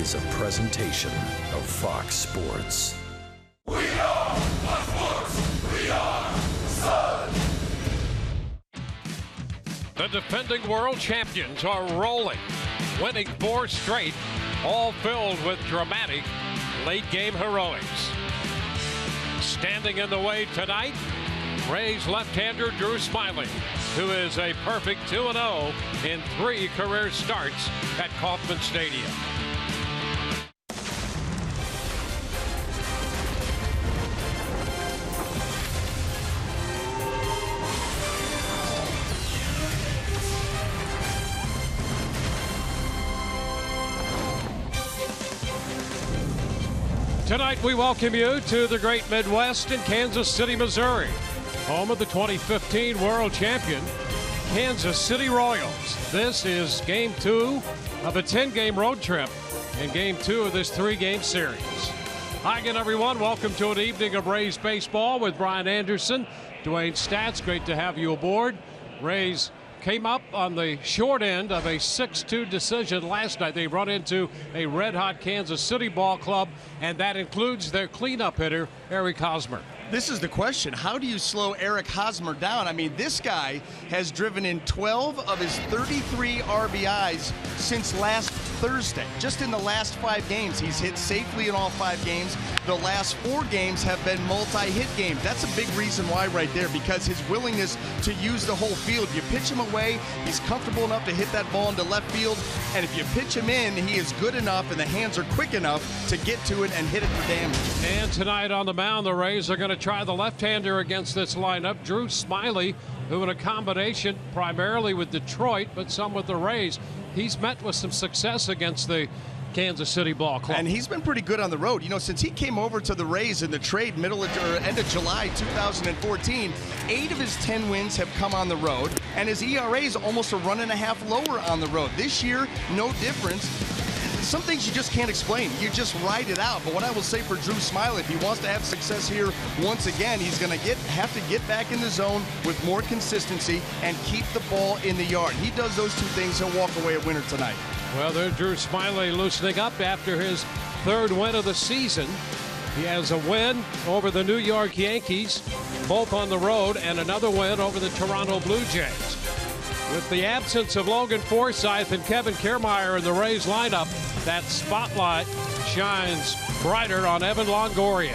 is a presentation of Fox Sports. We are Fox Sports. We are Sun. The defending world champions are rolling, winning 4 straight, all filled with dramatic late-game heroics. Standing in the way tonight, Rays left-hander Drew Smyly, who is a perfect 2-0 in 3 career starts at Kauffman Stadium. Tonight we welcome you to the great Midwest in Kansas City, Missouri, home of the 2015 world champion, Kansas City Royals. This is game 2 of a 10-game road trip and game 2 of this 3-game series. Hi again, everyone. Welcome to an evening of Rays baseball with Brian Anderson, Dwayne Stats. Great to have you aboard. Rays came up on the short end of a 6-2 decision last night. They run into a red-hot Kansas City ball club, and that includes their cleanup hitter, Eric Hosmer. This is the question. How do you slow Eric Hosmer down? I mean, this guy has driven in 12 of his 33 RBIs since last Thursday. Just in the last 5 games, he's hit safely in all 5 games. The last 4 games have been multi-hit games. That's a big reason why right there, because his willingness to use the whole field. You pitch him away, he's comfortable enough to hit that ball into left field, and if you pitch him in, he is good enough and the hands are quick enough to get to it and hit it for damage. And tonight on the mound, the Rays are going to try the left-hander against this lineup, Drew Smyly, who in a combination primarily with Detroit, but some with the Rays, he's met with some success against the Kansas City ball club. And he's been pretty good on the road. You know, since he came over to the Rays in the trade end of July 2014, 8 of his 10 wins have come on the road, and his ERA is almost a run and a half lower on the road. This year, no difference. Some things you just can't explain. You just ride it out. But what I will say for Drew Smyly, if he wants to have success here once again, he's going to have to get back in the zone with more consistency and keep the ball in the yard. He does those 2 things, he'll walk away a winner tonight. Well, there's Drew Smyly loosening up after his 3rd win of the season. He has a win over the New York Yankees, both on the road, and another win over the Toronto Blue Jays. With the absence of Logan Forsythe and Kevin Kiermaier in the Rays lineup, that spotlight shines brighter on Evan Longoria.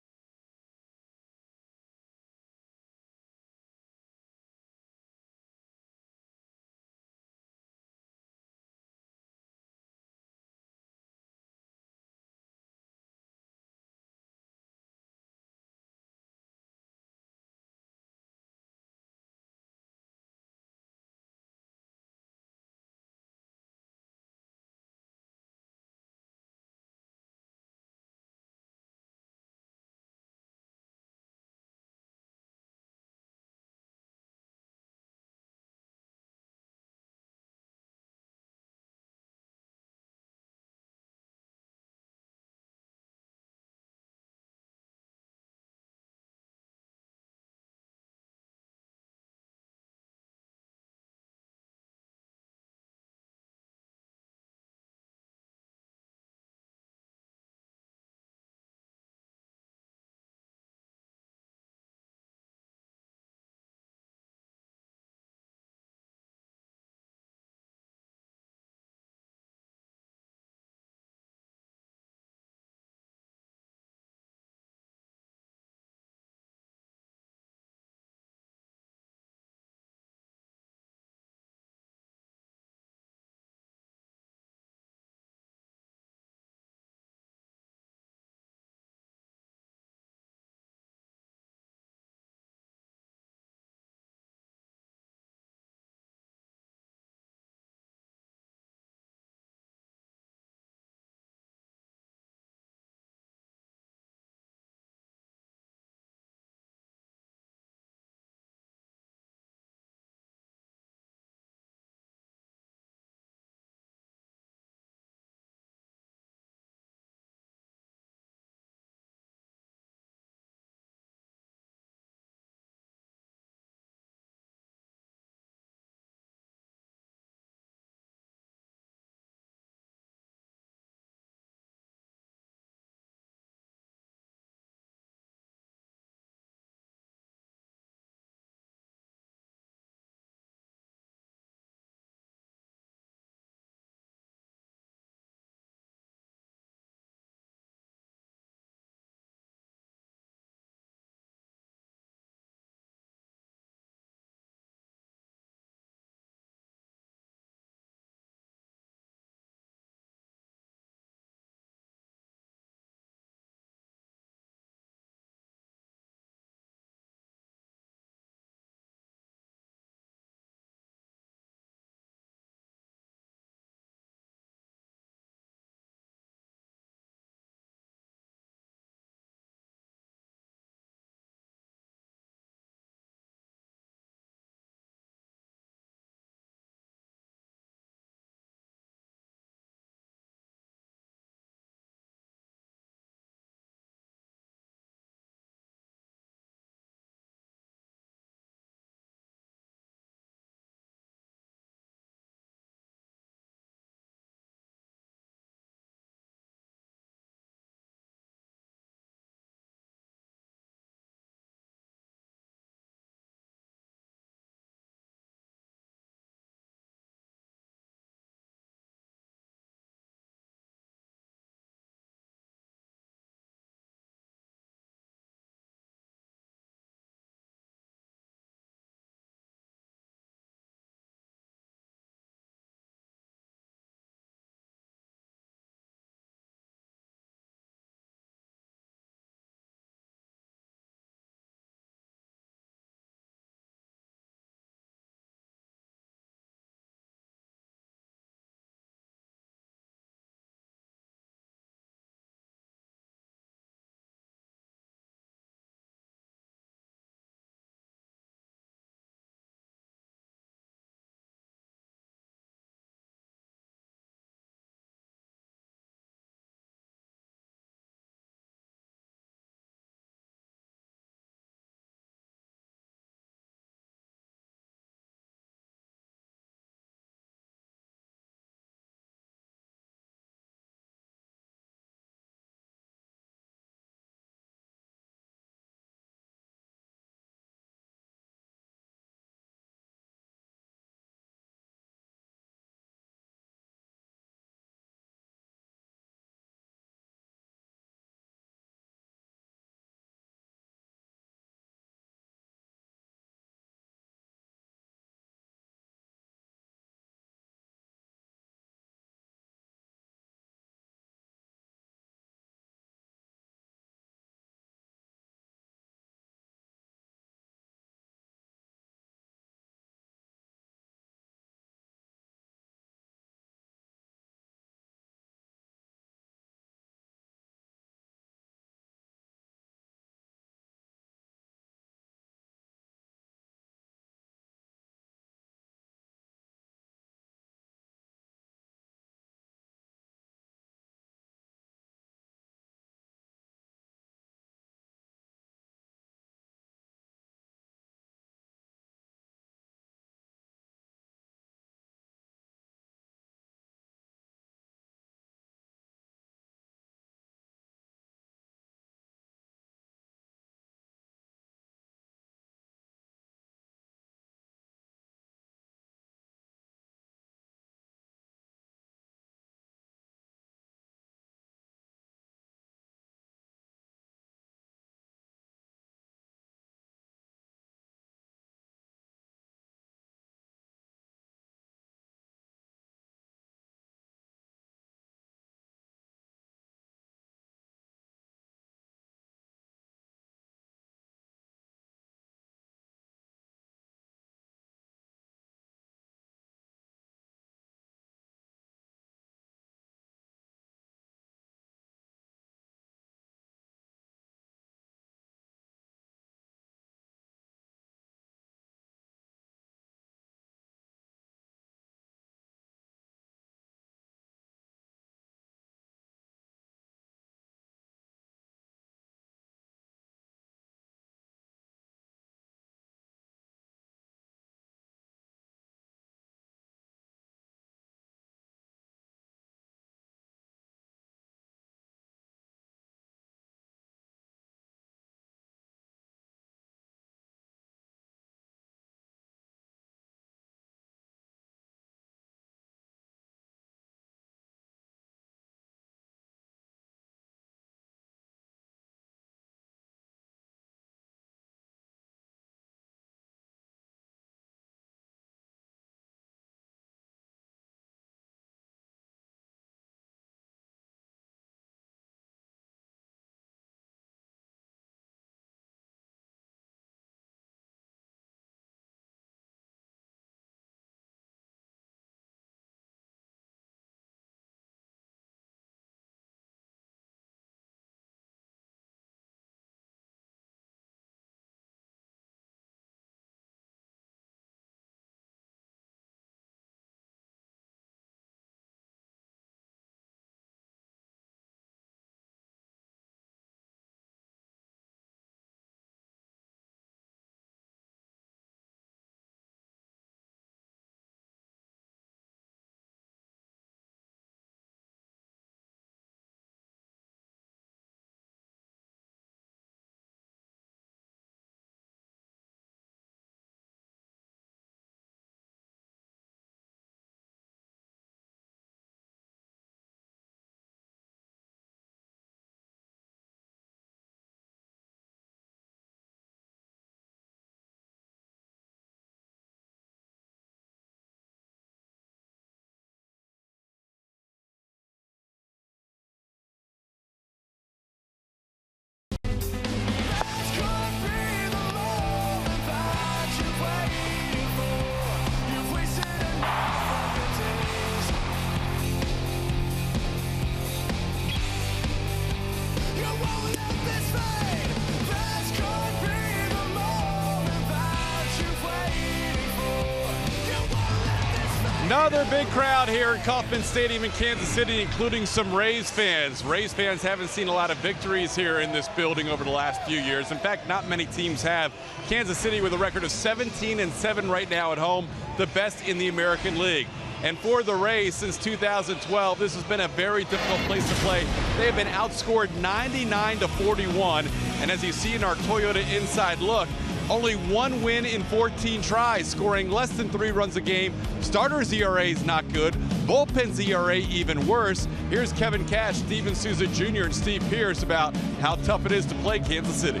Another big crowd here in Kauffman Stadium in Kansas City, including some Rays fans. Rays fans haven't seen a lot of victories here in this building over the last few years. In fact, not many teams have. Kansas City with a record of 17-7 right now at home, the best in the American League. And for the Rays, since 2012, this has been a very difficult place to play. They have been outscored 99-41. And as you see in our Toyota Inside Look, only one win in 14 tries, scoring less than 3 runs a game. Starters ERA is not good. Bullpen's ERA even worse. Here's Kevin Cash, Steven Souza Jr., and Steve Pearce about how tough it is to play Kansas City.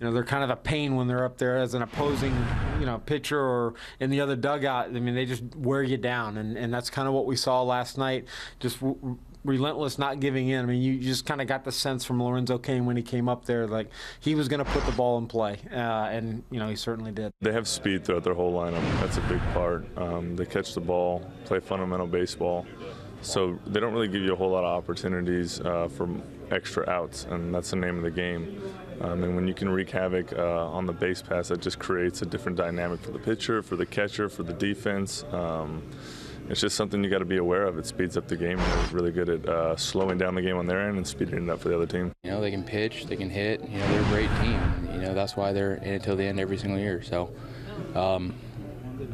You know, they're kind of a pain when they're up there as an opposing, pitcher or in the other dugout. I mean, they just wear you down, and that's kind of what we saw last night. Just relentless, not giving in. I mean, you just kind of got the sense from Lorenzo Cain when he came up there, like he was going to put the ball in play, and he certainly did. They have speed throughout their whole lineup. That's a big part. They catch the ball, play fundamental baseball, so they don't really give you a whole lot of opportunities for extra outs, and that's the name of the game. And when you can wreak havoc on the base pass, that just creates a different dynamic for the pitcher, for the catcher, for the defense. It's just something you got to be aware of. It speeds up the game, and they're really good at slowing down the game on their end and speeding it up for the other team. They can pitch, they can hit. They're a great team. That's why they're in it till the end every single year. So,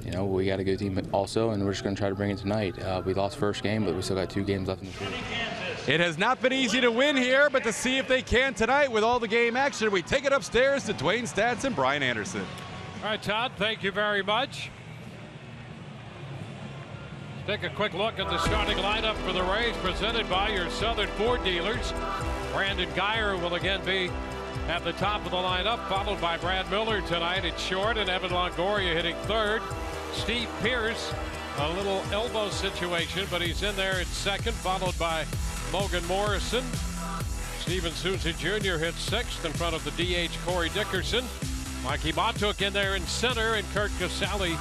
we got a good team also, and we're just going to try to bring it tonight. We lost first game, but we still got 2 games left in the season. It has not been easy to win here, but to see if they can tonight with all the game action, we take it upstairs to Dwayne Stats and Brian Anderson. All right, Todd, thank you very much. Take a quick look at the starting lineup for the Rays, presented by your Southern Ford dealers. Brandon Guyer will again be at the top of the lineup, followed by Brad Miller tonight at short, and Evan Longoria hitting third. Steve Pearce, a little elbow situation, but he's in there at second, followed by Logan Morrison. Steven Souza Jr. hits sixth in front of the DH Corey Dickerson. Mikey Montook in there in center, and Kurt Casale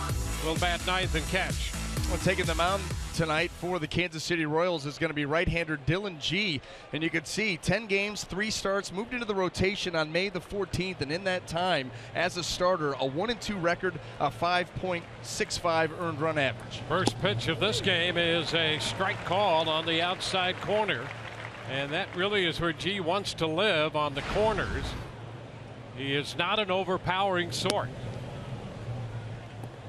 will bat ninth and catch. Well, taking the mound tonight for the Kansas City Royals is going to be right-hander Dylan G. And you can see 10 games, 3 starts, moved into the rotation on May the 14th. And in that time, as a starter, a 1-2 record, a 5.65 earned run average. First pitch of this game is a strike call on the outside corner. And that really is where G wants to live, on the corners. He is not an overpowering sort.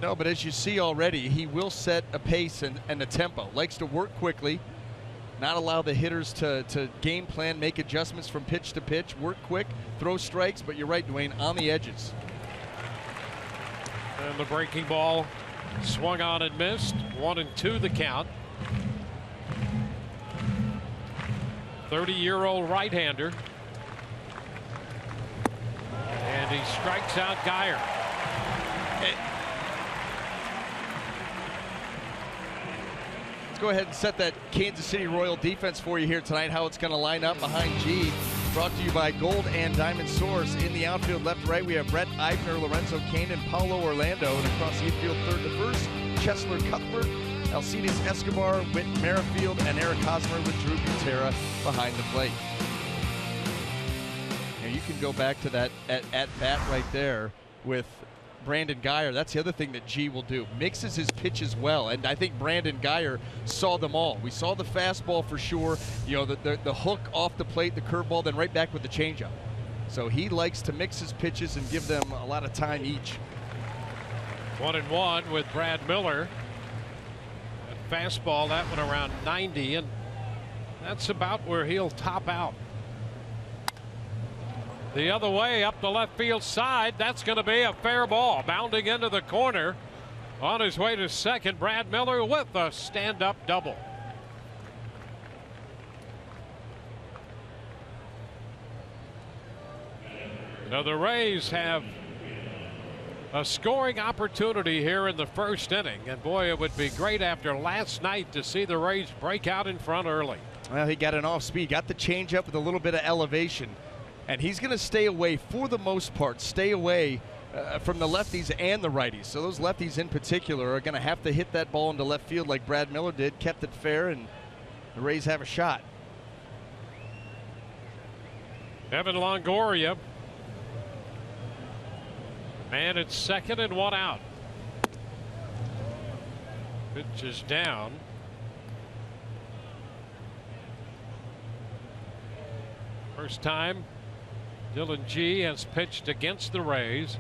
No, but as you see already, he will set a pace and a tempo. Likes to work quickly, not allow the hitters to game plan, make adjustments from pitch to pitch, work quick, throw strikes, but you're right, Dwayne, on the edges. And the breaking ball swung on and missed. 1-2 the count. 30-year-old right-hander. And he strikes out Guyer. Let's go ahead and set that Kansas City Royal defense for you here tonight, how it's going to line up behind G. Brought to you by Gold and Diamond Source. In the outfield, left to right, we have Brett Eibner, Lorenzo Cain, and Paulo Orlando. And across the infield, third to first, Chesler Cuthbert, Alcides Escobar, Whit Merrifield, and Eric Hosmer with Drew Butera behind the plate. Now you can go back to that at bat right there with Brandon Guyer. That's the other thing that G will do. Mixes his pitches well, and I think Brandon Guyer saw them all. We saw the fastball for sure, the hook off the plate, the curveball, then right back with the changeup. So he likes to mix his pitches and give them a lot of time each. 1-1 with Brad Miller. That fastball, that one around 90, and that's about where he'll top out. The other way up the left field side, that's going to be a fair ball. Bounding into the corner on his way to second, Brad Miller with a stand-up double. Now the Rays have a scoring opportunity here in the first inning, and boy, it would be great after last night to see the Rays break out in front early. Well, he got an off speed, got the changeup with a little bit of elevation. And he's going to stay away, for the most part, stay away from the lefties and the righties. So those lefties in particular are going to have to hit that ball into left field like Brad Miller did, kept it fair, and the Rays have a shot. Evan Longoria. Man at second and one out. Pitch is down. First time Dylan G has pitched against the Rays.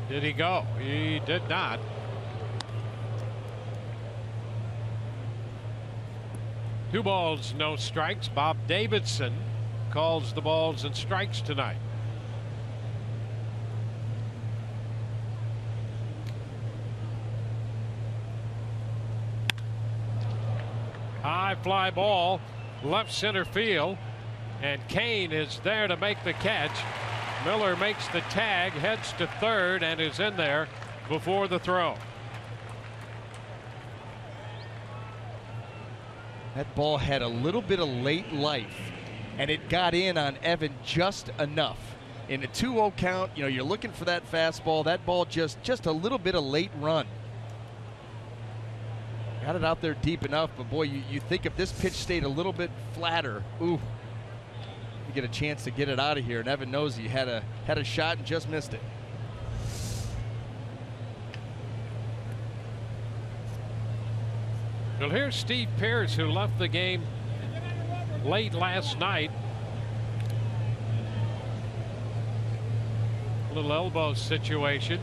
Did he go? He did not. Two balls, no strikes. Bob Davidson calls the balls and strikes tonight. High fly ball, left center field, and Kane is there to make the catch. Miller makes the tag, heads to third, and is in there before the throw. That ball had a little bit of late life, and it got in on Evan just enough. In a 2-0 count, you know, you're looking for that fastball. That ball just a little bit of late run. Got it out there deep enough, but boy, you think if this pitch stayed a little bit flatter, ooh, you get a chance to get it out of here. And Evan knows he had a shot and just missed it. Well, here's Steve Pearce, who left the game late last night. A little elbow situation.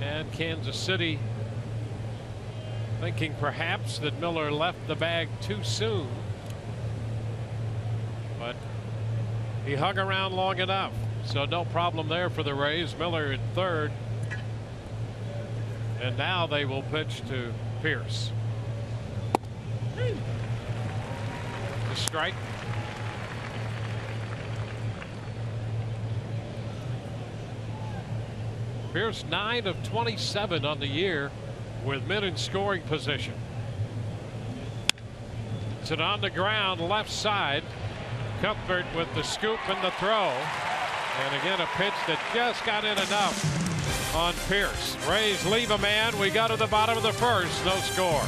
And Kansas City thinking perhaps that Miller left the bag too soon. But he hung around long enough, so no problem there for the Rays. Miller in third. And now they will pitch to Pearce. The strike. Pearce 9 of 27 on the year with men in scoring position. It's an on the ground left side. Cuthbert with the scoop and the throw. And again, a pitch that just got in enough on Pearce. Rays leave a man. We got to the bottom of the first. No score.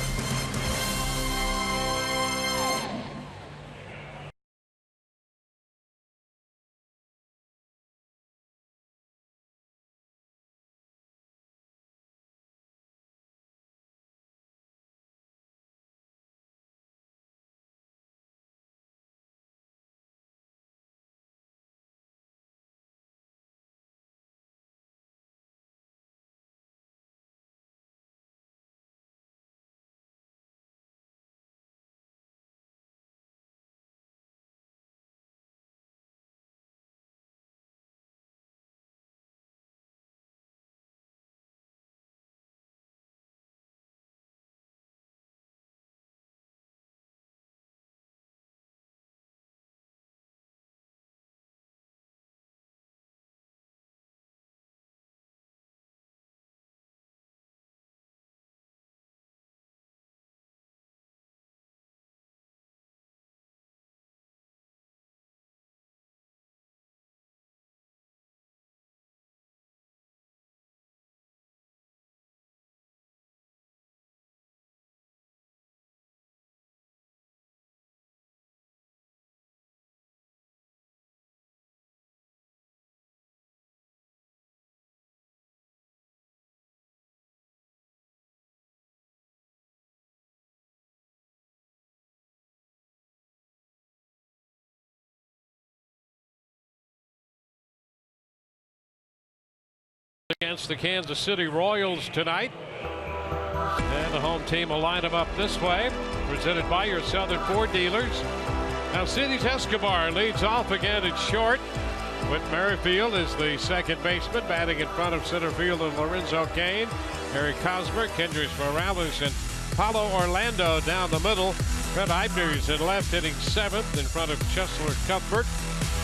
Against the Kansas City Royals tonight. And the home team will line them up this way. Presented by your Southern Ford dealers. Alcides Escobar leads off again at short. Whit Merrifield is the second baseman, batting in front of center fielder Lorenzo Cain. Eric Hosmer, Kendrys Morales, and Paulo Orlando down the middle. Fred Eibner's in left, hitting seventh in front of Chesler Cuthbert.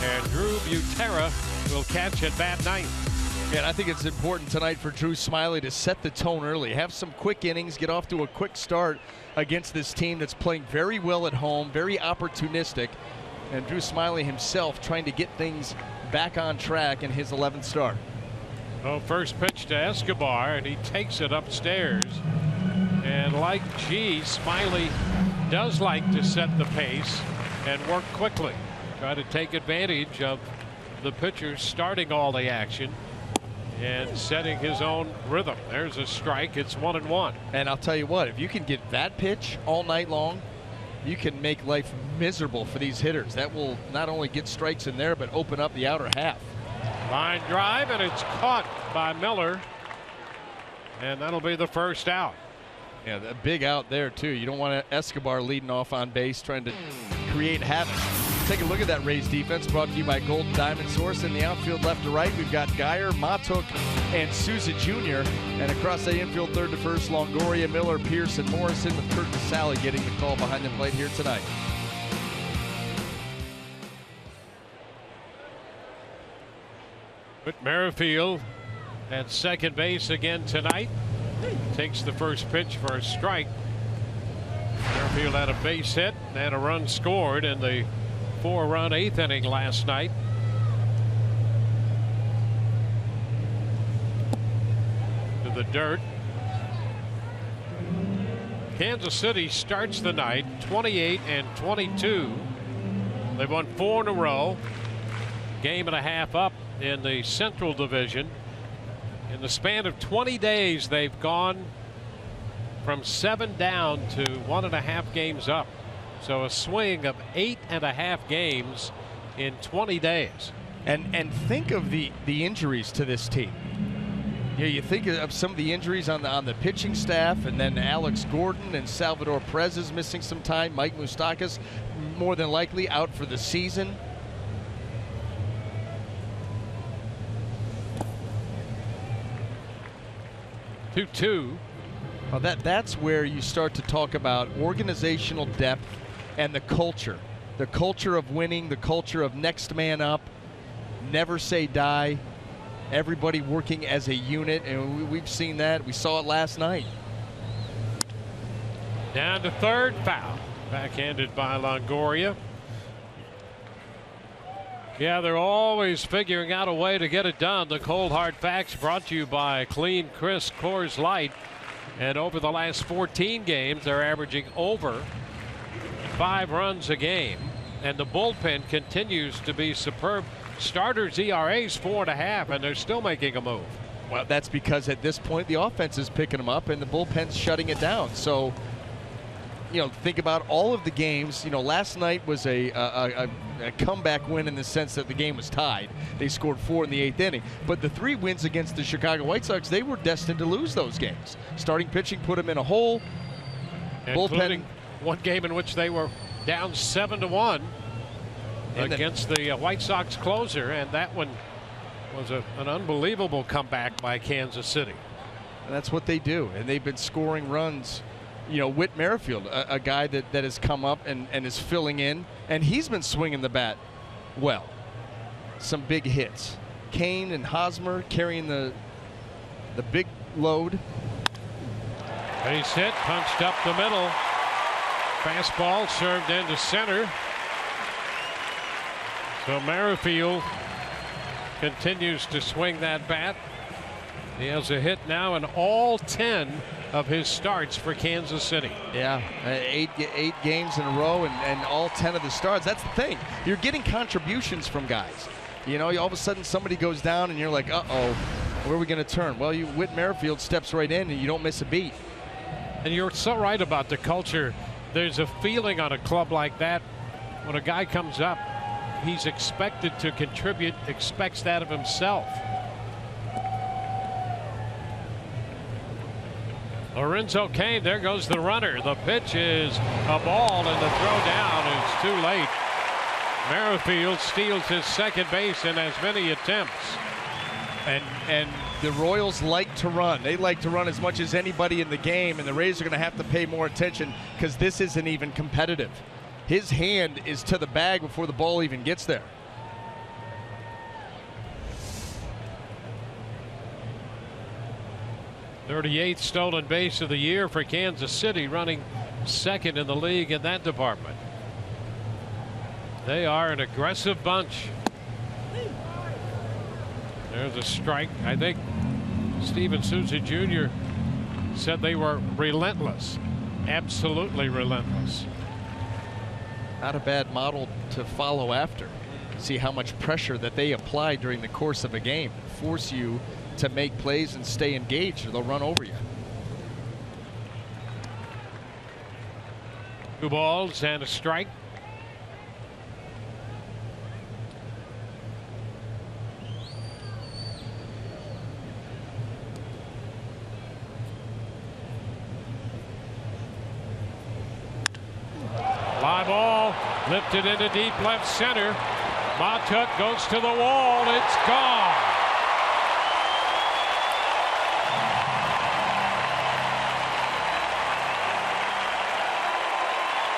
And Drew Butera will catch at bat ninth. Yeah, and I think it's important tonight for Drew Smyly to set the tone early. Have some quick innings, get off to a quick start against this team that's playing very well at home, very opportunistic. And Drew Smyly himself trying to get things back on track in his 11th start. Well, first pitch to Escobar, and he takes it upstairs. And like G, Smyly does like to set the pace and work quickly. try to take advantage of the pitcher starting all the action and setting his own rhythm. There's a strike. It's 1-1. And I'll tell you what, if you can get that pitch all night long, you can make life miserable for these hitters. That will not only get strikes in there, but open up the outer half. Line drive, and it's caught by Miller. And that'll be the first out. Yeah, a big out there, too. You don't want Escobar leading off on base, trying to create havoc. Take a look at that Rays defense, brought to you by Golden Diamond Source. In the outfield left to right, we've got Geyer, Matuk, and Souza Jr. And across the infield, third to first, Longoria, Miller, Pierce, and Morrison, with Kurt Casale getting the call behind the plate here tonight. Whit Merrifield at second base again tonight. Takes the first pitch for a strike. Merrifield had a base hit and a run scored in the 4-run 8th inning last night. To the dirt. Kansas City starts the night 28-22. They've won 4 in a row. Game and a half up in the Central Division. In the span of 20 days, they've gone from 7 down to 1.5 games up. So a swing of 8.5 games in 20 days. And think of the injuries to this team. Yeah, you think of some of the injuries on the pitching staff, and then Alex Gordon and Salvador Perez is missing some time. Mike Moustakas more than likely out for the season. Well, that's where you start to talk about organizational depth and the culture of winning, the culture of next man up, never say die, everybody working as a unit, and we've seen that. We saw it last night. Down to third, foul. Backhanded by Longoria. Yeah, they're always figuring out a way to get it done. The cold hard facts brought to you by Clean Crisp Coors Light. And over the last 14 games, they're averaging over 5 runs a game. And the bullpen continues to be superb. Starters ERA's 4.5, and they're still making a move. Well, that's because at this point the offense is picking them up and the bullpen's shutting it down. So, think about all of the games. Last night was a comeback win in the sense that the game was tied. They scored 4 in the 8th inning. But the 3 wins against the Chicago White Sox, they were destined to lose those games. Starting pitching put them in a hole. Including one game in which they were down 7-1 against the White Sox closer, and that one was an unbelievable comeback by Kansas City. And that's what they do, and they've been scoring runs. Whit Merrifield, a guy that has come up and is filling in, and he's been swinging the bat well. Some big hits. Kane and Hosmer carrying the big load. Base hit, punched up the middle. Fastball served into center. So Merrifield continues to swing that bat. He has a hit now in all 10 of his starts for Kansas City. Yeah, 8 games in a row and all 10 of the starts. That's the thing. You're getting contributions from guys. All of a sudden somebody goes down and you're like, uh-oh, where are we going to turn? Well, Whit Merrifield steps right in and you don't miss a beat. And you're so right about the culture. There's a feeling on a club like that when a guy comes up, he's expected to contribute, expects that of himself. Lorenzo Cain, there goes the runner. The pitch is a ball, and the throw down is too late. Merrifield steals his second base in as many attempts. And the Royals like to run. They like to run as much as anybody in the game, and the Rays are going to have to pay more attention because this isn't even competitive. His hand is to the bag before the ball even gets there. '38th stolen base of the year for Kansas City, running second in the league in that department. They are an aggressive bunch. There's a strike. I think Steven Souza Jr. said they were relentless, absolutely relentless. not a bad model to follow after. See how much pressure that they apply during the course of a game. Force you to make plays and stay engaged, or they'll run over you. 2 balls and a strike. Fly ball lifted into deep left center. Matuk goes to the wall. It's gone.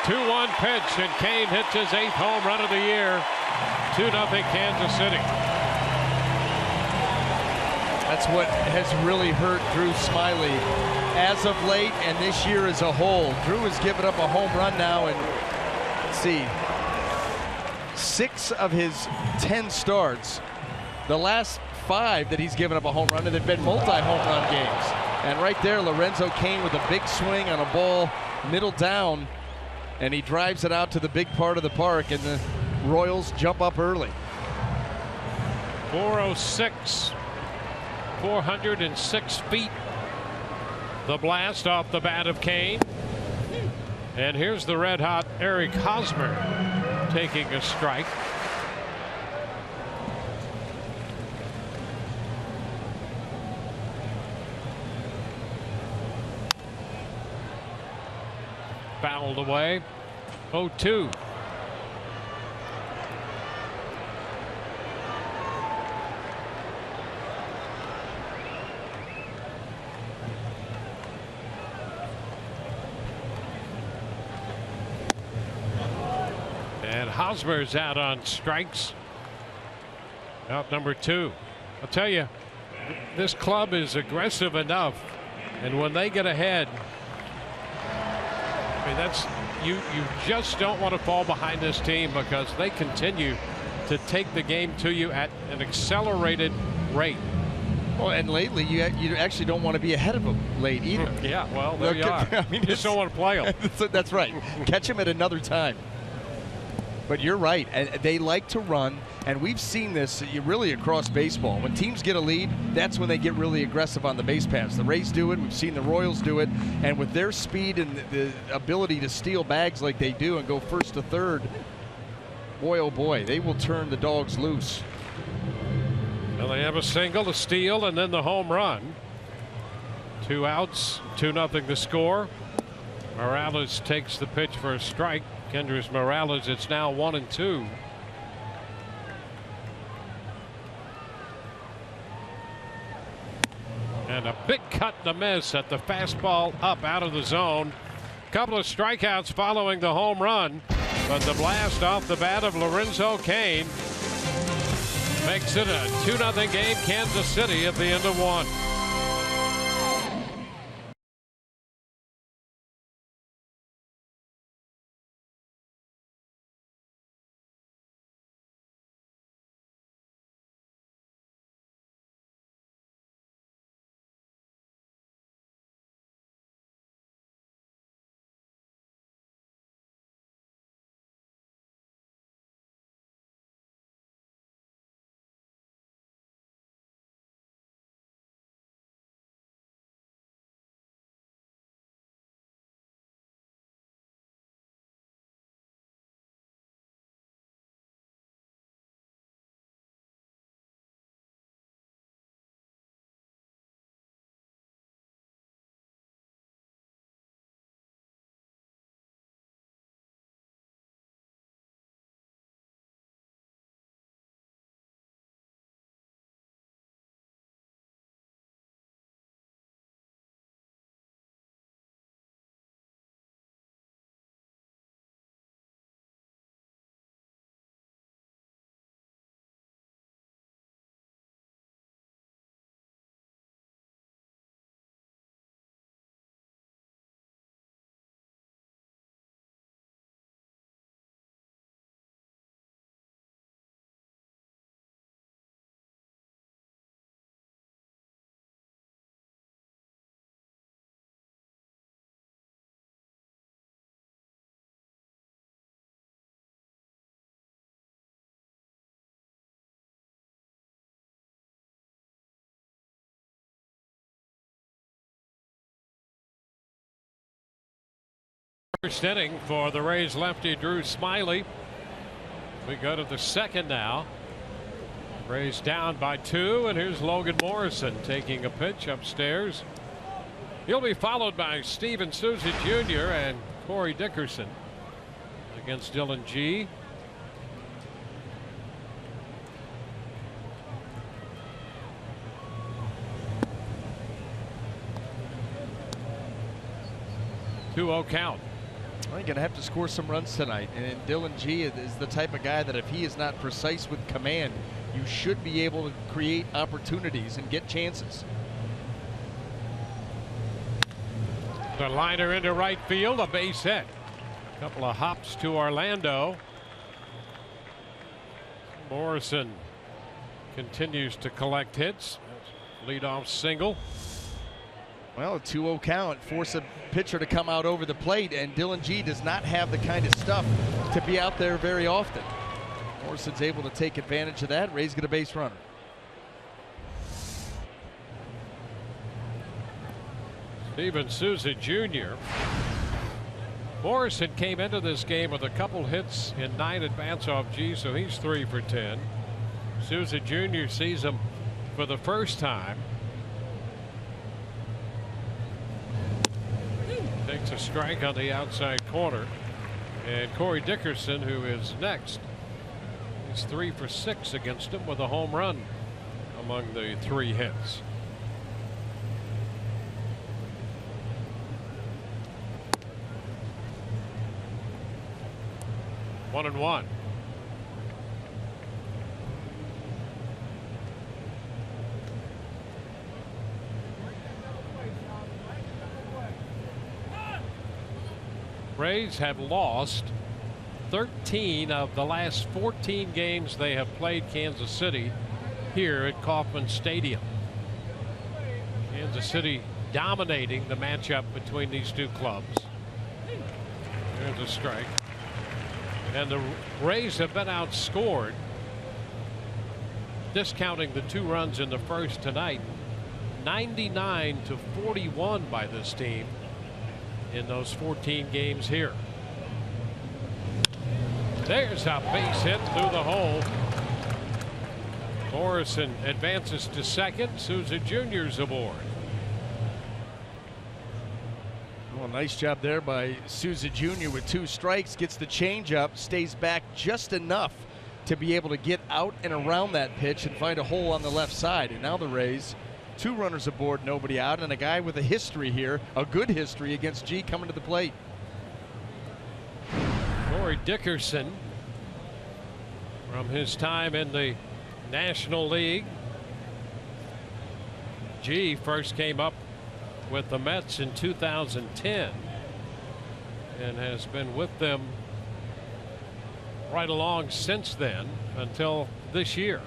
Two-one pitch, and Kane hits his 8th home run of the year. 2-0 Kansas City. That's what has really hurt Drew Smyly as of late and this year as a whole. Drew has given up a home run now, and let's see, 6 of his 10 starts, the last 5 that he's given up a home run, and they've been multi-home run games. And right there, Lorenzo Cain with a big swing on a ball middle down, and he drives it out to the big part of the park, and the Royals jump up early. 406, 406 feet. The blast off the bat of Cain. And here's the red-hot Eric Hosmer taking a strike. Fouled away. 0-2. And Hosmer's out on strikes. Out number 2. I'll tell you, this club is aggressive enough, and when they get ahead, I mean, that's you just don't want to fall behind this team, because they continue to take the game to you at an accelerated rate. Well, and lately you actually don't want to be ahead of them late either. Yeah, well, there you are. I mean, you just don't want to play them. That's right. Catch them at another time. But you're right, and they like to run, and we've seen this really across baseball. When teams get a lead, that's when they get really aggressive on the base paths. The Rays do it, we've seen the Royals do it, and with their speed and the ability to steal bags like they do and go first to third, boy oh boy, they will turn the dogs loose. Well, they have a single, a steal, and then the home run. 2 outs, 2-0 the score. Morales takes the pitch for a strike. Kendrys Morales, it's now 1-2. And a big cut to miss at the fastball up out of the zone. Couple of strikeouts following the home run, but the blast off the bat of Lorenzo Cain makes it a 2-0 game. Kansas City at the end of 1. First inning for the Rays lefty Drew Smyly. We go to the second now. Rays down by 2, and here's Logan Morrison taking a pitch upstairs. He'll be followed by Steven Souza Jr. and Corey Dickerson against Dylan G. Two-0 count. Well, you're going to have to score some runs tonight. And Dylan G is the type of guy that if he is not precise with command, you should be able to create opportunities and get chances. The liner into right field, a base hit. A couple of hops to Orlando. Morrison continues to collect hits. Leadoff single. Well, a 2-0 count force a pitcher to come out over the plate, and Dylan G does not have the kind of stuff to be out there very often. Morrison's able to take advantage of that. Rays get a base runner. Steven Souza Jr. Morrison came into this game with a couple hits in 9 at-bats off G, so he's 3 for 10. Souza Jr. sees him for the first time. Takes a strike on the outside corner. And Corey Dickerson, who is next, is 3 for 6 against him with a home run among the 3 hits. One and one. Rays have lost 13 of the last 14 games they have played Kansas City here at Kauffman Stadium. Kansas City dominating the matchup between these two clubs. There's a strike. And the Rays have been outscored, discounting the 2 runs in the first tonight, 99-41 by this team in those 14 games here. There's a base hit through the hole. Morrison advances to second. Souza Jr.'s aboard. Well, nice job there by Souza Jr. with 2 strikes. Gets the changeup, stays back just enough to be able to get out and around that pitch and find a hole on the left side. And now the Rays, 2 runners aboard, nobody out, and a guy with a history here, a good history against G coming to the plate. Corey Dickerson, from his time in the National League. G first came up with the Mets in 2010 and has been with them right along since then until this year.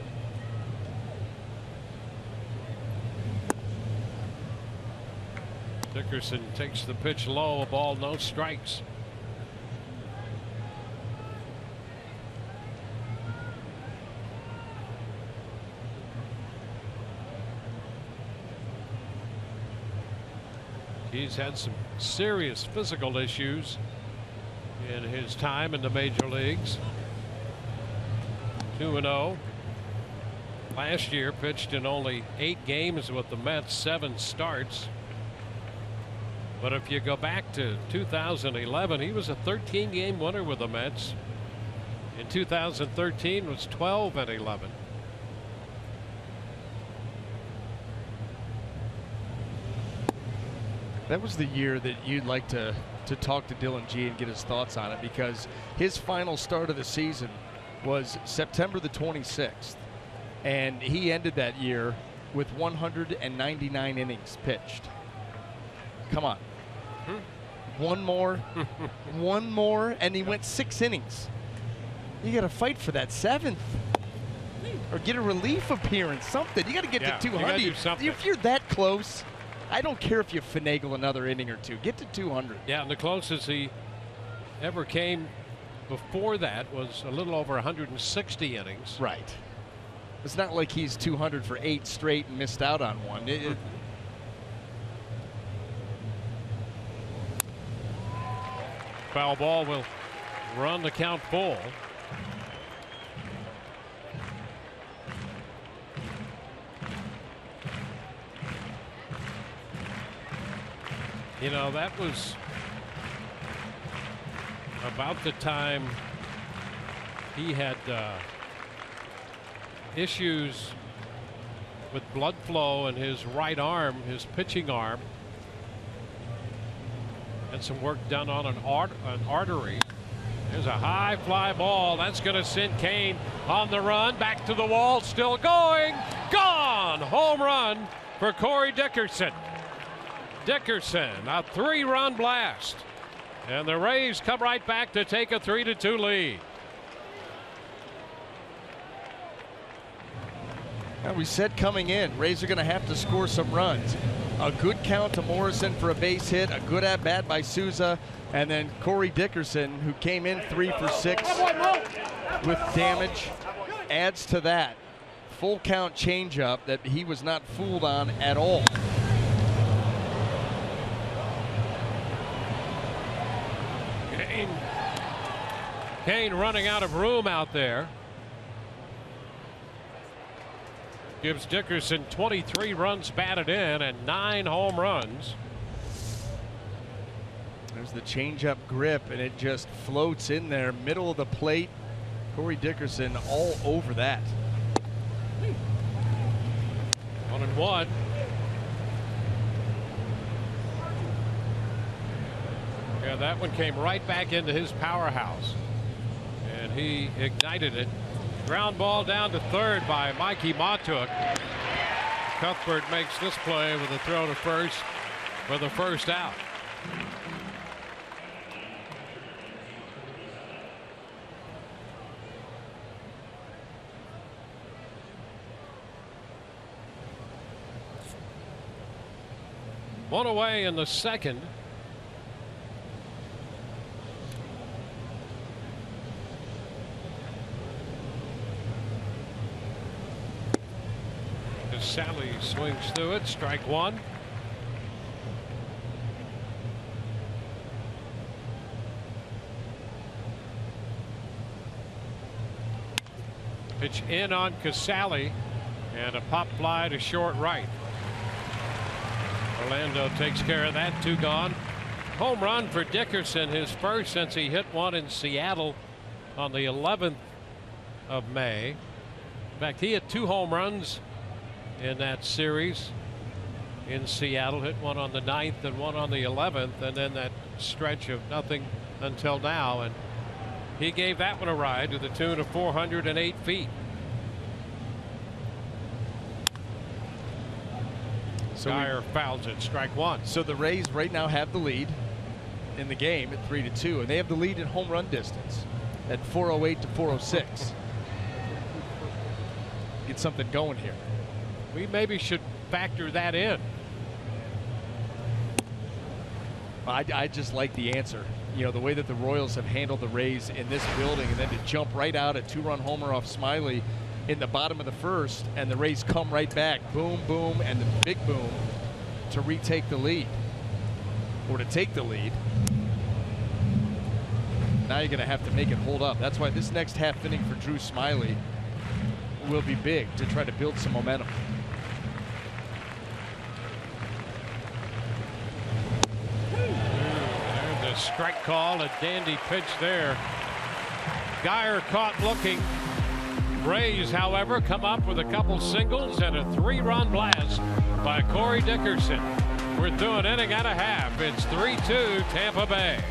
Dickerson takes the pitch low, a ball, no strikes. He's had some serious physical issues in his time in the major leagues. 2-0. Last year pitched in only 8 games with the Mets, 7 starts. But if you go back to 2011, he was a 13-game winner with the Mets. In 2013 was 12-11. That was the year that you'd like to talk to Dylan G and get his thoughts on it, because his final start of the season was September the 26th, and he ended that year with 199 innings pitched. Come on. One more, one more, and he went 6 innings. You got to fight for that 7th. Or get a relief appearance, something. You got to get to 200. If you're that close, I don't care if you finagle another inning or 2. Get to 200. Yeah, and the closest he ever came before that was a little over 160 innings. Right. It's not like he's 200 for 8 straight and missed out on one. Foul ball will run the count full. You know, that was about the time he had issues with blood flow in his right arm, his pitching arm. And some work done on an artery. There's a high fly ball. That's going to send Kane on the run. Back to the wall. Still going. Gone. Home run for Corey Dickerson. Dickerson, a 3-run blast. And the Rays come right back to take a 3-2 lead. Now we said coming in, Rays are going to have to score some runs. A good count to Morrison for a base hit, a good at bat by Souza, and then Corey Dickerson, who came in 3 for 6 with damage, adds to that. Full count changeup that he was not fooled on at all. Kane running out of room out there. Gives Dickerson 23 runs batted in and 9 home runs. There's the changeup grip, and it just floats in there, middle of the plate. Corey Dickerson all over that. 1-1. Yeah, that one came right back into his powerhouse, and he ignited it. Ground ball down to third by Mikey Matuk. Cuthbert makes this play with a throw to first for the first out. One away in the second. Sally swings through it. Strike one. Pitch in on Casale, and a pop fly to short right. Orlando takes care of that. 2 gone. Home run for Dickerson, his first since he hit one in Seattle on the 11th of May. In fact, he hit 2 home runs in that series in Seattle. Hit one on the 9th and one on the 11th, and then that stretch of nothing until now, and he gave that one a ride to the tune of 408 feet. So Geyer fouls it. Strike one. So the Rays right now have the lead in the game at 3-2, and they have the lead in home run distance at 408 to 406. Get something going here. We maybe should factor that in. I just like the answer. You know, the way that the Royals have handled the Rays in this building, and then to jump right out a 2-run homer off Smiley in the bottom of the first, and the Rays come right back. Boom, boom, and the big boom to retake the lead, or to take the lead. Now you're going to have to make it hold up. That's why this next half inning for Drew Smiley will be big to try to build some momentum. There's a strike call, a dandy pitch there. Geyer caught looking. Rays, however, come up with a couple singles and a 3-run blast by Corey Dickerson. We're through an inning and a half. It's 3-2 Tampa Bay.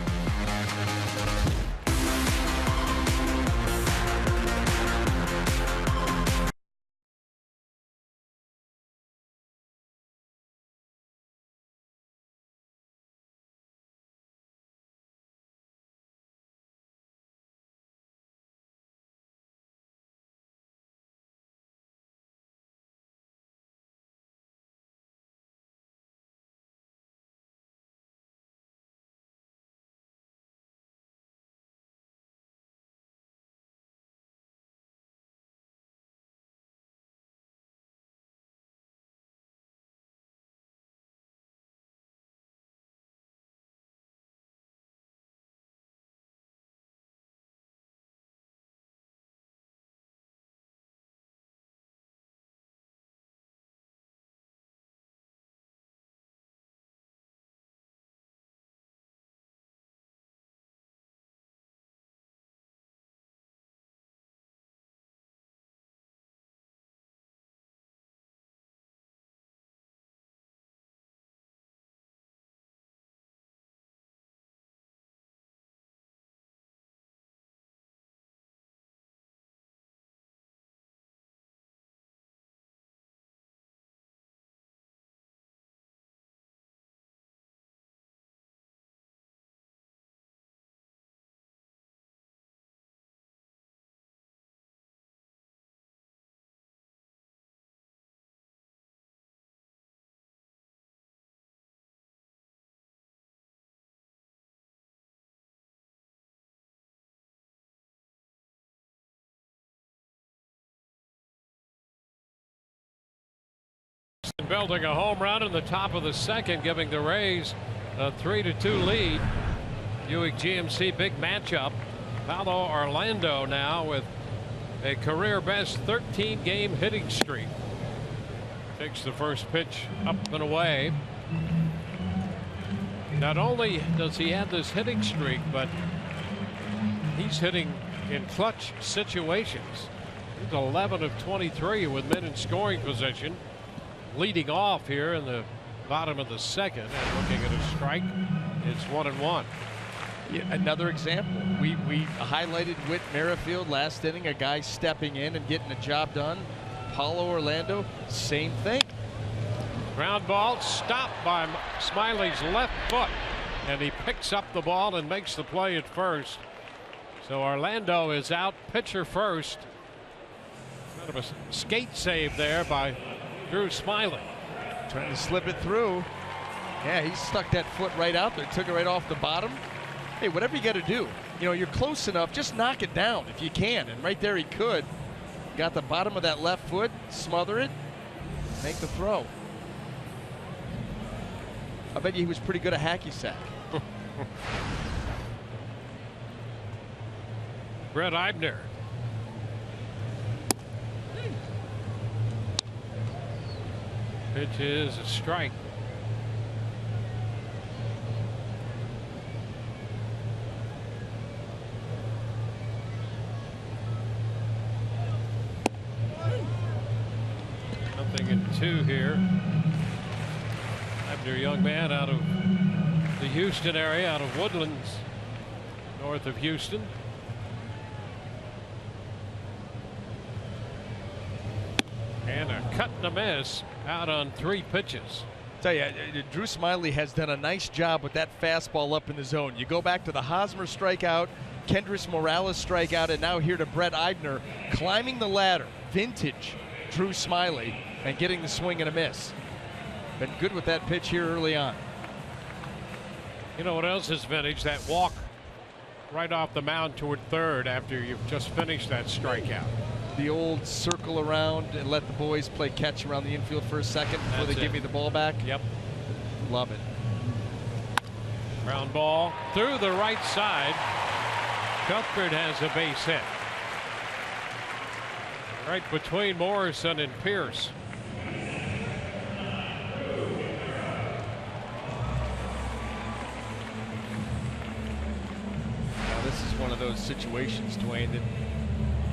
Building a home run in the top of the second, giving the Rays a 3-2 lead. Buick GMC big matchup. Paulo Orlando now with a career best 13-game hitting streak. Takes the first pitch up and away. Not only does he have this hitting streak, but he's hitting in clutch situations. He's 11 of 23 with men in scoring position. Leading off here in the bottom of the second and looking at a strike. It's 1-1. Yeah, another example. We highlighted Whit Merrifield last inning, a guy stepping in and getting the job done. Paulo Orlando, same thing. Ground ball stopped by Smiley's left foot, and he picks up the ball and makes the play at first. So Orlando is out, pitcher first. Kind of a skate save there by Drew Smiley. Trying to slip it through. Yeah, he stuck that foot right out there, took it right off the bottom. Hey, whatever you got to do, you know, you're close enough, just knock it down if you can. And right there he could. Got the bottom of that left foot, smother it, make the throw. I bet you he was pretty good at hacky sack. Brett Eibner. Pitch is a strike. Nothing in 2 here. Eibner, young man out of the Houston area, out of Woodlands, north of Houston. And a cut and a miss out on 3 pitches. Tell you, Drew Smiley has done a nice job with that fastball up in the zone. You go back to the Hosmer strikeout, Kendrys Morales strikeout, and now here to Brett Eibner, climbing the ladder. Vintage Drew Smiley, and getting the swing and a miss. Been good with that pitch here early on. You know what else is vintage? That walk right off the mound toward third after you've just finished that strikeout. The old circle around and let the boys play catch around the infield for a second before they give me the ball back. Yep. Love it. Ground ball through the right side. Cuthbert has a base hit. Right between Morrison and Pierce. Now, this is one of those situations, Dwayne, that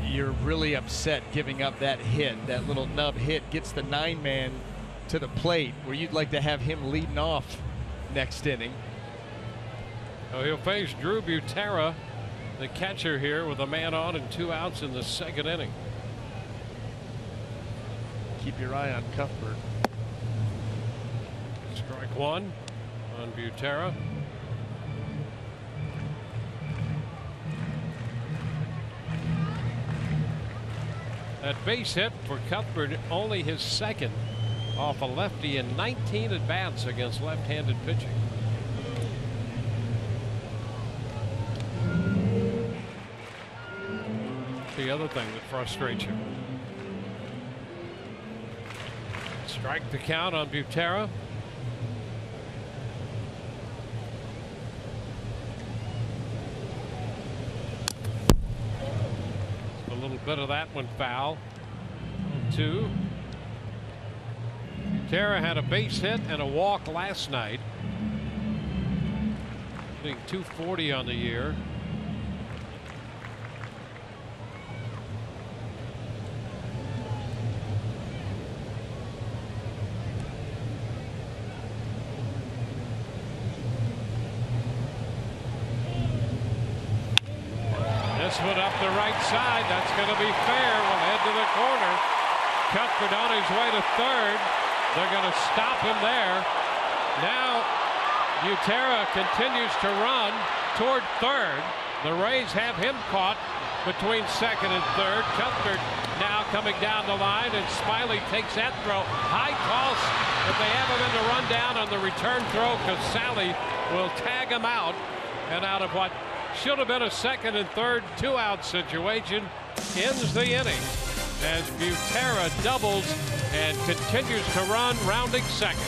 you're really upset giving up that hit. That little nub hit gets the 9-man to the plate where you'd like to have him leading off next inning. So he'll face Drew Butera, the catcher here, with a man on and 2 outs in the second inning. Keep your eye on Cuthbert. Strike 1 on Butera. That base hit for Cuthbert, only his second off a lefty in 19 at bats against left-handed pitching. The other thing that frustrates you. Strike the count on Butera. A little bit of that one foul. 2. Butera had a base hit and a walk last night. Hitting .240 on the year. This one up the right side. That's going to be fair. We'll head to the corner. Cuthbert on his way to third. They're going to stop him there. Now Butera continues to run toward third. The Rays have him caught between second and third. Cuthbert now coming down the line, and Smiley takes that throw. High toss, but they have him in the run down on the return throw because Sally will tag him out. And out of what should have been a second and third 2-out situation, ends the inning. as Butera doubles and continues to run, rounding second.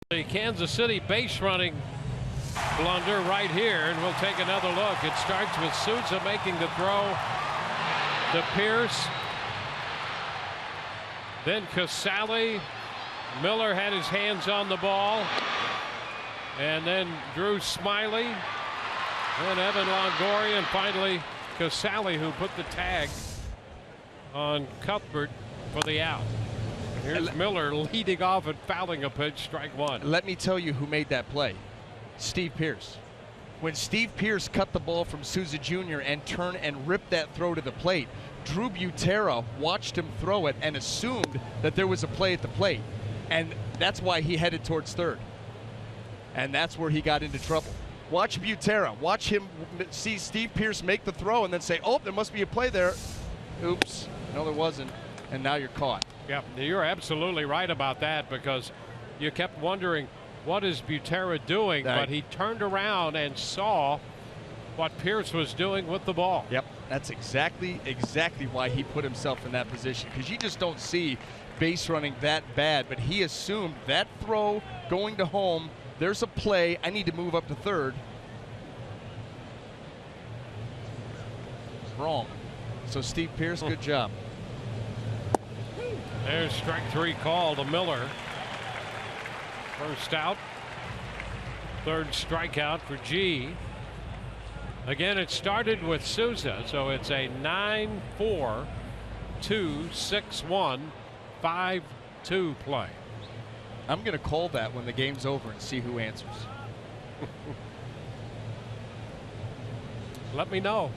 The Kansas City base running blunder right here, and we'll take another look. It starts with Souza making the throw to Pierce. Then Casale. Miller had his hands on the ball. And then Drew Smiley. Then Evan Longoria, and finally Casale, who put the tag on Cuthbert for the out. Here's Miller leading off and fouling a pitch, strike one. Let me tell you who made that play. Steve Pierce. When Steve Pierce cut the ball from Souza Jr. and turned and ripped that throw to the plate, Drew Butera watched him throw it and assumed that there was a play at the plate. And that's why he headed towards third. And that's where he got into trouble. Watch Butera. Watch him see Steve Pierce make the throw and then say, oh, there must be a play there. Oops. No, there wasn't. And now you're caught. Yeah, you're absolutely right about that, because you kept wondering, what is Butera doing? But he turned around and saw what Pierce was doing with the ball. Yep, that's exactly why he put himself in that position, because you just don't see base running that bad. But he assumed that throw going to home, there's a play, I need to move up to third. Wrong. So Steve Pierce, good job. There's strike three call to Miller. First out. Third strikeout for G. Again, it started with Souza, so it's a 9-4, 2-6-1, 5-2 play. I'm going to call that when the game's over and see who answers. Let me know.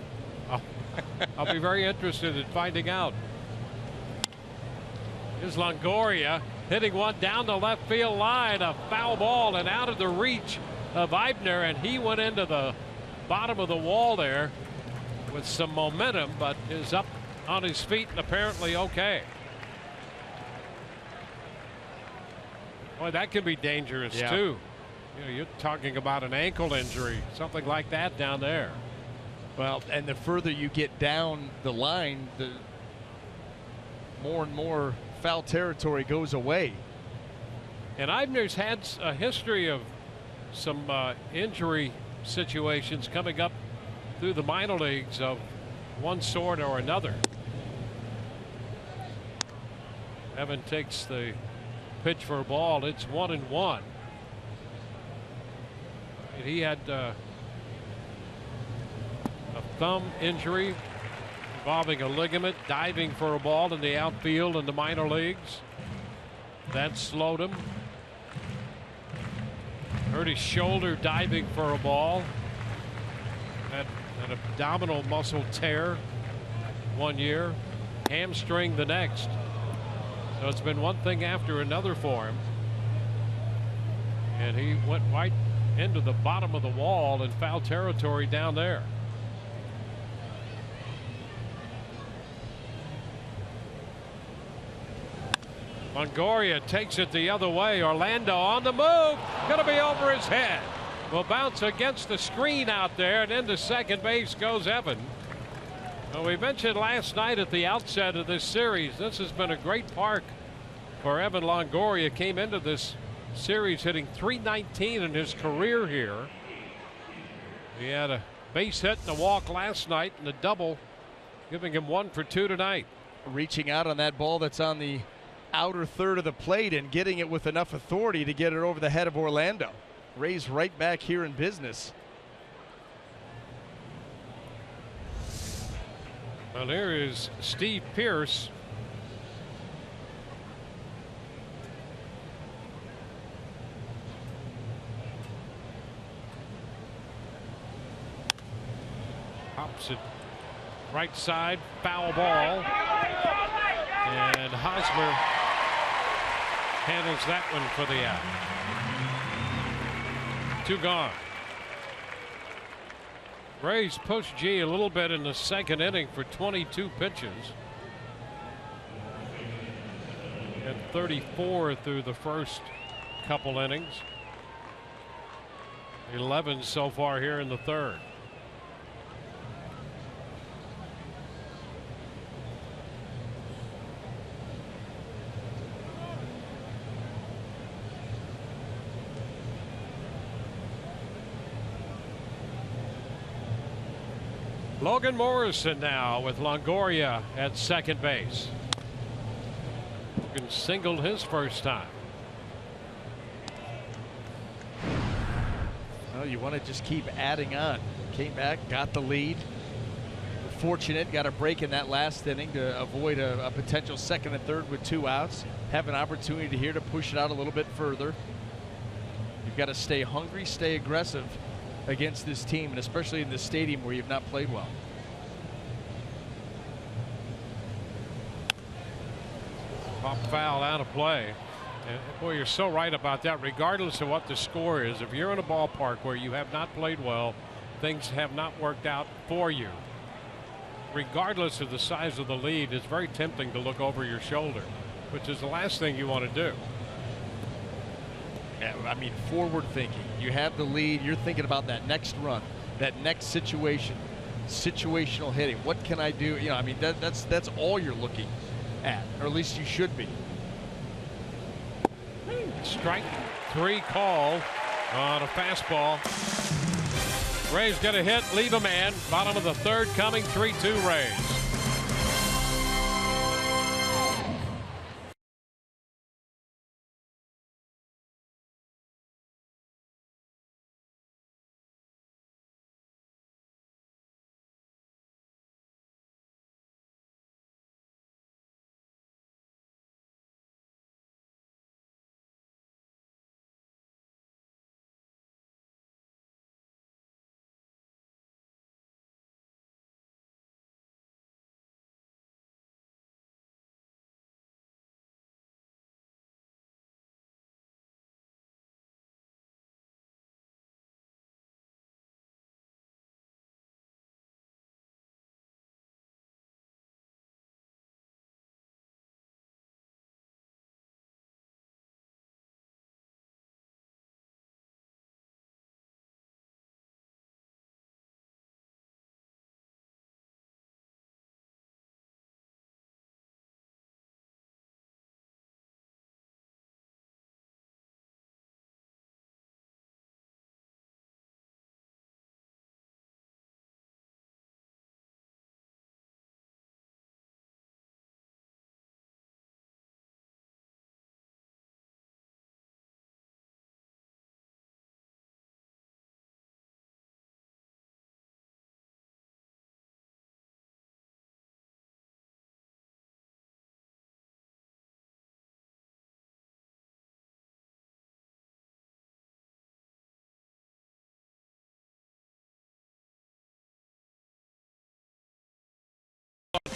I'll be very interested in finding out. Here's Longoria hitting one down the left field line, a foul ball and out of the reach of Eibner, and he went into the bottom of the wall there with some momentum, but is up on his feet and apparently okay. Boy, that can be dangerous too. You know, you're talking about an ankle injury, something like that down there. Well, and the further you get down the line, the more and more foul territory goes away. And Eibner's had a history of some injury situations coming up through the minor leagues of one sort or another. Evan takes the pitch for a ball. It's 1-1. He had a thumb injury involving a ligament, diving for a ball in the outfield in the minor leagues. That slowed him. Hurt his shoulder diving for a ball. That An abdominal muscle tear 1 year, hamstring the next. So it's been one thing after another for him. And he went right into the bottom of the wall in foul territory down there. Longoria takes it the other way. Orlando on the move. Going to be over his head. Will bounce against the screen out there, and into second base goes Evan. Well, we mentioned last night at the outset of this series, this has been a great park for Evan Longoria. Came into this series hitting .319 in his career here. He had a base hit and a walk last night and a double, giving him 1 for 2 tonight. Reaching out on that ball that's on the outer third of the plate and getting it with enough authority to get it over the head of Orlando. Rays right back here in business. Well, there is Steve Pearce. Pops it right side, foul ball. And Hosmer handles that one for the out. 2 gone. Rays pushed G a little bit in the second inning for 22 pitches. And 34 through the first couple innings. 11 so far here in the third. Logan Morrison now with Longoria at second base. Logan singled his first time. Well, you want to just keep adding on. Came back, got the lead. Fortunate, got a break in that last inning to avoid a potential second and third with 2 outs. Have an opportunity here to push it out a little bit further. You've got to stay hungry, stay aggressive against this team, and especially in this stadium where you've not played well. Pop foul out of play. And boy, you're so right about that. Regardless of what the score is, if you're in a ballpark where you have not played well, things have not worked out for you. Regardless of the size of the lead, it's very tempting to look over your shoulder, which is the last thing you want to do. I mean, forward thinking. You have the lead. You're thinking about that next run, that next situation, situational hitting. What can I do? You know, I mean, that's all you're looking at, or at least you should be. Strike 3 call on a fastball. Ray's going to hit, leave a man. Bottom of the third coming, 3-2 Rays.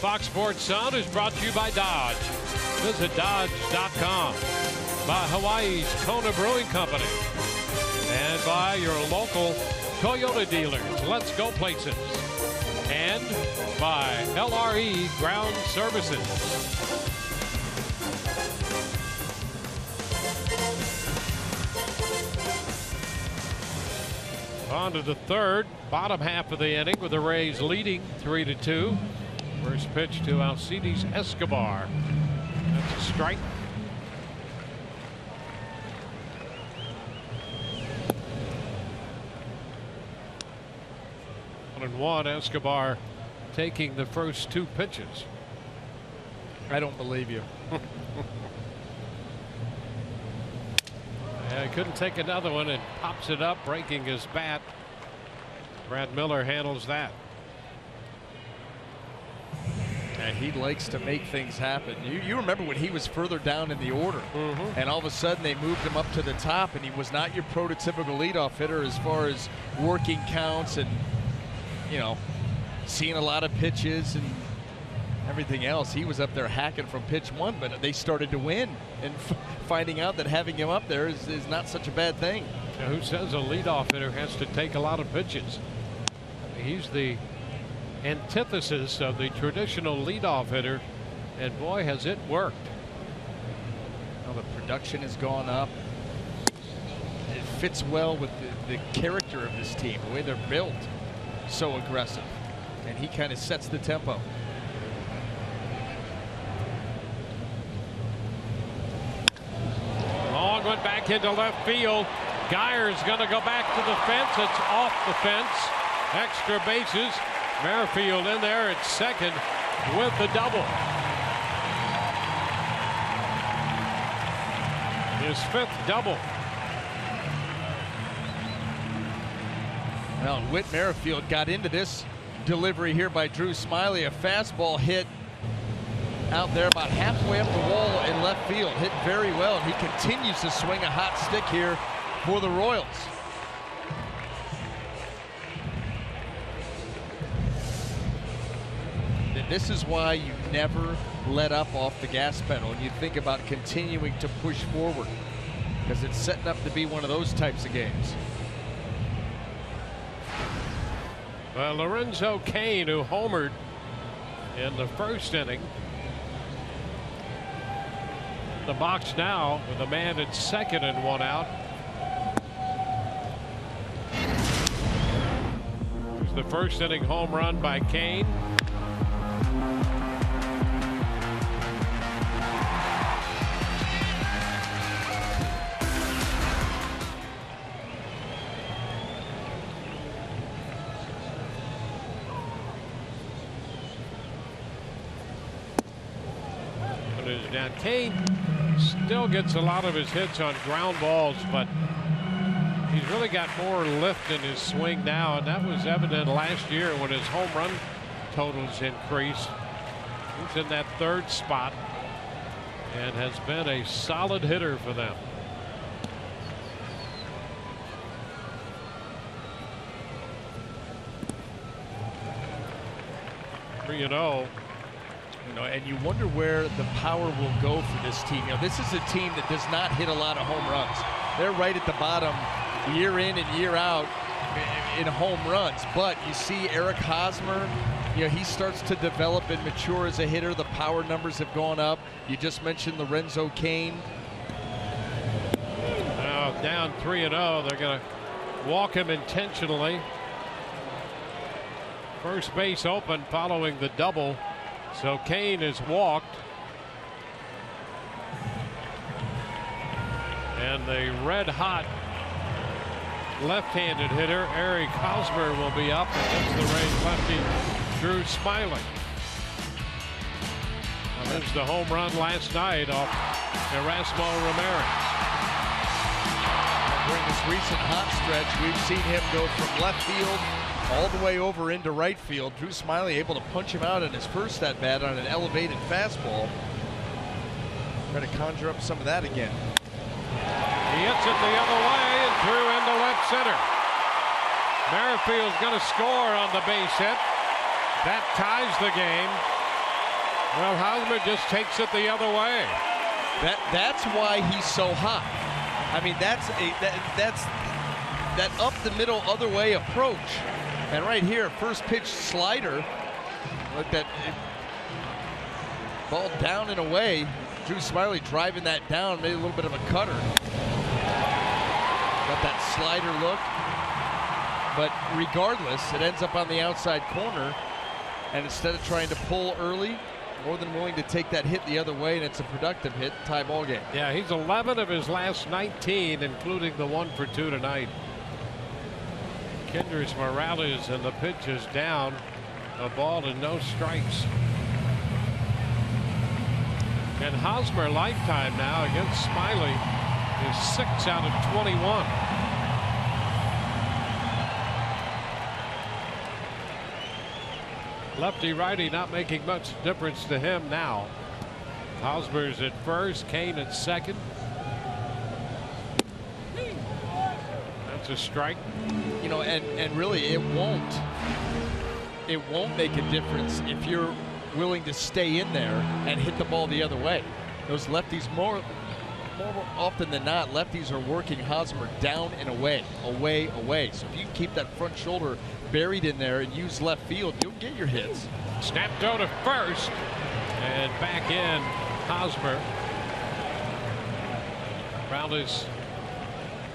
Fox Sports Sound is brought to you by Dodge. Visit Dodge.com. By Hawaii's Kona Brewing Company. And by your local Toyota dealers. Let's go places. And by LRE Ground Services. On to the third, bottom half of the inning with the Rays leading 3-2. First pitch to Alcides Escobar. That's a strike. And one, Escobar taking the first two pitches. I don't believe you. Yeah, he couldn't take another one and pops it up, breaking his bat. Brad Miller handles that. And he likes to make things happen. You remember when he was further down in the order, and all of a sudden they moved him up to the top, and he was not your prototypical leadoff hitter as far as working counts and, you know, seeing a lot of pitches and everything else. He was up there hacking from pitch one, but they started to win, and finding out that having him up there is not such a bad thing. Now, who says a leadoff hitter has to take a lot of pitches? He's the antithesis of the traditional leadoff hitter, and boy, has it worked. Well, the production has gone up. It fits well with the character of this team, the way they're built. So aggressive, and he kind of sets the tempo. Long went back into left field. Geyer's going to go back to the fence. It's off the fence. Extra bases. Merrifield in there at second with the double. His fifth double. Well, Whit Merrifield got into this delivery here by Drew Smyly. A fastball hit out there about halfway up the wall in left field. Hit very well, and he continues to swing a hot stick here for the Royals. And this is why you never let up off the gas pedal, and you think about continuing to push forward, because it's setting up to be one of those types of games. Well, Lorenzo Cain, who homered in the first inning, in the box now with a man at second and one out. Here's the first inning home run by Cain. Now, Cain still gets a lot of his hits on ground balls, but he's really got more lift in his swing now, and that was evident last year when his home run totals increased. He's in that third spot and has been a solid hitter for them. You know, and you wonder where the power will go for this team. You know, this is a team that does not hit a lot of home runs. They're right at the bottom year in and year out in home runs. But you see Eric Hosmer, you know, he starts to develop and mature as a hitter. The power numbers have gone up. You just mentioned Lorenzo Cain. Now down 3-0. They're going to walk him intentionally. First base open following the double. So Cain is walked. And the red hot left-handed hitter Eric Hosmer will be up against the Rays lefty Drew Smyly. Now, there's the home run last night off Erasmo Ramirez. During this recent hot stretch, we've seen him go from left field all the way over into right field. Drew Smyly able to punch him out in his first at bat on an elevated fastball. Try to conjure up some of that again. He hits it the other way and threw into left center. Merrifield's going to score on the base hit. That ties the game. Well, Hosmer just takes it the other way. That's why he's so hot. I mean, that's that up the middle other way approach. And right here, first pitch slider. Look, that ball down and away. Drew Smyly driving that down, made a little bit of a cutter. Got that slider look. But regardless, it ends up on the outside corner. And instead of trying to pull early, more than willing to take that hit the other way, and it's a productive hit, tie ball game. Yeah, he's 11 of his last 19, including the 1 for 2 tonight. Kendrys Morales, and the pitch is down. A ball and no strikes. And Hosmer lifetime now against Smyly is 6 out of 21. Lefty righty not making much difference to him now. Hosmer's at first, Kane at second. That's a strike. You know, and really it won't make a difference if you're willing to stay in there and hit the ball the other way. Those lefties, more often than not, lefties are working Hosmer down and away. So if you keep that front shoulder buried in there and use left field, you'll get your hits. Snapped out to first and back in. Hosmer. Morales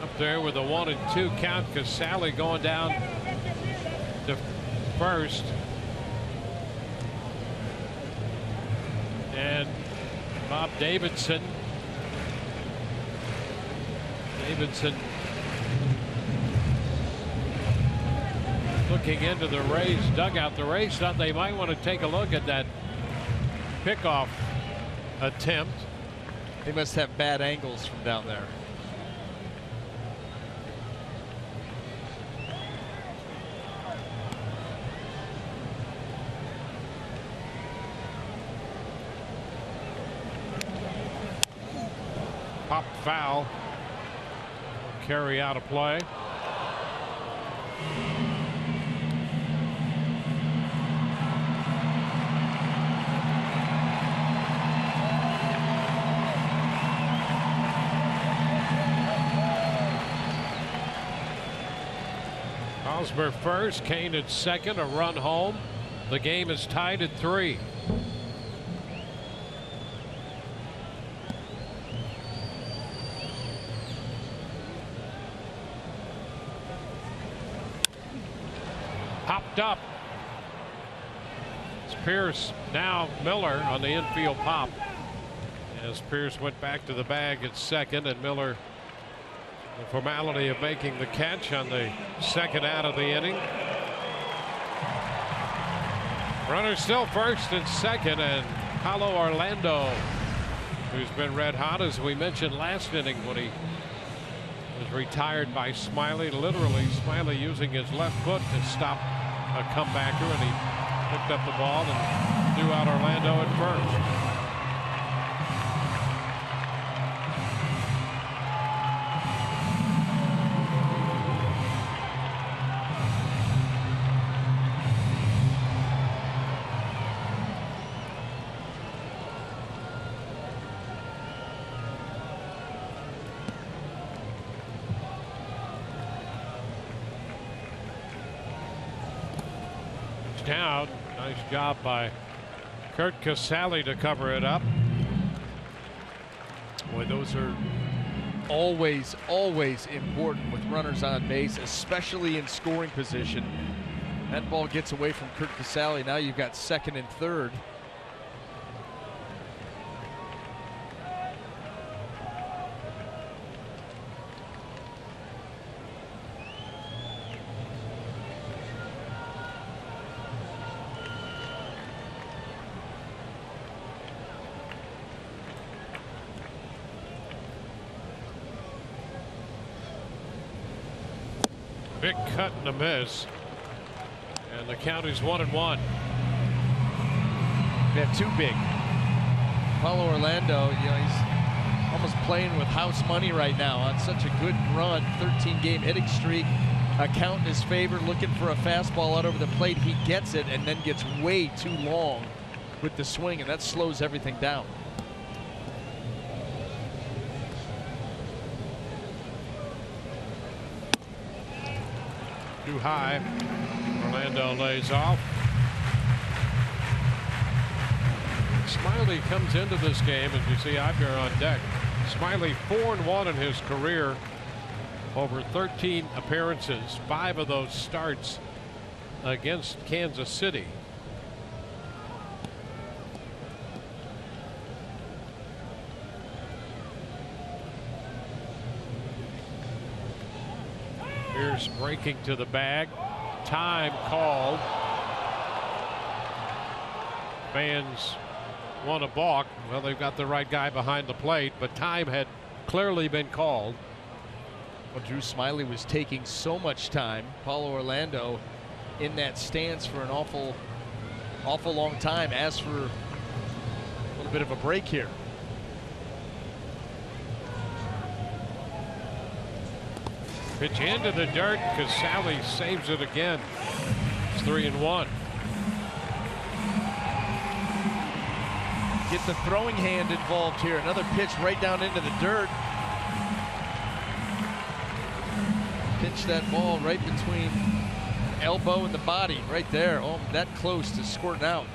up there with a 1-2 count. Casale going down to first. And Bob Davidson. Looking into the Rays dugout. The Rays thought they might want to take a look at that pickoff attempt. They must have bad angles from down there. Pop foul. Carry out a play. Hosmer first, Kane at second, a run home. The game is tied at 3. Popped up. It's Pierce, now Miller on the infield pop. As Pierce went back to the bag at second, and Miller, the formality of making the catch on the second out of the inning. Runner still first and second, and Paulo Orlando, who's been red hot, as we mentioned last inning when he was retired by Smyly. Literally, Smyly using his left foot to stop a comebacker, and he picked up the ball and threw out Orlando at first. Down. Nice job by Curt Casale to cover it up. Boy, those are always important with runners on base, especially in scoring position. That ball gets away from Curt Casale. Now you've got second and third. Big cut and a miss, and the count is 1-1. Yeah, too big. Paulo Orlando, you know, he's almost playing with house money right now on such a good run, 13-game hitting streak. A count in his favor, looking for a fastball out over the plate. He gets it and then gets way too long with the swing, and that slows everything down. Too high. Orlando lays off. Smiley comes into this game, as you see Eibner on deck. Smiley 4-1 in his career over 13 appearances. 5 of those starts against Kansas City. Here's breaking to the bag. Time called. Fans want a balk. Well, they've got the right guy behind the plate, but time had clearly been called. Well, Drew Smiley was taking so much time. Paulo Orlando in that stance for an awful long time. Asked for a little bit of a break here. Pitch into the dirt. Casale saves it again. It's 3-1. Get the throwing hand involved here. Another pitch right down into the dirt. Pitch that ball right between elbow and the body, right there. Oh, that close to squirting out.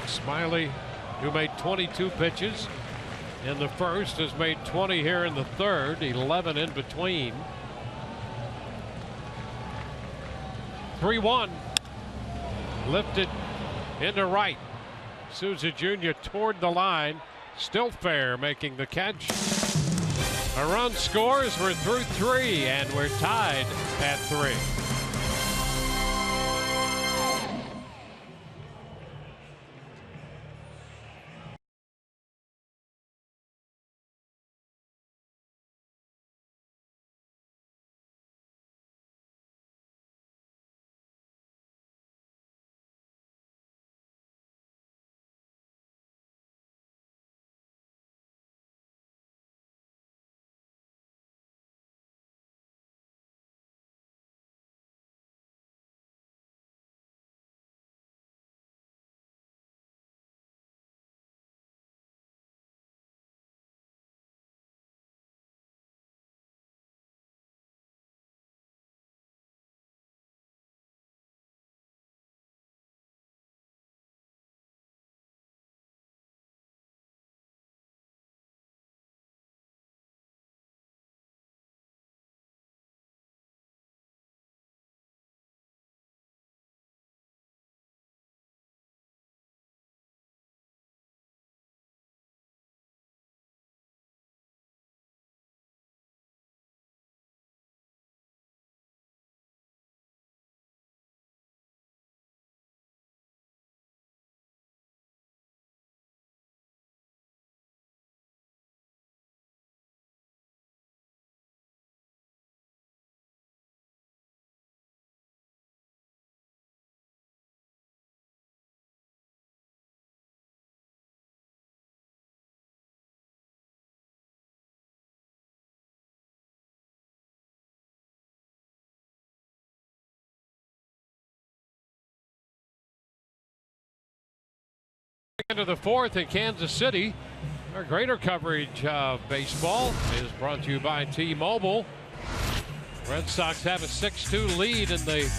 Smiley, who made 22 pitches in the first, has made 20 here in the third, 11 in between. 3-1. Lifted into right. Souza Jr. toward the line. Still fair, making the catch. A run scores. We're through 3, and we're tied at 3. Into the fourth in Kansas City. Our greater coverage of baseball is brought to you by T-Mobile. Red Sox have a 6-2 lead in the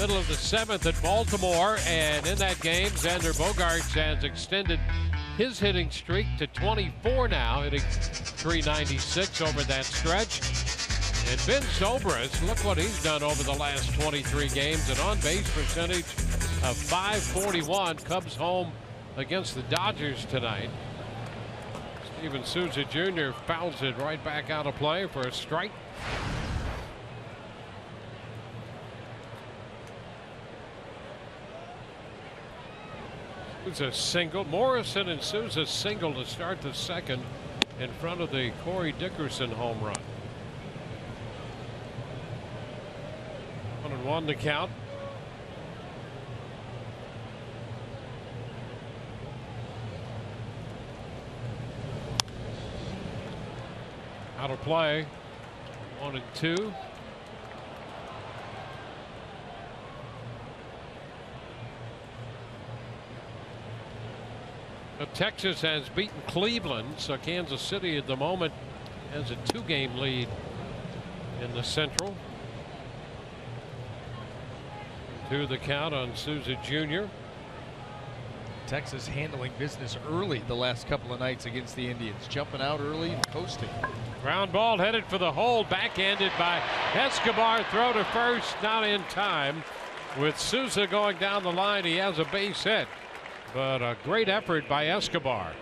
middle of the 7th at Baltimore, and in that game, Xander Bogaerts has extended his hitting streak to 24 now, hitting .396 over that stretch. And Ben Zobrist, look what he's done over the last 23 games, an on-base percentage of .541. Cubs home against the Dodgers tonight. Steven Souza Jr. fouls it right back out of play for a strike. Souza single. Morrison and Souza single to start the second in front of the Corey Dickerson home run. 1-1 to count. Out of play. 1-2. But Texas has beaten Cleveland, so Kansas City at the moment has a 2-game lead in the Central. To the count on Souza Jr. Texas handling business early the last couple of nights against the Indians, jumping out early and coasting. Ground ball headed for the hole, backhanded by Escobar. Throw to first, not in time. With Souza going down the line, he has a base hit, but a great effort by Escobar.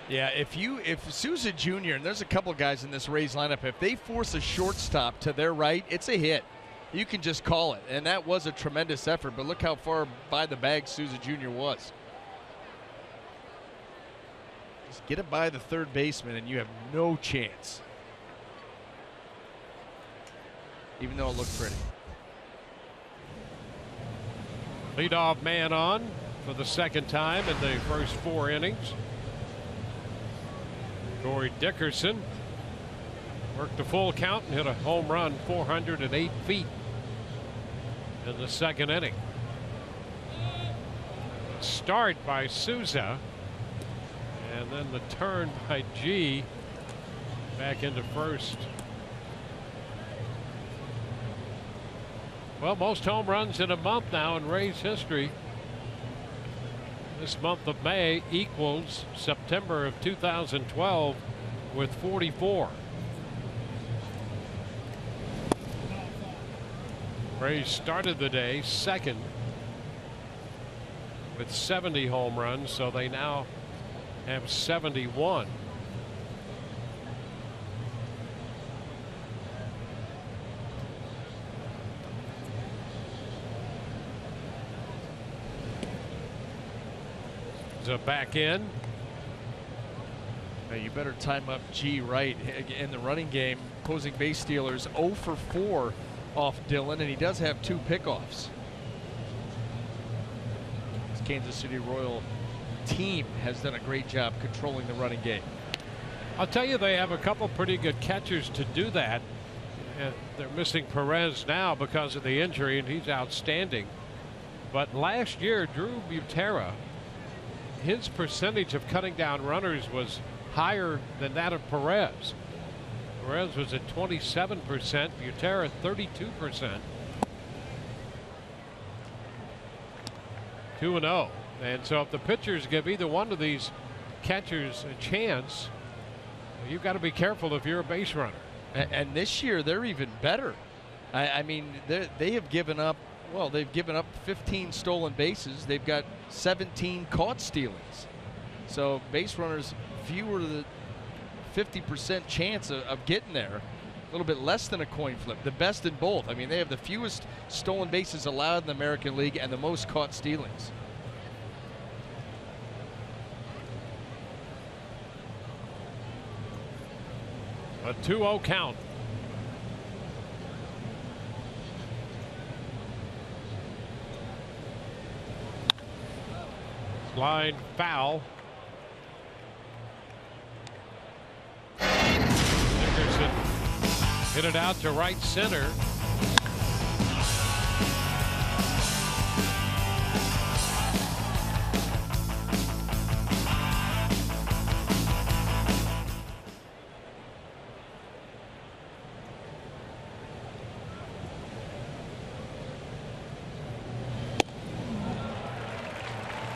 Yeah, if Souza Jr., and there's a couple guys in this Rays lineup, if they force a shortstop to their right, it's a hit. You can just call it, and that was a tremendous effort, but look how far by the bag Souza Jr. was. Just get it by the third baseman and you have no chance. Even though it looked pretty. Leadoff man on for the second time in the first 4 innings. Corey Dickerson worked a full count and hit a home run 408 feet in the second inning. Start by Souza, and then the turn by G back into first. Well, most home runs in a month now in Rays history. This month of May equals September of 2012 with 44. Rays started the day second with 70 home runs, so they now have 71. Back in. Now you better time up G right in the running game. Opposing base stealers 0 for 4 off Dillon, and he does have 2 pickoffs. This Kansas City Royal team has done a great job controlling the running game. I'll tell you, they have a couple pretty good catchers to do that. They're missing Perez now because of the injury, and he's outstanding. But last year, Drew Butera, his percentage of cutting down runners was higher than that of Perez. Perez was at 27%, Butera 32%. 2-0. And so if the pitchers give either one of these catchers a chance, you've got to be careful if you're a base runner. And this year they're even better. I mean, they have given up. Well, they've given up 15 stolen bases. They've got 17 caught stealings. So base runners fewer than 50% chance of getting there. A little bit less than a coin flip. The best in both. I mean, they have the fewest stolen bases allowed in the American League and the most caught stealings. A 2-0 count. Line foul. Dickerson hit it out to right center.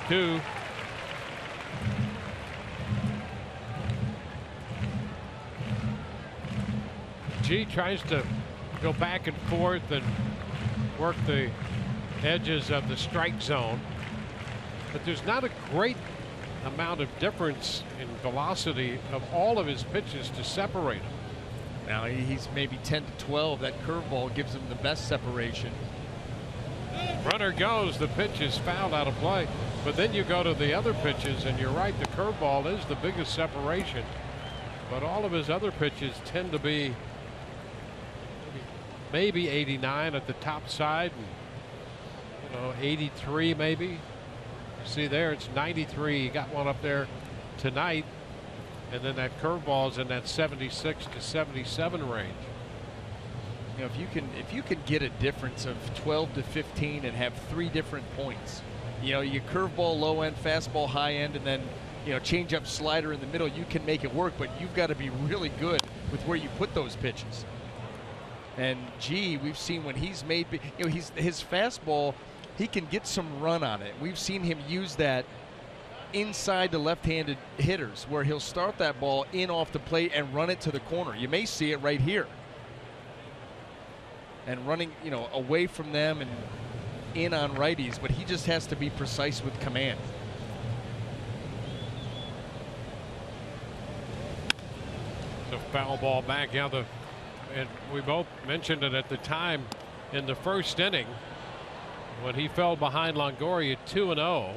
Two. G tries to go back and forth and work the edges of the strike zone, but there's not a great amount of difference in velocity of all of his pitches to separate him. Now he's maybe 10 to 12. That curveball gives him the best separation. Runner goes, the pitch is fouled out of play. But then you go to the other pitches, and you're right, the curveball is the biggest separation. But all of his other pitches tend to be maybe 89 at the top side, and 83 maybe. You see there, it's 93. He got one up there tonight, and then that curveball is in that 76 to 77 range. You know, if you can get a difference of 12 to 15 and have 3 different points, you know, you curveball low end, fastball high end, and then, you know, change up slider in the middle, you can make it work, but you've got to be really good with where you put those pitches. And G, we've seen when he's made, you know, his fastball, he can get some run on it. We've seen him use that inside the left-handed hitters, where he'll start that ball in off the plate and run it to the corner. You may see it right here. And running, you know, away from them and in on righties, but he just has to be precise with command. The foul ball back out of, and we both mentioned it at the time in the first inning when he fell behind Longoria 2-0,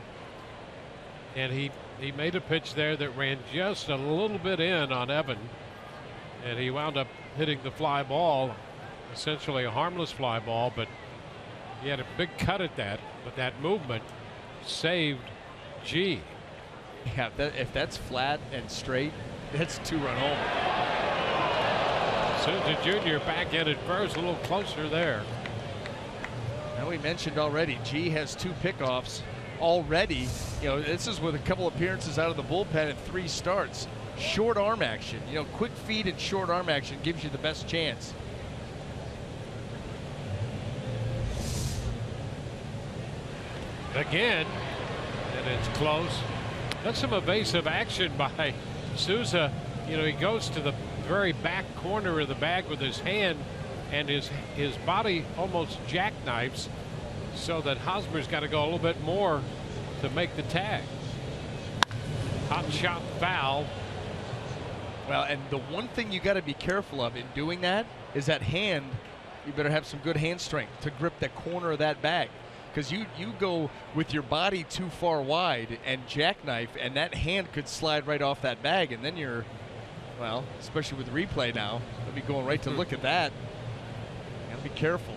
and he made a pitch there that ran just a little bit in on Evan, and he wound up hitting the fly ball, essentially a harmless fly ball, but he had a big cut at that, but that movement saved G. Yeah, if that's flat and straight, that's 2-run home. Souza Jr. back in at first, a little closer there. Now we mentioned already, G has 2 pickoffs already. You know, this is with a couple appearances out of the bullpen and 3 starts. Short arm action, you know, quick feed and short arm action gives you the best chance. Again, and it's close. That's some evasive action by Souza. You know, he goes to the very back corner of the bag with his hand, and his body almost jackknifes, so that Hosmer's got to go a little bit more to make the tag. Hot shot foul. Well, and the one thing you got to be careful of in doing that is that hand. You better have some good hand strength to grip the corner of that bag, because you go with your body too far wide and jackknife, and that hand could slide right off that bag, and then you're, well, especially with replay now, they'll be going right to look at that. Gotta be careful.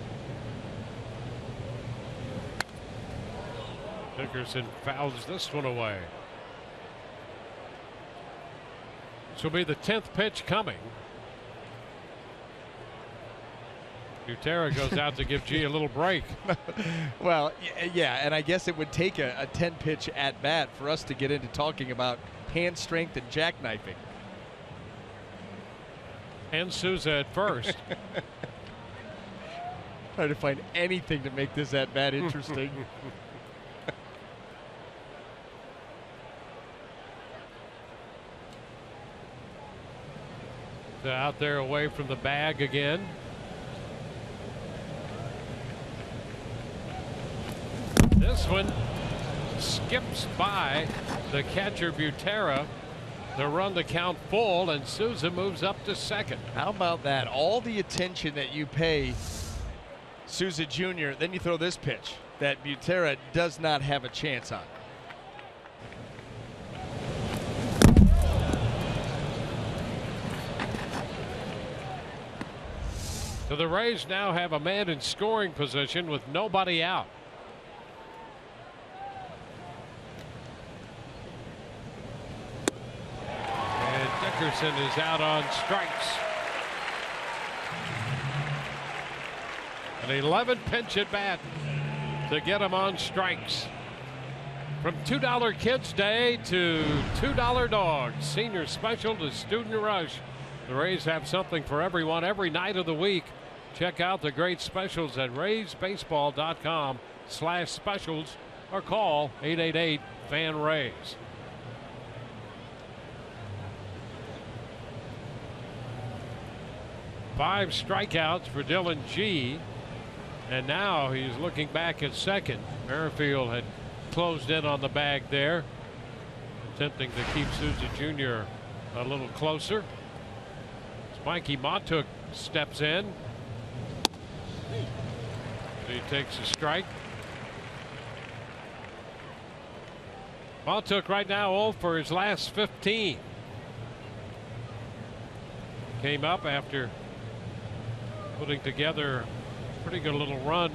Dickerson fouls this one away. This will be the 10th pitch coming. Butera goes out to give G a little break. Well, yeah, and I guess it would take a 10-pitch at bat for us to get into talking about hand strength and jackknifing. And Souza at first. Trying to find anything to make this at bat interesting. They're out there away from the bag again. This one skips by the catcher Butera to run the count full, and Souza moves up to second. How about that? All the attention that you pay Souza Jr., then you throw this pitch that Butera does not have a chance on. So the Rays now have a man in scoring position with nobody out. And Dickerson is out on strikes. An 11 pinch at bat to get him on strikes. From $2 Kids Day to $2 Dogs, senior special to student rush. The Rays have something for everyone every night of the week. Check out the great specials at raysbaseball.com/specials or call 888-FAN-RAYS. Five strikeouts for Dylan G. And now he's looking back at second. Merrifield had closed in on the bag there, attempting to keep Souza Jr. a little closer. Mikey Montook steps in. He takes a strike. Montook right now 0 for his last 15. Came up after putting together a pretty good little run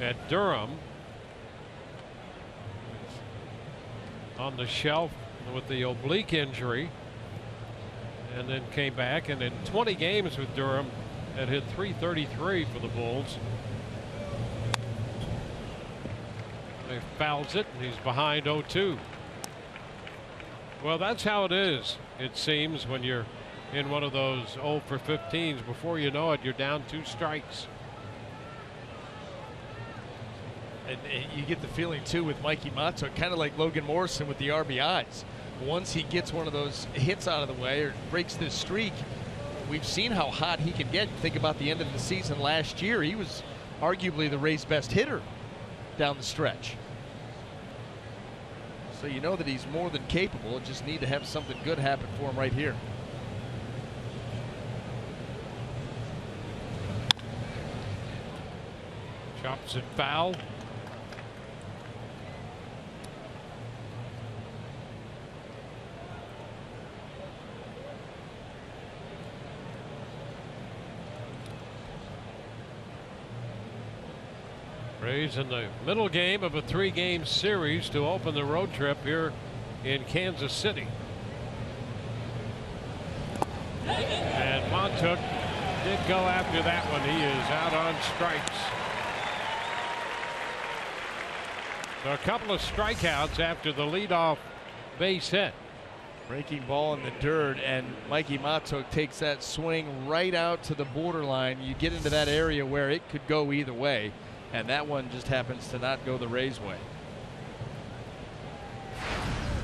at Durham. On the shelf with the oblique injury, and then came back, and in 20 games with Durham had hit .333 for the Bulls. He fouls it, and he's behind 0-2. Well, that's how it is, it seems, when you're in one of those 0 for 15s. Before you know it, you're down 2 strikes. And you get the feeling, too, with Mikey Motto, kind of like Logan Morrison with the RBIs. Once he gets one of those hits out of the way or breaks this streak, we've seen how hot he can get. Think about the end of the season last year. He was arguably the Rays' best hitter down the stretch. So you know that he's more than capable. Just need to have something good happen for him right here. Chops it foul. Rays in the middle game of a 3-game series to open the road trip here in Kansas City. And Montook did go after that one. He is out on strikes. So a couple of strikeouts after the leadoff base hit. Breaking ball in the dirt, and Mikey Motto takes that swing right out to the borderline. You get into that area where it could go either way. And that one just happens to not go the Rays' way.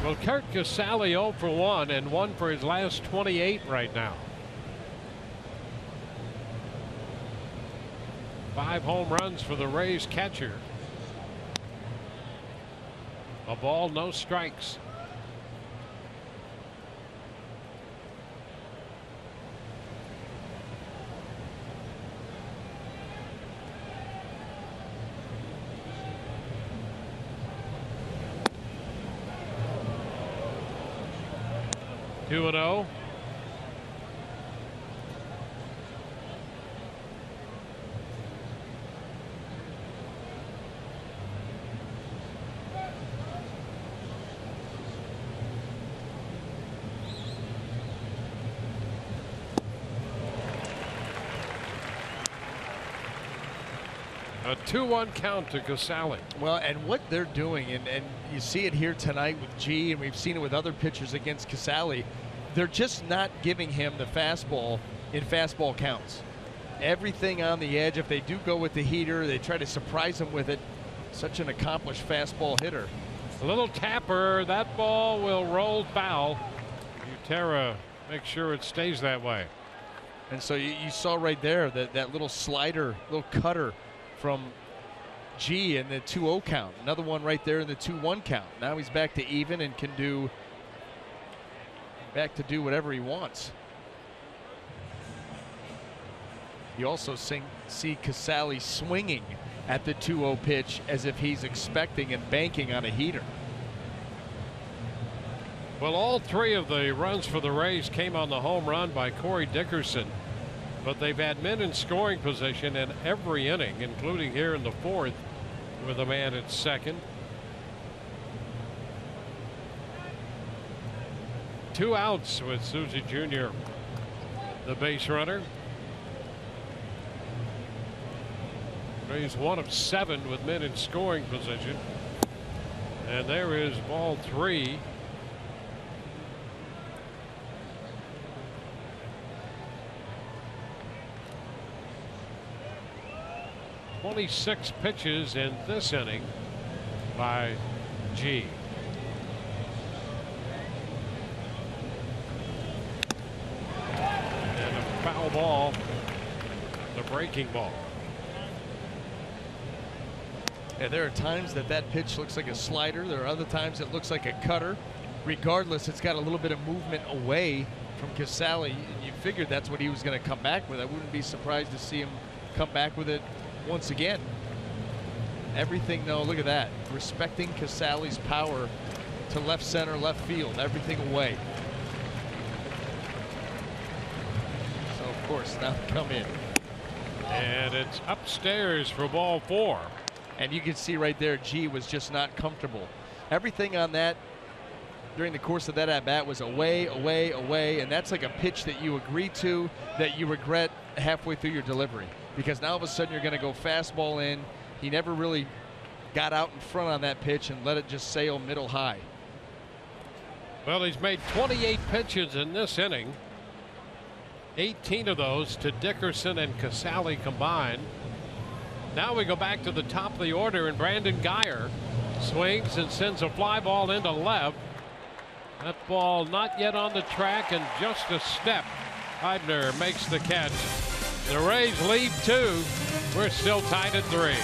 Well, Curt Casale 0 for 1 and 1 for his last 28 right now. 5 home runs for the Rays catcher. A ball, no strikes. Two and 0. A 2-1 count to Casale. Well, and what they're doing, and you see it here tonight with G, and we've seen it with other pitchers against Casale, they're just not giving him the fastball in fastball counts. Everything on the edge. If they do go with the heater, they try to surprise him with it. Such an accomplished fastball hitter. A little tapper. That ball will roll foul. Utera makes sure it stays that way. And so you saw right there that little slider, little cutter from G in the 2-0 count. Another one right there in the 2-1 count. Now he's back to even and can do whatever he wants. You also see Casale swinging at the 2-0 pitch as if he's expecting and banking on a heater. Well, all 3 of the runs for the Rays came on the home run by Corey Dickerson. But they've had men in scoring position in every inning, including here in the 4th with a man at second. 2 outs with Susie Jr., the base runner. Rays 1 of 7 with men in scoring position. And there is ball 3. .26 pitches in this inning by G. And a foul ball, the breaking ball. And there are times that pitch looks like a slider. There are other times it looks like a cutter. Regardless, it's got a little bit of movement away from Casale. You figured that's what he was going to come back with. I wouldn't be surprised to see him come back with it once again. Everything, though, look at that. Respecting Casale's power to left center, left field, everything away. So, of course, now come in. And it's upstairs for ball 4. And you can see right there, G was just not comfortable. Everything on that during the course of that at-bat was away, away, away, and that's like a pitch that you agree to that you regret halfway through your delivery, because now all of a sudden you're going to go fastball in. He never really got out in front on that pitch and let it just sail middle high. Well, he's made 28 pitches in this inning. 18 of those to Dickerson and Casale combined. Now we go back to the top of the order, and Brandon Geyer swings and sends a fly ball into left. That ball not yet on the track and just a step. Eibner makes the catch. The Rays lead 2. We're still tied at 3.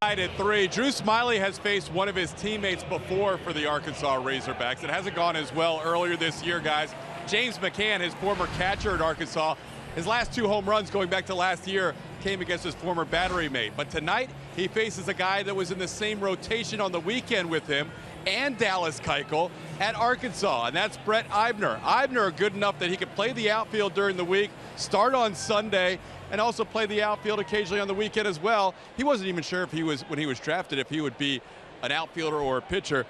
At 3. Drew Smyly has faced one of his teammates before for the Arkansas Razorbacks. It hasn't gone as well earlier this year, guys. James McCann, his former catcher at Arkansas, his last 2 home runs going back to last year came against his former battery mate. But tonight, he faces a guy that was in the same rotation on the weekend with him and Dallas Keuchel at Arkansas, and that's Brett Eibner. Eibner good enough that he could play the outfield during the week, start on Sunday, and also play the outfield occasionally on the weekend as well. He wasn't even sure if he was, when he was drafted, if he would be an outfielder or a pitcher.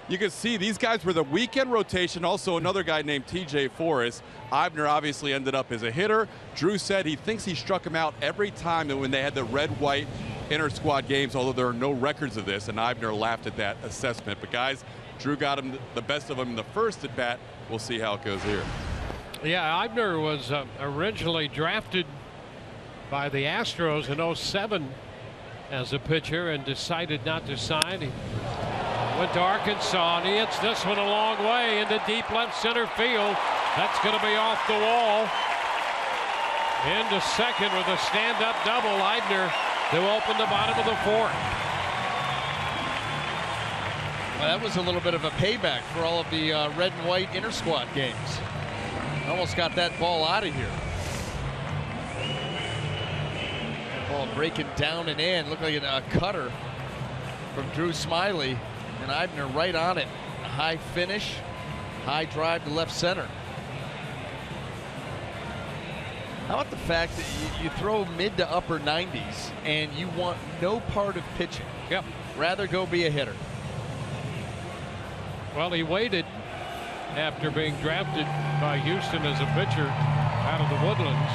You can see these guys were the weekend rotation. Also another guy named TJ Forrest. Eibner obviously ended up as a hitter. Drew said he thinks he struck him out every time when they had the red-white inter-squad games, although there are no records of this, and Eibner laughed at that assessment. But guys, Drew got him the best of him in the first at bat. We'll see how it goes here. Yeah, Eibner was originally drafted by the Astros in '07 as a pitcher and decided not to sign. He went to Arkansas, and he hits this one a long way into deep left center field. That's going to be off the wall. Into second with a stand-up double. Eibner to open the bottom of the 4th. Well, that was a little bit of a payback for all of the red and white inter-squad games. Almost got that ball out of here. That ball breaking down and in. Looked like a cutter from Drew Smyly, and Eibner right on it. A high finish, high drive to left center. How about the fact that you throw mid to upper 90s and you want no part of pitching? Yep. Rather go be a hitter. Well, he waited after being drafted by Houston as a pitcher out of the Woodlands.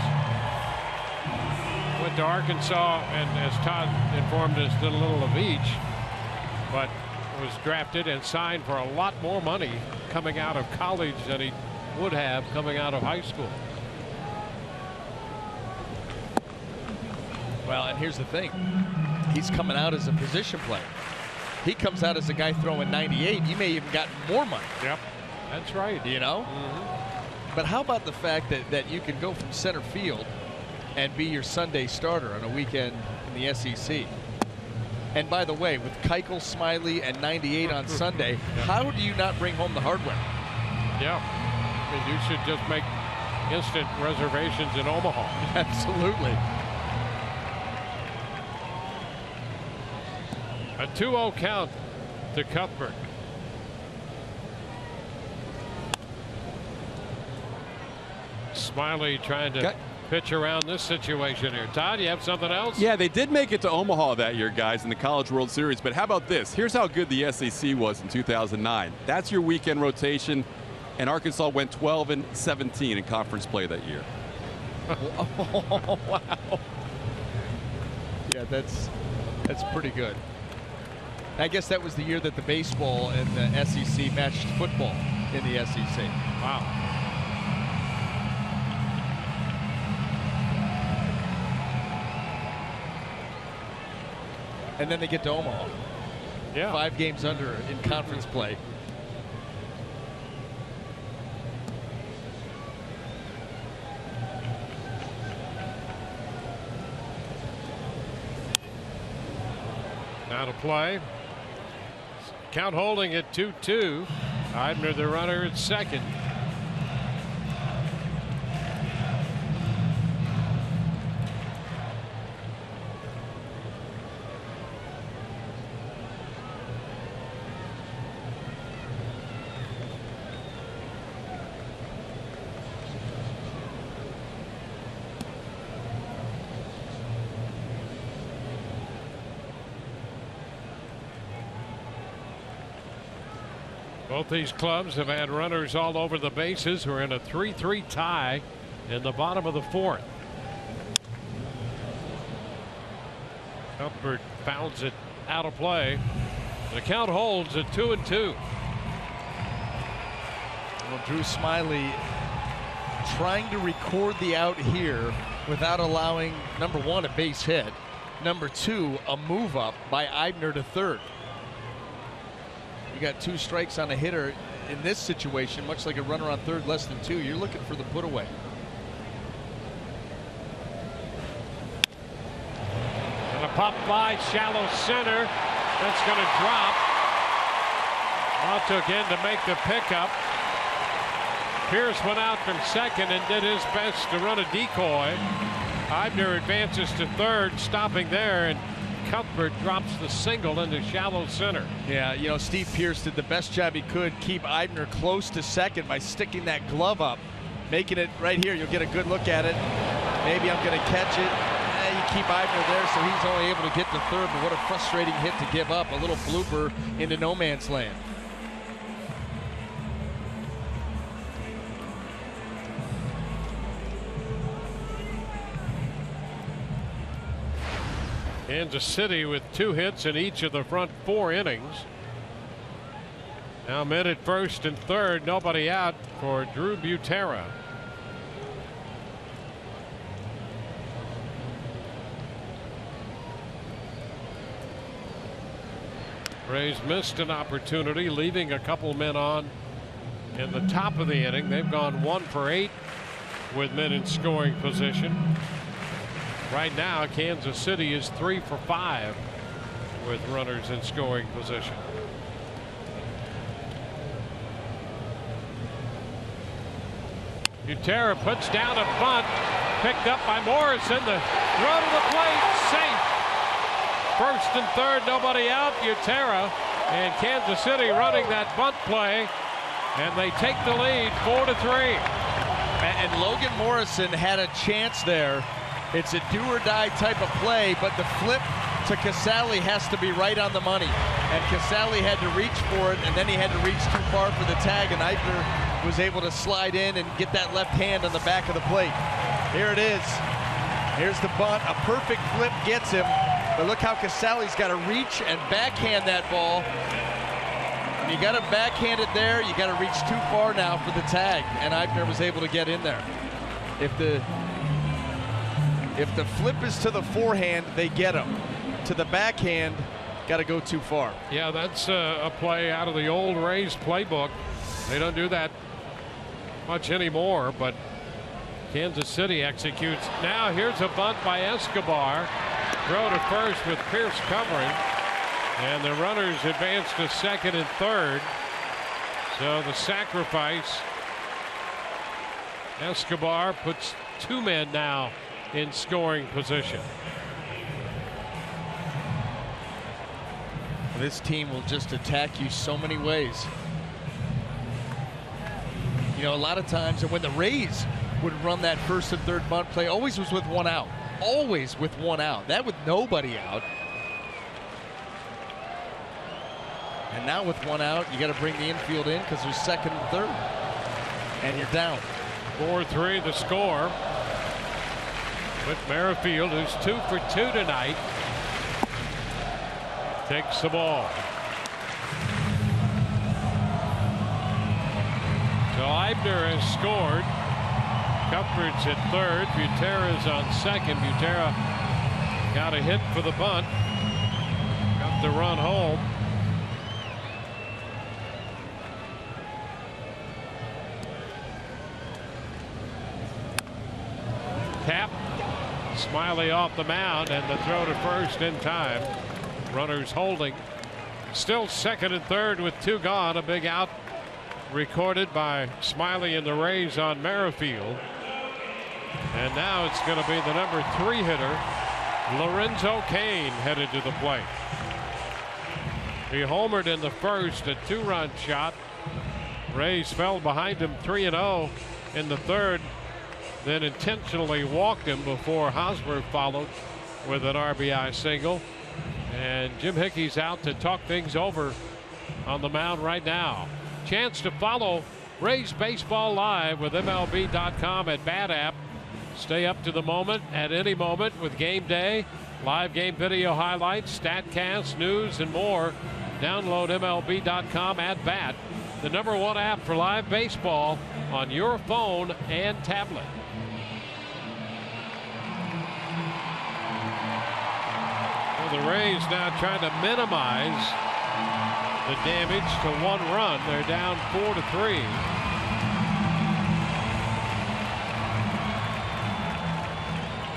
Went to Arkansas, and as Todd informed us, did a little of each, but was drafted and signed for a lot more money coming out of college than he would have coming out of high school. Well, and here's the thing. He's coming out as a position player. He comes out as a guy throwing 98. You may even got more money. Yep, that's right. You know? Mm-hmm. But how about the fact that you can go from center field and be your Sunday starter on a weekend in the SEC? And by the way, with Keuchel, Smyly, and 98 on Sunday, how do you not bring home the hardware? Yeah, I mean, you should just make instant reservations in Omaha. Absolutely. A 2-0 count to Cuthbert. Smiley trying to pitch around this situation here. Todd, you have something else? Yeah, they did make it to Omaha that year, guys, in the College World Series. But how about this? Here's how good the SEC was in 2009. That's your weekend rotation, and Arkansas went 12-17 in conference play that year. Oh, wow. Yeah, that's pretty good. I guess that was the year that the baseball and the SEC matched football in the SEC. Wow. And then they get to Omaha. Yeah. 5 games under in conference play. Now to play. Count holding at 2-2. Eibner the runner at second. Both these clubs have had runners all over the bases. We're in a 3-3 tie in the bottom of the 4th. Cuthbert fouls it out of play. The count holds at 2-2. Well, Drew Smiley trying to record the out here without allowing, number 1, a base hit, number 2, a move up by Eibner to third. You got 2 strikes on a hitter in this situation, much like a runner on third, less than 2. You're looking for the put away. And a pop by shallow center. That's going to drop. Law took in to make the pickup. Pierce went out from second and did his best to run a decoy. Eibner advances to third, stopping there, and Cuthbert drops the single into shallow center. Yeah, you know, Steve Pierce did the best job he could keep Eibner close to second by sticking that glove up, making it right here. You'll get a good look at it. Maybe I'm going to catch it. You keep Eibner there, so he's only able to get to third, but what a frustrating hit to give up. A little blooper into no man's land. Kansas City with 2 hits in each of the front 4 innings. Now men at first and third, nobody out for Drew Butera. Rays missed an opportunity, leaving a couple men on in the top of the inning. They've gone 1 for 8 with men in scoring position. Right now, Kansas City is 3 for 5 with runners in scoring position. Butera puts down a bunt, picked up by Morrison. The throw to the plate, safe. First and third, nobody out. Butera and Kansas City running that bunt play, and they take the lead 4-3. And Logan Morrison had a chance there. It's a do-or-die type of play, but the flip to Casale has to be right on the money. And Casale had to reach for it, and then he had to reach too far for the tag, and Eibner was able to slide in and get that left hand on the back of the plate. Here it is. Here's the bunt. A perfect flip gets him, but look how Casale's got to reach and backhand that ball. And you got to backhand it there. You got to reach too far now for the tag, and Eibner was able to get in there. If the flip is to the forehand, they get him. To the backhand, got to go too far. Yeah, that's a play out of the old Rays playbook. They don't do that much anymore, but Kansas City executes. Now here's a bunt by Escobar. Throw to first with Pierce covering. And the runners advance to second and third. So the sacrifice Escobar puts 2 men now in scoring position. This team will just attack you so many ways. You know, a lot of times, and when the Rays would run that first and third bunt play, always was with 1 out. Always with 1 out. That with nobody out. And now with 1 out, you got to bring the infield in because there's second and third. And you're down. 4-3 the score. With Merrifield, who's 2 for 2 tonight, takes the ball. So Eibner has scored. Cuthbert's at third. Butera's on second. Butera got a hit for the bunt. Got the run home. Tap. Smiley off the mound, and the throw to first in time. Runners holding. Still second and third with 2 gone. A big out recorded by Smiley and the Rays on Merrifield. And now it's going to be the number 3 hitter, Lorenzo Cain, headed to the plate. He homered in the first, a 2-run shot. Rays fell behind him 3-0 in the third, then intentionally walked him before Hosmer followed with an RBI single. And Jim Hickey's out to talk things over on the mound right now. Chance to follow Rays Baseball Live with MLB.com at Bat App. Stay up to the moment at any moment with Game Day, live game video highlights, StatCast, news, and more. Download MLB.com at Bat, the #1 app for live baseball on your phone and tablet. Well, the Rays now trying to minimize the damage to 1 run. They're down 4-3.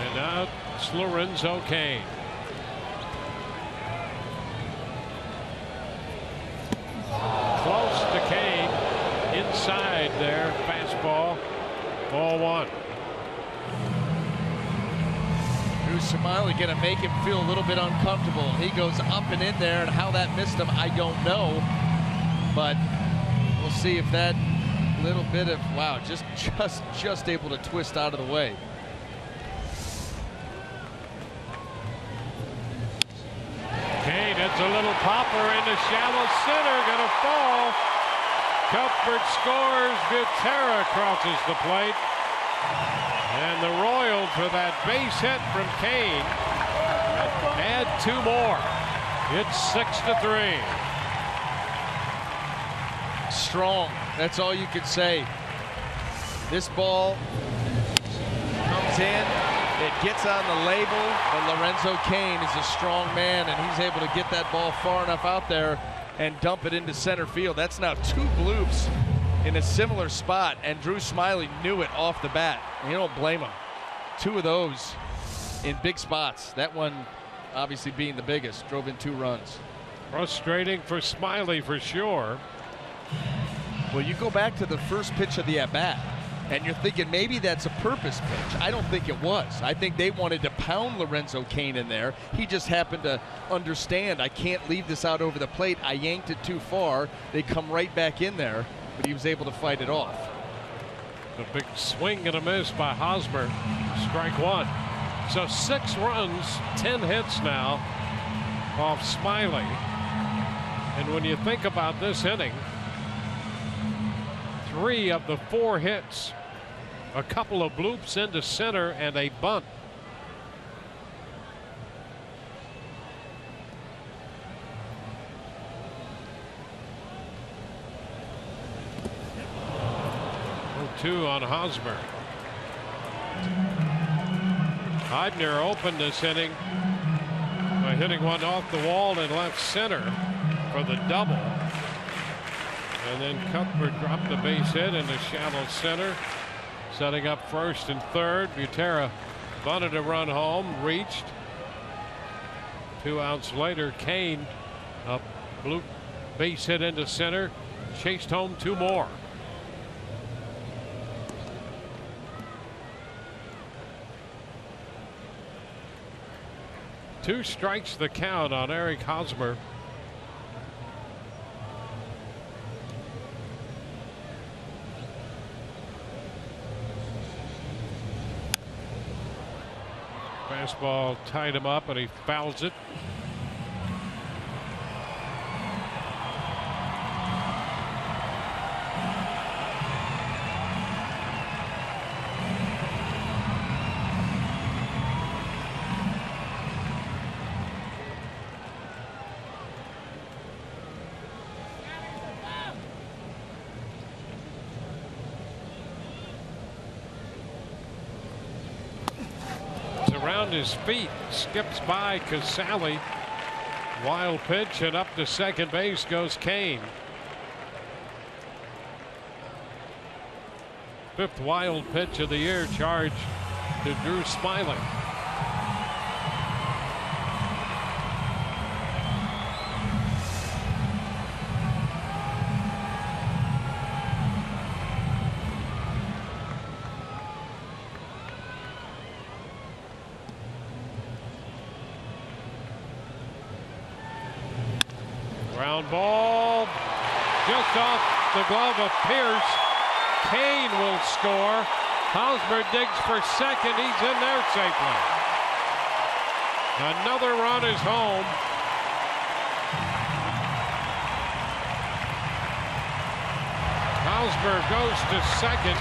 And now it's Lorenzo Cain. Close to Cain. Inside there. Fastball. Ball 1. Drew Smiley going to make him feel a little bit uncomfortable. He goes up and in there, and how that missed him, I don't know. But we'll see if that little bit of, wow, just able to twist out of the way. Cain hits a little popper into shallow center, gonna fall. Cuthbert scores. Butera crosses the plate. And the Royals, with that base hit from Cain, add 2 more. It's 6-3. Strong. That's all you could say. This ball comes in. It gets on the label, but Lorenzo Cain is a strong man, and he's able to get that ball far enough out there and dump it into center field. That's now 2 bloops in a similar spot, and Drew Smiley knew it off the bat. You don't blame him. 2 of those in big spots. That one obviously being the biggest, drove in 2 runs. Frustrating for Smiley for sure. Well, you go back to the first pitch of the at-bat, and you're thinking maybe that's a purpose pitch. I don't think it was. I think they wanted to pound Lorenzo Cain in there. He just happened to understand, I can't leave this out over the plate. I yanked it too far. They come right back in there, but he was able to fight it off. A big swing and a miss by Hosmer. Strike 1. So 6 runs, 10 hits now off Smiley. And when you think about this inning, 3 of the 4 hits, a couple of bloops into center and a bunt. Two on Hosmer. Eibner opened this inning by hitting one off the wall in left center for the double. And then Cuthbert dropped the base hit into shallow center, setting up first and third. Butera bunted a run home, reached. 2 outs later, Cain, a blue base hit into center, chased home 2 more. 2 strikes the count on Eric Hosmer. Fastball tied him up and he fouls it. Around his feet, skips by Casale. Wild pitch, and up to second base goes Kane. 5th wild pitch of the year, charged to Drew Smyly. Ground ball just off the glove of Pierce. Kane will score. Hosmer digs for second. He's in there safely. Another run is home. Hosmer goes to second.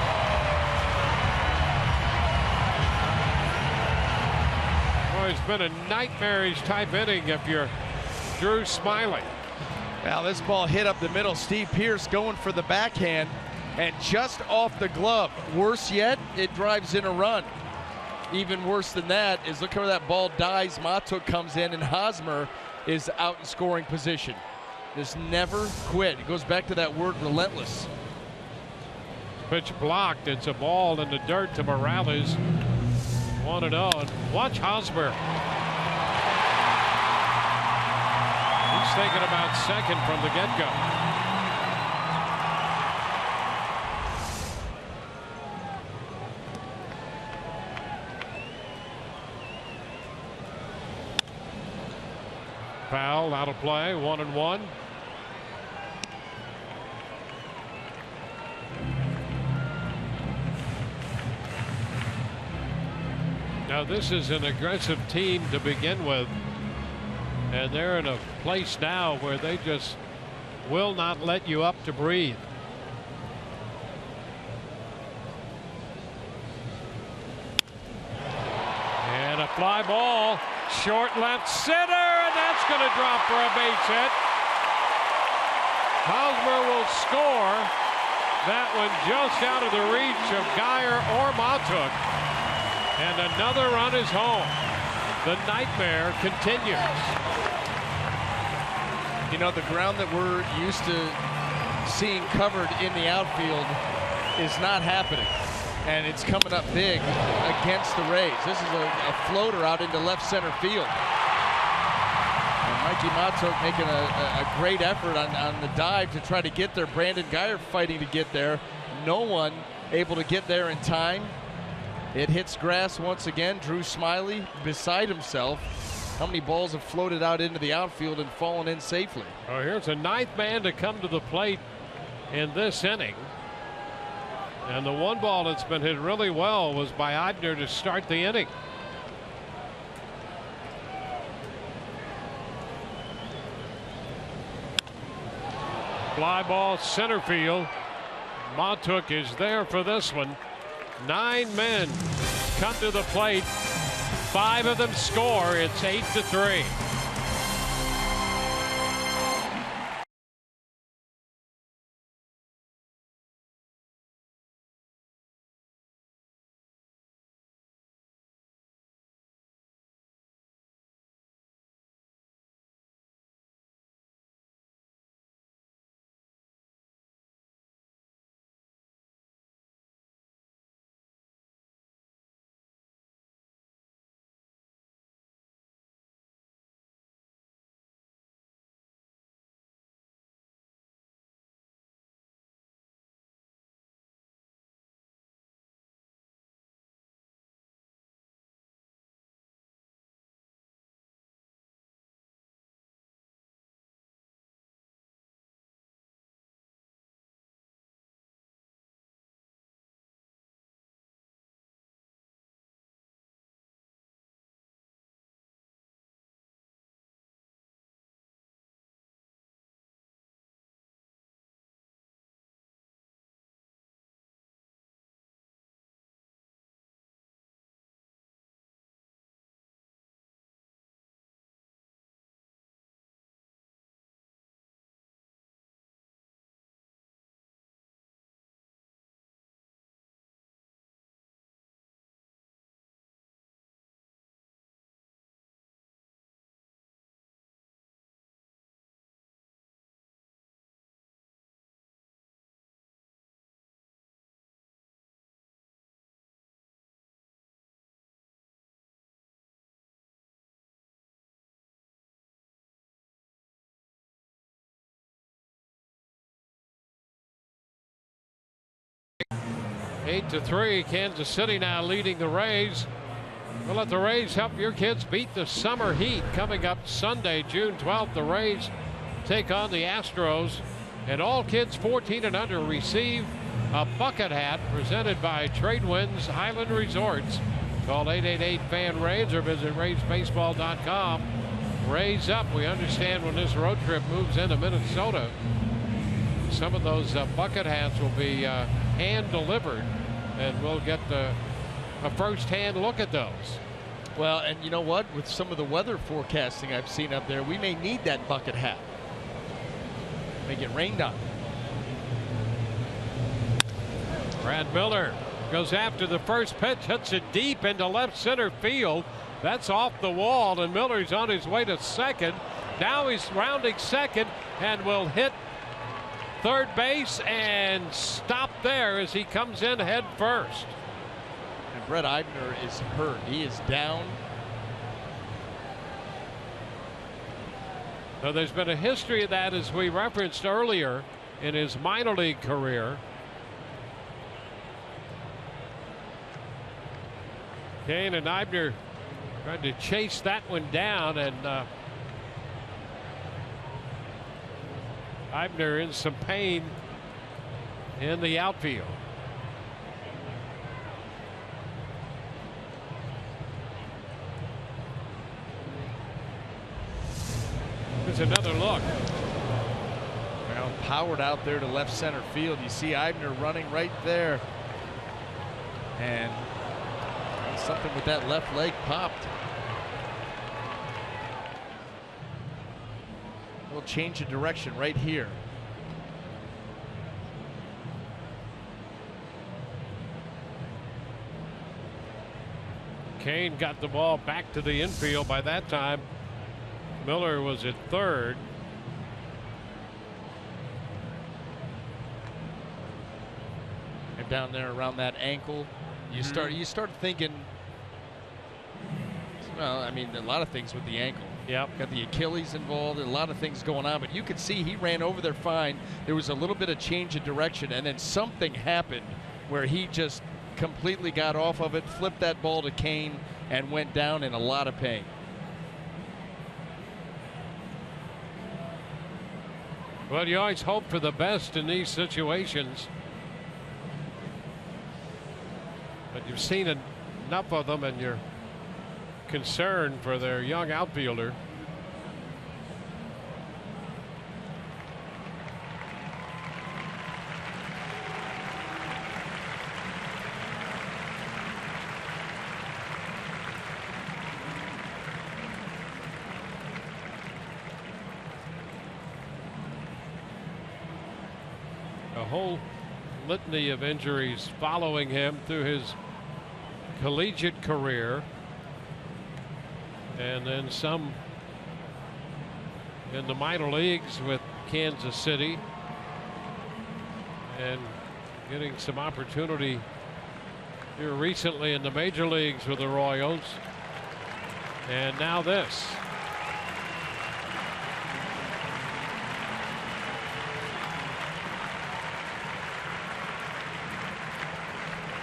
Boy, it's been a nightmarish type inning if you're Drew Smyly. Now this ball hit up the middle. Steve Pierce going for the backhand and just off the glove. Worse yet, it drives in a run. Even worse than that is look where that ball dies. Matuk comes in and Hosmer is out in scoring position. Just never quit. It goes back to that word relentless. Pitch blocked. It's a ball in the dirt to Morales. 1-0. Watch Hosmer. He's thinking about second from the get-go. Foul, out of play, 1-1. Now this is an aggressive team to begin with. And they're in a place now where they just will not let you up to breathe. And a fly ball, short left center, and that's going to drop for a base hit. Hosmer will score. That one just out of the reach of Geyer or Matuk. And another run is home. The nightmare continues. You know, the ground that we're used to seeing covered in the outfield is not happening. And it's coming up big against the Rays. This is a floater out into left center field. And Mikey Matuk making a great effort on the dive to try to get there. Brandon Geyer fighting to get there. No one able to get there in time. It hits grass once again. Drew Smyly beside himself. How many balls have floated out into the outfield and fallen in safely? Oh, here's a 9th man to come to the plate in this inning. And the one ball that's been hit really well was by Eibner to start the inning. Fly ball center field. Matuk is there for this one. 9 men come to the plate. 5 of them score. It's 8-3. 8-3, Kansas City now leading the Rays. We'll let the Rays help your kids beat the summer heat. Coming up Sunday, June 12th, the Rays take on the Astros. And all kids 14 and under receive a bucket hat presented by Tradewinds Highland Resorts. Call 888-FAN-RAYS or visit RaysBaseball.com. Rays up. We understand when this road trip moves into Minnesota, some of those bucket hats will be hand delivered, and we'll get a first-hand look at those. Well, and you know what? With some of the weather forecasting I've seen up there, we may need that bucket hat. May get rained on. Brad Miller goes after the first pitch, hits it deep into left center field. That's off the wall, and Miller's on his way to second. Now he's rounding second and will hit third base and stop there as he comes in head first. And Brett Eibner is hurt. He is down. Now, there's been a history of that, as we referenced earlier, in his minor league career. Kane and Eibner trying to chase that one down, and Eibner in some pain in the outfield. Here's another look. Well, powered out there to left center field. You see Eibner running right there. And something with that left leg popped. We'll change of direction right here. Kane got the ball back to the infield. By that time, Miller was at third. And down there around that ankle, you start thinking, well, I mean, a lot of things with the ankle. Yep. Got the Achilles involved, and a lot of things going on, but you could see he ran over there fine. There was a little bit of change of direction, and then something happened where he just completely got off of it, flipped that ball to Kane, and went down in a lot of pain. Well, you always hope for the best in these situations, but you've seen enough of them, and you're concerned for their young outfielder. A whole litany of injuries following him through his collegiate career, and then some in the minor leagues with Kansas City, and getting some opportunity here recently in the major leagues with the Royals, and now this.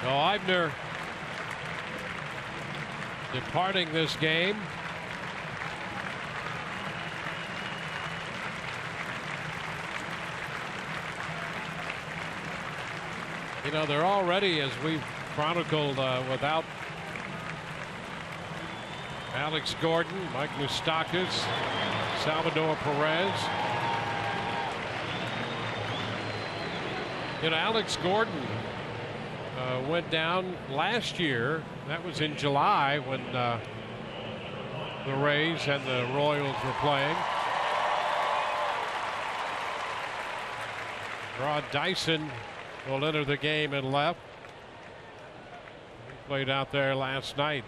So Eibner departing this game. You know, they're already, as we've chronicled, without Alex Gordon, Mike Moustakas, Salvador Perez. You know, Alex Gordon went down last year. That was in July when the Rays and the Royals were playing. Rod Dyson will enter the game in left. He played out there last night.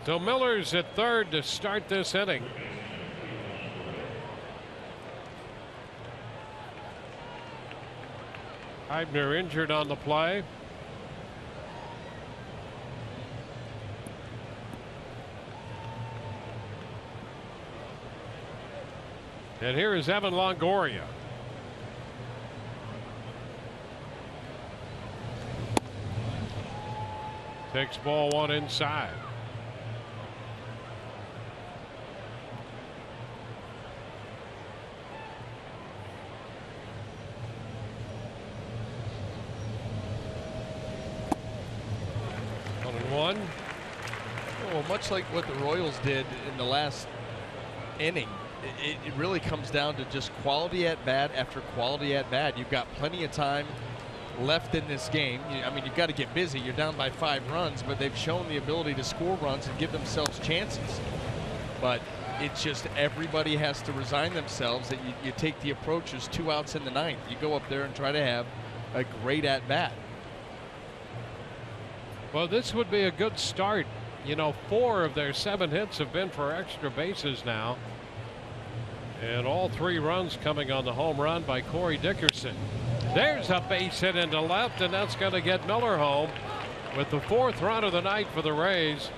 So Miller's at third to start this inning. Eibner injured on the play. And here is Evan Longoria. Takes ball one inside. One. Well, much like what the Royals did in the last inning, it really comes down to just quality at bat after quality at bat. You've got plenty of time left in this game. I mean, you've got to get busy. You're down by 5 runs, but they've shown the ability to score runs and give themselves chances. But it's just everybody has to resign themselves that you take the approach as 2 outs in the 9th. You go up there and try to have a great at bat. Well, this would be a good start. You know, 4 of their 7 hits have been for extra bases now. And all 3 runs coming on the home run by Corey Dickerson. There's a base hit into left, and that's going to get Miller home with the 4th run of the night for the Rays.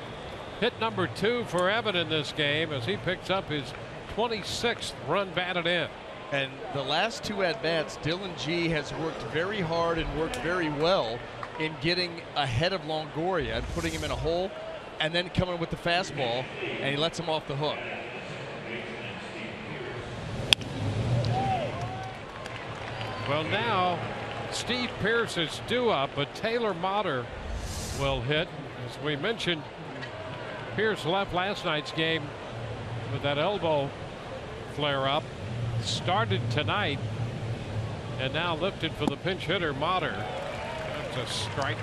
Hit number 2 for Evan in this game as he picks up his 26th run batted in. And the last 2 at-bats, Dylan G has worked very hard and worked very well in getting ahead of Longoria and putting him in a hole, and then coming with the fastball, and he lets him off the hook. Well, now Steve Pearce is due up, but Taylor Motter will hit. As we mentioned, Pearce left last night's game with that elbow flare up. Started tonight and now lifted for the pinch hitter Motter. That's a strike.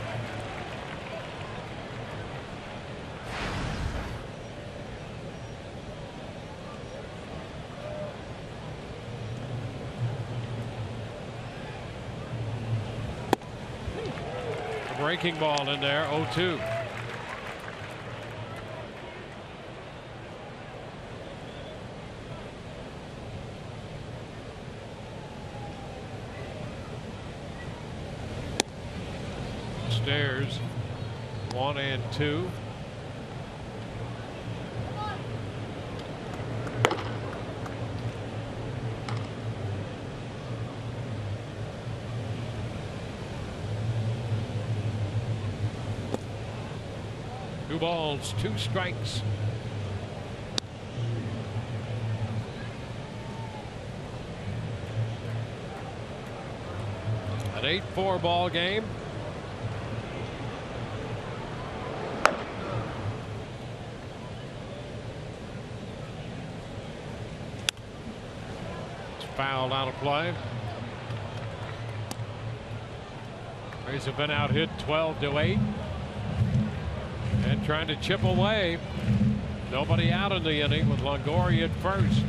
A breaking ball in there, 0-2. Stairs 1 and 2. Two balls, 2 strikes. An 8-4 ball game. Fouled out of play. Rays have been out hit 12-8 and trying to chip away. Nobody out in the inning with Longoria at first.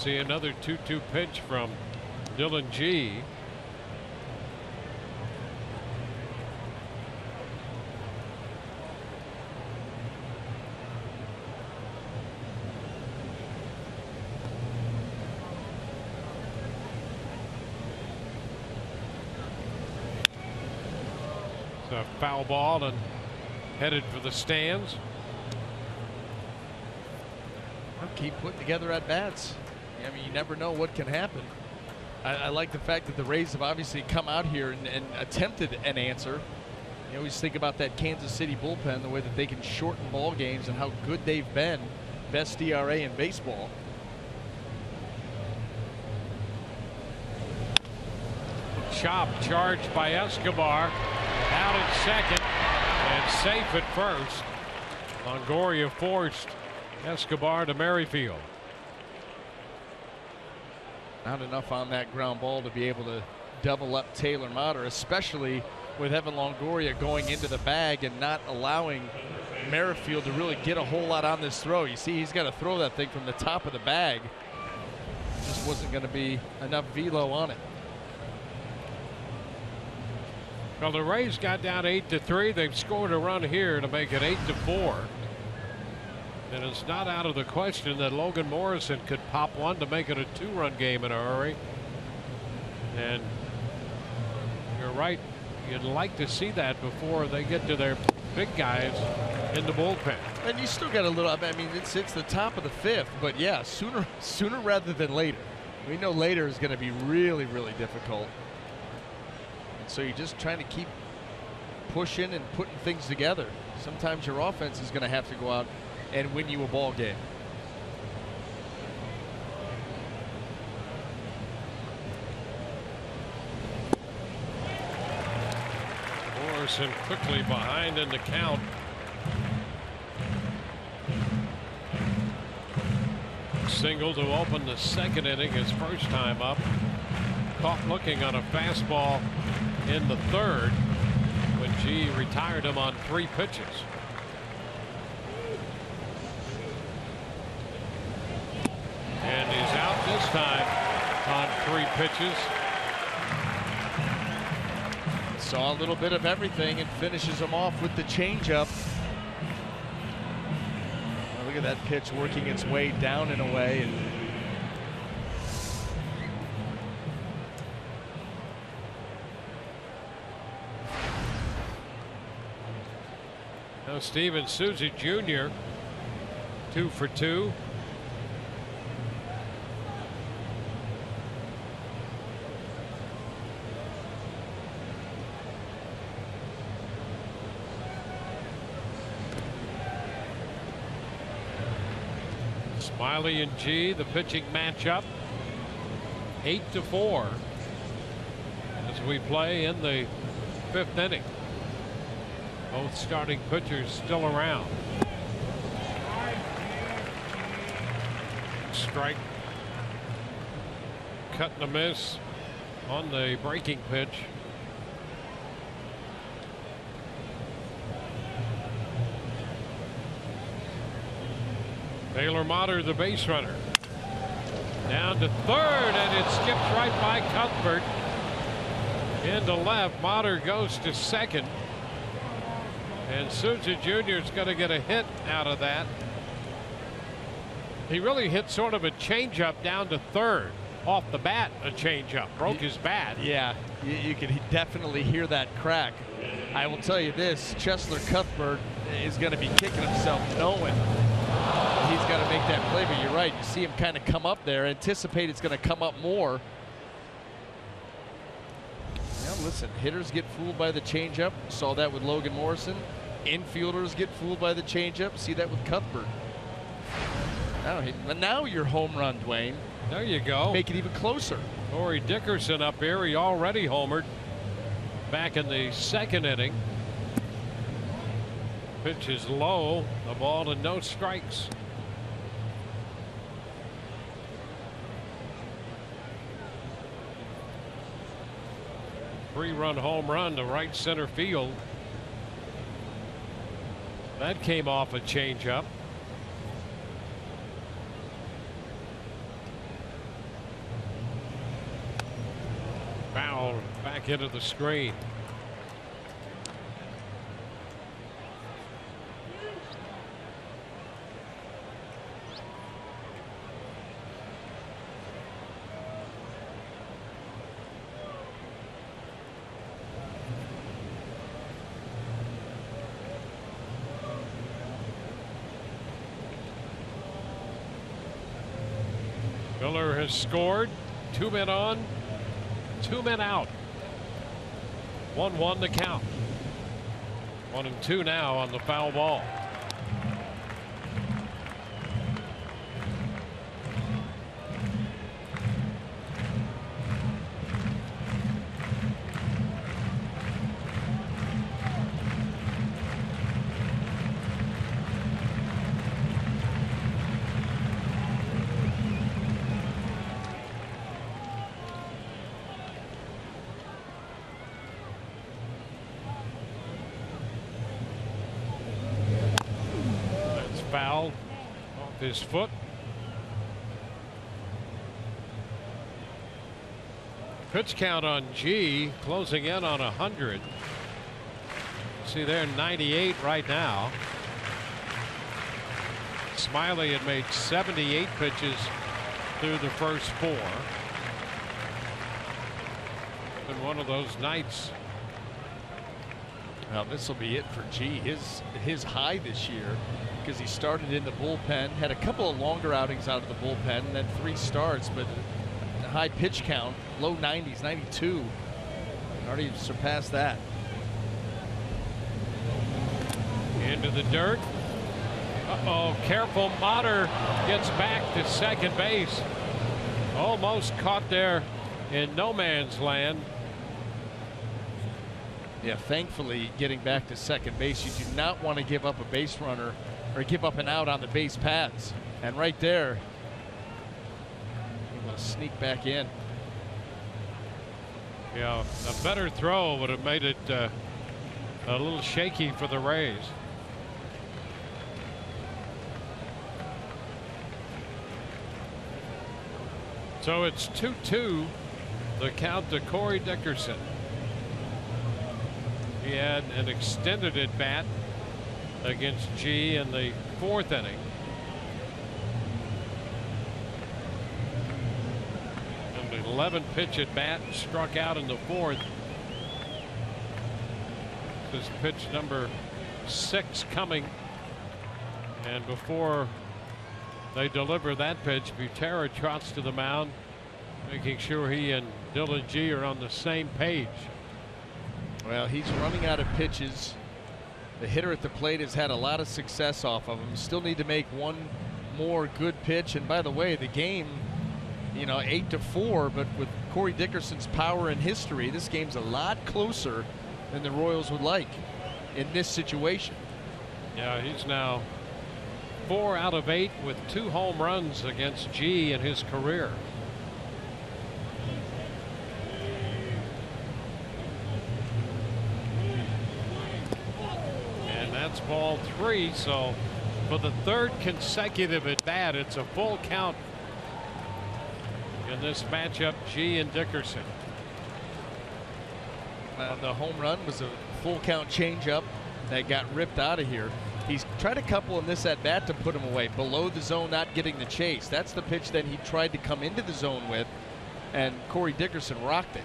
See another 2-2 pitch from Dylan G. A foul ball and headed for the stands. I'll keep putting together at bats. I mean, you never know what can happen. I like the fact that the Rays have obviously come out here and attempted an answer. You always think about that Kansas City bullpen, the way that they can shorten ball games and how good they've been. Best ERA in baseball. Chop charged by Escobar. Out at second and safe at first. Longoria forced Escobar to Merrifield. Not enough on that ground ball to be able to double up Taylor Motter, especially with Evan Longoria going into the bag and not allowing Merrifield to really get a whole lot on this throw. You see, he's got to throw that thing from the top of the bag. Just wasn't going to be enough velo on it. Well, the Rays got down 8-3. They've scored a run here to make it 8-4. And it's not out of the question that Logan Morrison could pop one to make it a 2-run game in a hurry. And you're right, you'd like to see that before they get to their big guys in the bullpen. And you still got a little. I mean, it's the top of the 5th, but yeah, sooner rather than later. We know later is going to be really, really difficult. And so you're just trying to keep pushing and putting things together. Sometimes your offense is going to have to go out and win you a ball game. Morrison quickly behind in the count. Single to open the 2nd inning, his first time up. Caught looking on a fastball in the 3rd when G retired him on 3 pitches. And he's out this time on 3 pitches. Saw a little bit of everything and finishes him off with the changeup. Look at that pitch working its way down and away. Now Steven Souza Jr. 2 for 2. Smiley and G, the pitching matchup, 8-4 as we play in the 5th inning. Both starting pitchers still around. Strike, cut and a miss on the breaking pitch. Taylor Motter, the base runner, down to 3rd, and it skips right by Cuthbert into left. Motter goes to 2nd, and Souza Jr. is going to get a hit out of that. He really hit sort of a changeup down to 3rd off the bat. A changeup broke his bat. Yeah, you can definitely hear that crack. I will tell you this: Cheslor Cuthbert is going to be kicking himself knowing he's got to make that play. But you're right, you see him kind of come up there, anticipate it's going to come up more. Now listen, hitters get fooled by the changeup. Saw that with Logan Morrison. Infielders get fooled by the changeup. See that with Cuthbert. Now you're home run, Dwayne. There you go. Make it even closer. Corey Dickerson up here. He already homered back in the 2nd inning. Pitch is low. The ball and no strikes. Three-run home run to right center field. That came off a changeup. Foul back into the screen. Miller has scored. 2 men on, 2 men out. 1-1 to count. 1-2 now on the foul ball. Foul off his foot. Pitch count on G closing in on 100. See, they're 98 right now. Smiley had made 78 pitches through the first 4. Been one of those nights Well, this will be it for G. His high this year, because he started in the bullpen, had a couple of longer outings out of the bullpen, and then 3 starts, but the high pitch count, low 90s, 92. Already surpassed that. Into the dirt. Uh-oh, careful. Motter gets back to second base. Almost caught there in no man's land. Yeah, thankfully getting back to second base. You do not want to give up a base runner or give up an out on the base paths. And right there, you want to sneak back in. Yeah, a better throw would have made it a little shaky for the Rays. So it's 2-2, the count to Corey Dickerson. He had an extended at bat against G in the 4th inning. An 11-pitch at bat, struck out in the 4th. This is pitch number 6 coming, and before they deliver that pitch, Butera trots to the mound, making sure he and Dylan G are on the same page. Well, he's running out of pitches. The hitter at the plate has had a lot of success off of him. Still need to make one more good pitch. And by the way, the game, you know, 8-4, but with Corey Dickerson's power and history, this game's a lot closer than the Royals would like in this situation. Yeah, he's now 4 out of 8 with 2 home runs against G in his career. And that's ball 3. So for the 3rd consecutive at bat, it's a full count in this matchup, G and Dickerson. The home run was a full count changeup that got ripped out of here. He's tried a couple in this at bat to put him away. Below the zone, not getting the chase. That's the pitch that he tried to come into the zone with, and Corey Dickerson rocked it.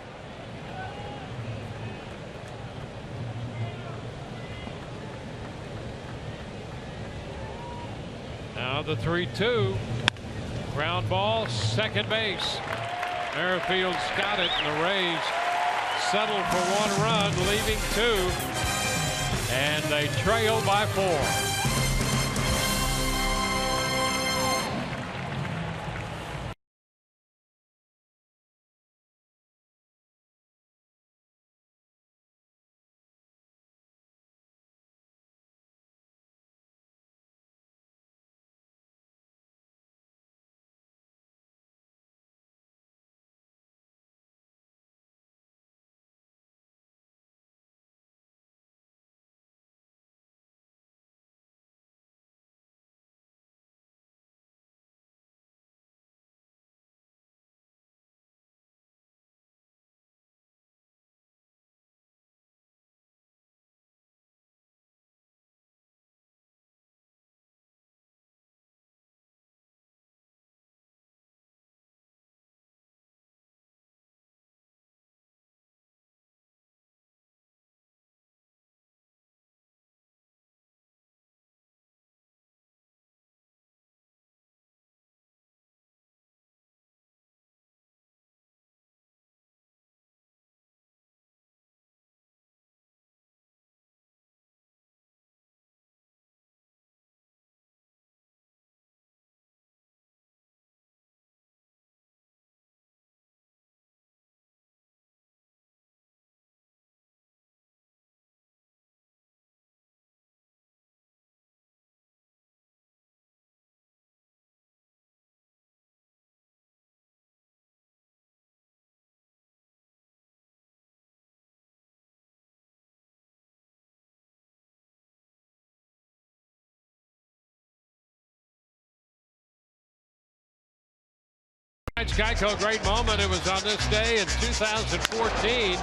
Now the 3-2. Ground ball, second base. Merrifield's got it, and the Rays settle for 1 run, leaving 2. And they trail by 4. Geico, great moment. It was on this day in 2014.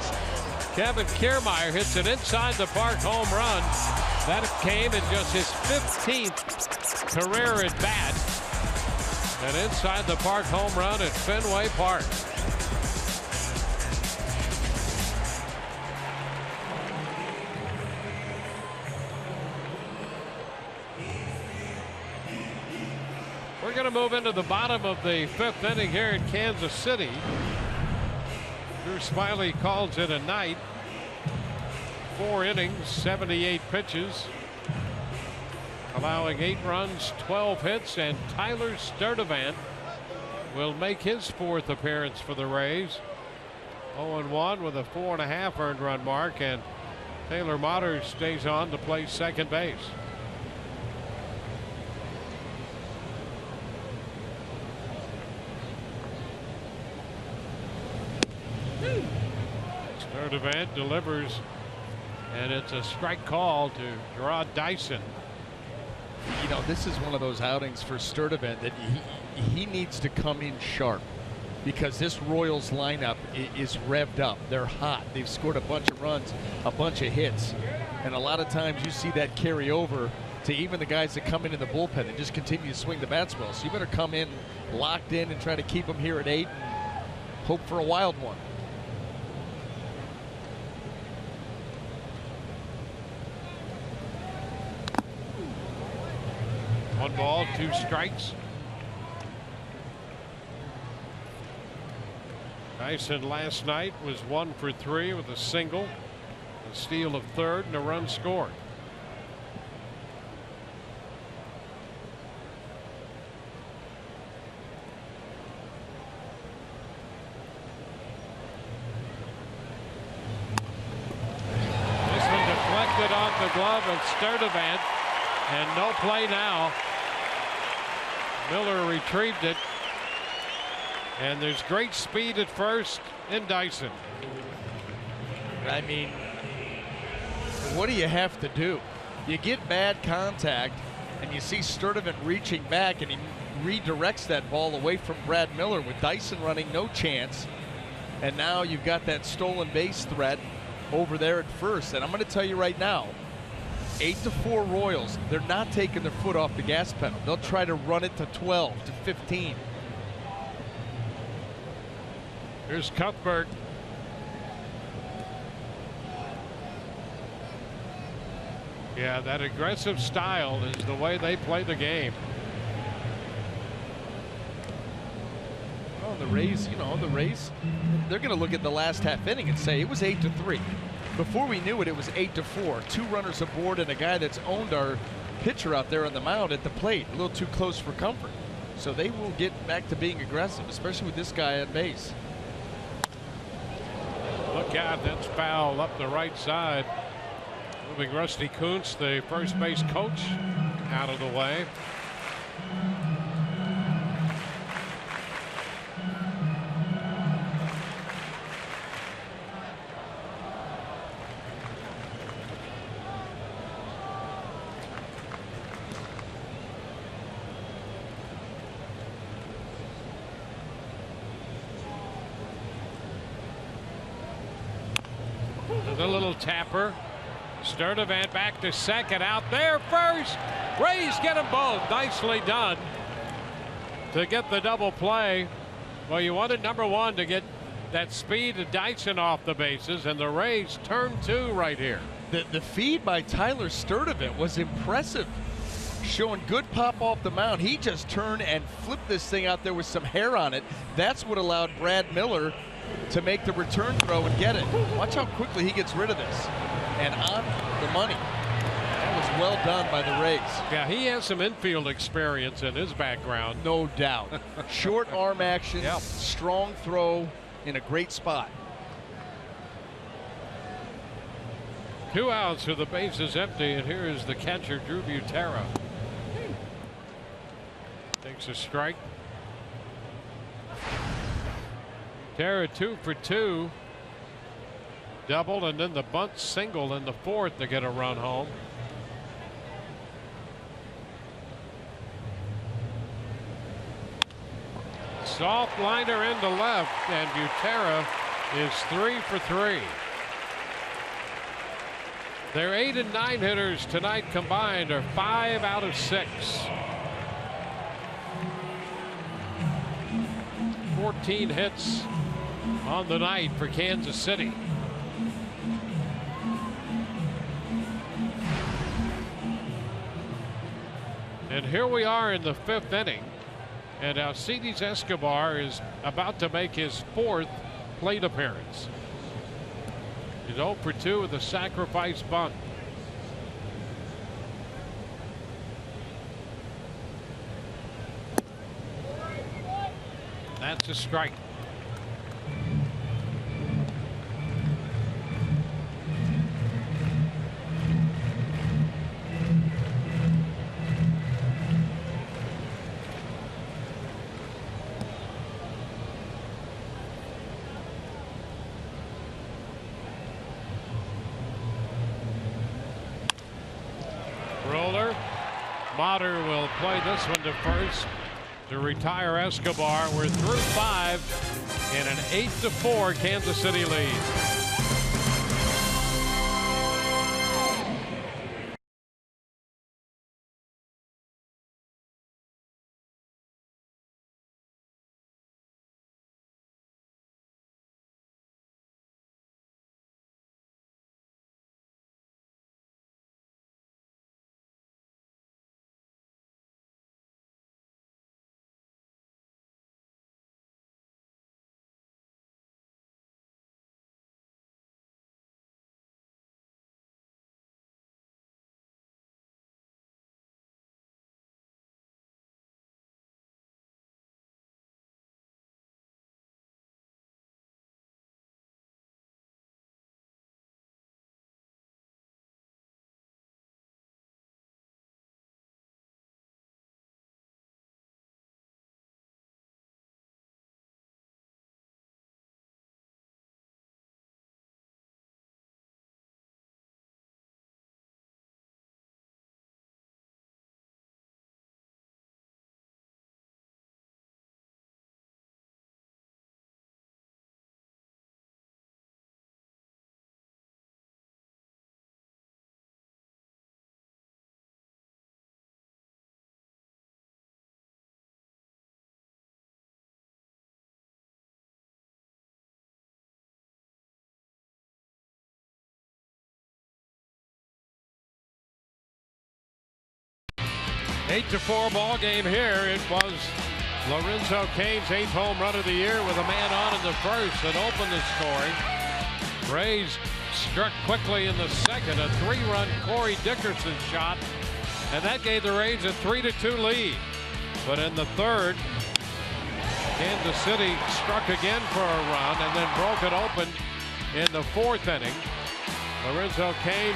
Kevin Kiermaier hits an inside the park home run. That came in just his 15th career at bat. An inside the park home run at Fenway Park. move into the bottom of the 5th inning here in Kansas City. Drew Smiley calls it a night. 4 innings, 78 pitches, allowing 8 runs, 12 hits, and Tyler Sturdivant will make his 4th appearance for the Rays. 0-1 with a 4.5 earned run mark, and Taylor Motter stays on to play second base. Sturdivant delivers, and it's a strike call to Gerard Dyson. You know, this is one of those outings for Sturdivant that he needs to come in sharp, because this Royals lineup is revved up. They're hot. They've scored a bunch of runs, a bunch of hits, and a lot of times you see that carry over to even the guys that come into the bullpen and just continue to swing the bats well. So you better come in locked in and try to keep them here at 8 and hope for a wild one. One ball, 2 strikes. Dyson last night was 1 for 3 with a single, a steal of 3rd, and a run scored. This one deflected off the glove of Sturdivant, and no play now. Miller retrieved it, and there's great speed at first in Dyson. I mean, what do you have to do? You get bad contact, and you see Sturdivant reaching back, and he redirects that ball away from Brad Miller with Dyson running no chance. And now you've got that stolen base threat over there at first. And I'm going to tell you right now, 8-4 Royals, they're not taking their foot off the gas pedal. They'll try to run it to 12, to 15. Here's Cuthbert. Yeah, that aggressive style is the way they play the game. Oh, the Rays, you know, they're going to look at the last half inning and say it was 8-3. Before we knew it, it was 8-4. 2 runners aboard and a guy that's owned our pitcher out there on the mound at the plate. A little too close for comfort. So they will get back to being aggressive, especially with this guy at base. Look out, that's foul up the right side. Moving Rusty Kuntz, the first base coach, out of the way. The little tapper. Sturdivant back to second, out there first. Rays get them both. Nicely done to get the double play. Well, you wanted number 1 to get that speed of Dyson off the bases, and the Rays turn 2 right here. The feed by Tyler Sturdivant was impressive, showing good pop off the mound. He just turned and flipped this thing out there with some hair on it. That's what allowed Brad Miller to make the return throw and get it. Watch how quickly he gets rid of this. And on the money. That was well done by the Rays. Yeah, he has some infield experience in his background. No doubt. Short arm action, yep. Strong throw in a great spot. 2 outs with the bases empty, and here is the catcher, Drew Butera. Takes a strike. Butera 2 for 2. Double, and then the bunt single in the 4th to get a run home. Soft liner into left, and Butera is 3 for 3. Their 8 and 9 hitters tonight combined are 5 out of 6. 14 hits on the night for Kansas City. And here we are in the 5th inning. And Alcides Escobar is about to make his 4th plate appearance. He's 0 for 2 with a sacrifice bunt. That's a strike. Roller. Motter will play this one to first to retire Escobar. We're through 5 in an 8-4 Kansas City lead. Eight to 4 ball game here. It was Lorenzo Cain's 8th home run of the year with a man on in the first that opened the scoring. Rays struck quickly in the second. A 3-run Corey Dickerson shot, and that gave the Rays a 3-2 lead. But in the third, Kansas City struck again for a run and then broke it open in the 4th inning. Lorenzo Cain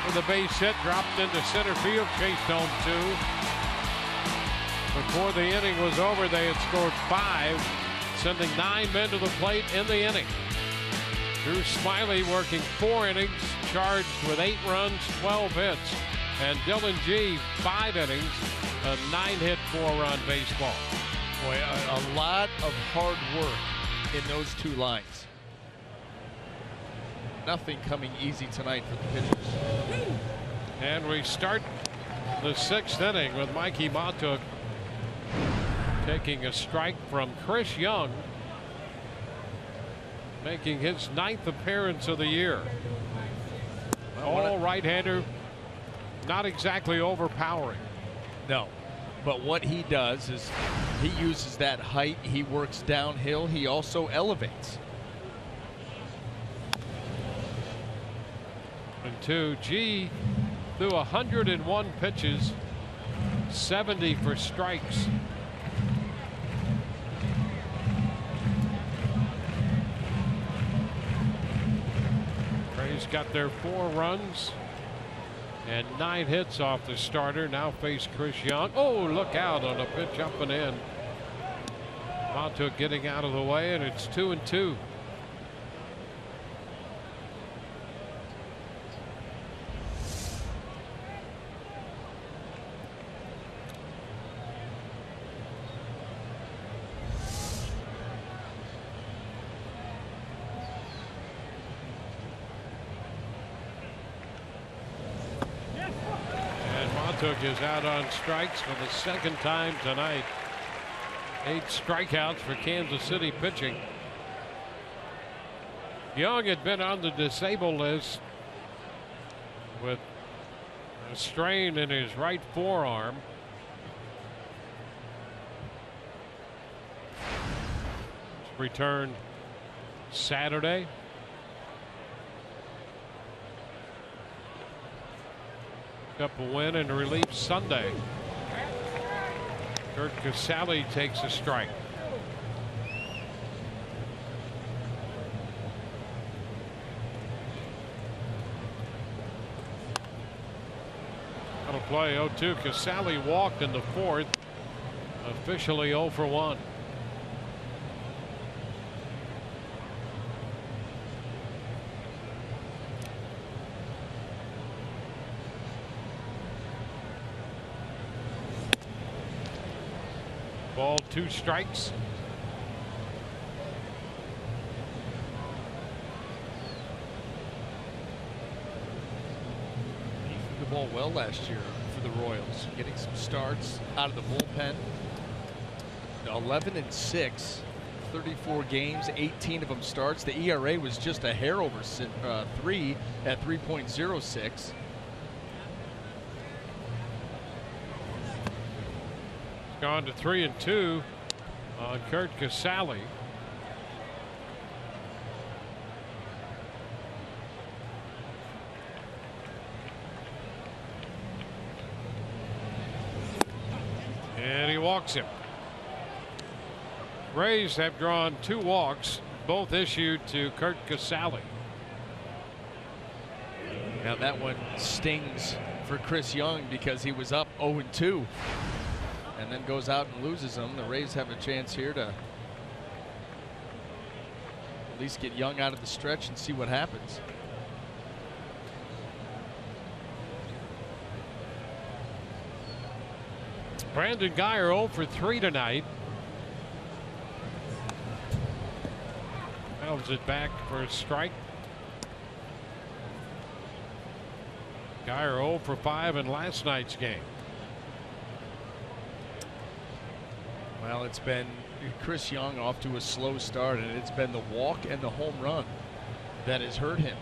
with a base hit dropped into center field, chased home 2. Before the inning was over, they had scored 5, sending 9 men to the plate in the inning. Drew Smiley working 4 innings, charged with 8 runs, 12 hits. And Dylan G, 5 innings, a 9-hit, 4-run baseball. Boy, a lot of hard work in those 2 lines. Nothing coming easy tonight for the pitchers. And we start the 6th inning with Mikey Montook taking a strike from Chris Young, making his 9th appearance of the year. All right-hander, not exactly overpowering. No, but what he does is he uses that height. He works downhill. He also elevates. And 2, G threw 101 pitches, 70 for strikes. Rays got their 4 runs and 9 hits off the starter. Now face Chris Young. Oh, look out on a pitch up and in. Montook getting out of the way, and it's 2-2. Montook is out on strikes for the 2nd time tonight. 8 strikeouts for Kansas City pitching. Young had been on the disabled list with a strain in his right forearm. returned Saturday. Up a win and a relief Sunday. Kurt Casale takes a strike. That'll play 0-2. Casale walked in the fourth. Officially 0 for 1. Ball, 2 strikes. He threw the ball well last year for the Royals, getting some starts out of the bullpen. 11-6, 34 games, 18 of them starts. The ERA was just a hair over 3 at 3.06. Gone to 3-2 on Kurt Casale. And he walks him. Rays have drawn 2 walks, both issued to Kurt Casale. Now that one stings for Chris Young because he was up 0-2 and then goes out and loses them. The Rays have a chance here to at least get Young out of the stretch and see what happens. Brandon Guyer 0 for 3 tonight. Elves it back for a strike. Guyer 0 for 5 in last night's game. Well, it's been Chris Young off to a slow start, and it's been the walk and the home run that has hurt him.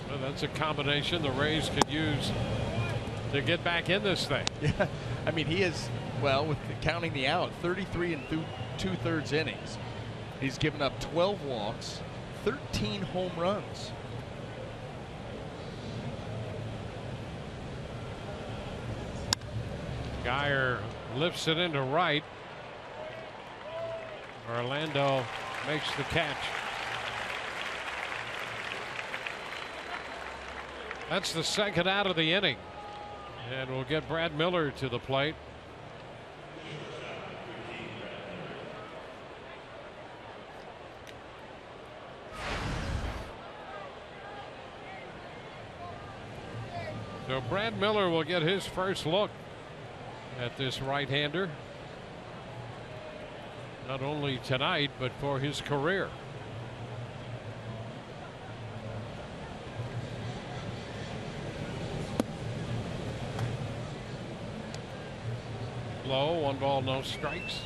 Well, that's a combination the Rays could use to get back in this thing. Yeah, I mean, he is, well, with counting the out, 33 2/3 innings. He's given up 12 walks, 13 home runs. Guyer lifts it into right. Orlando makes the catch. That's the second out of the inning. And we'll get Brad Miller to the plate. So Brad Miller will get his first look at this right-hander, not only tonight but for his career. Low, 1 ball, no strikes.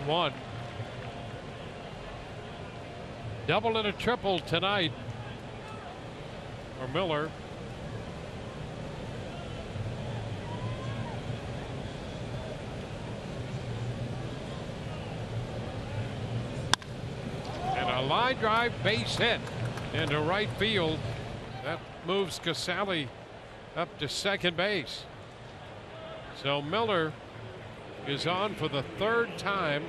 One. Double and a triple tonight for Miller. And a line drive base hit into right field. That moves Casale up to second base. So Miller is on for the 3rd time.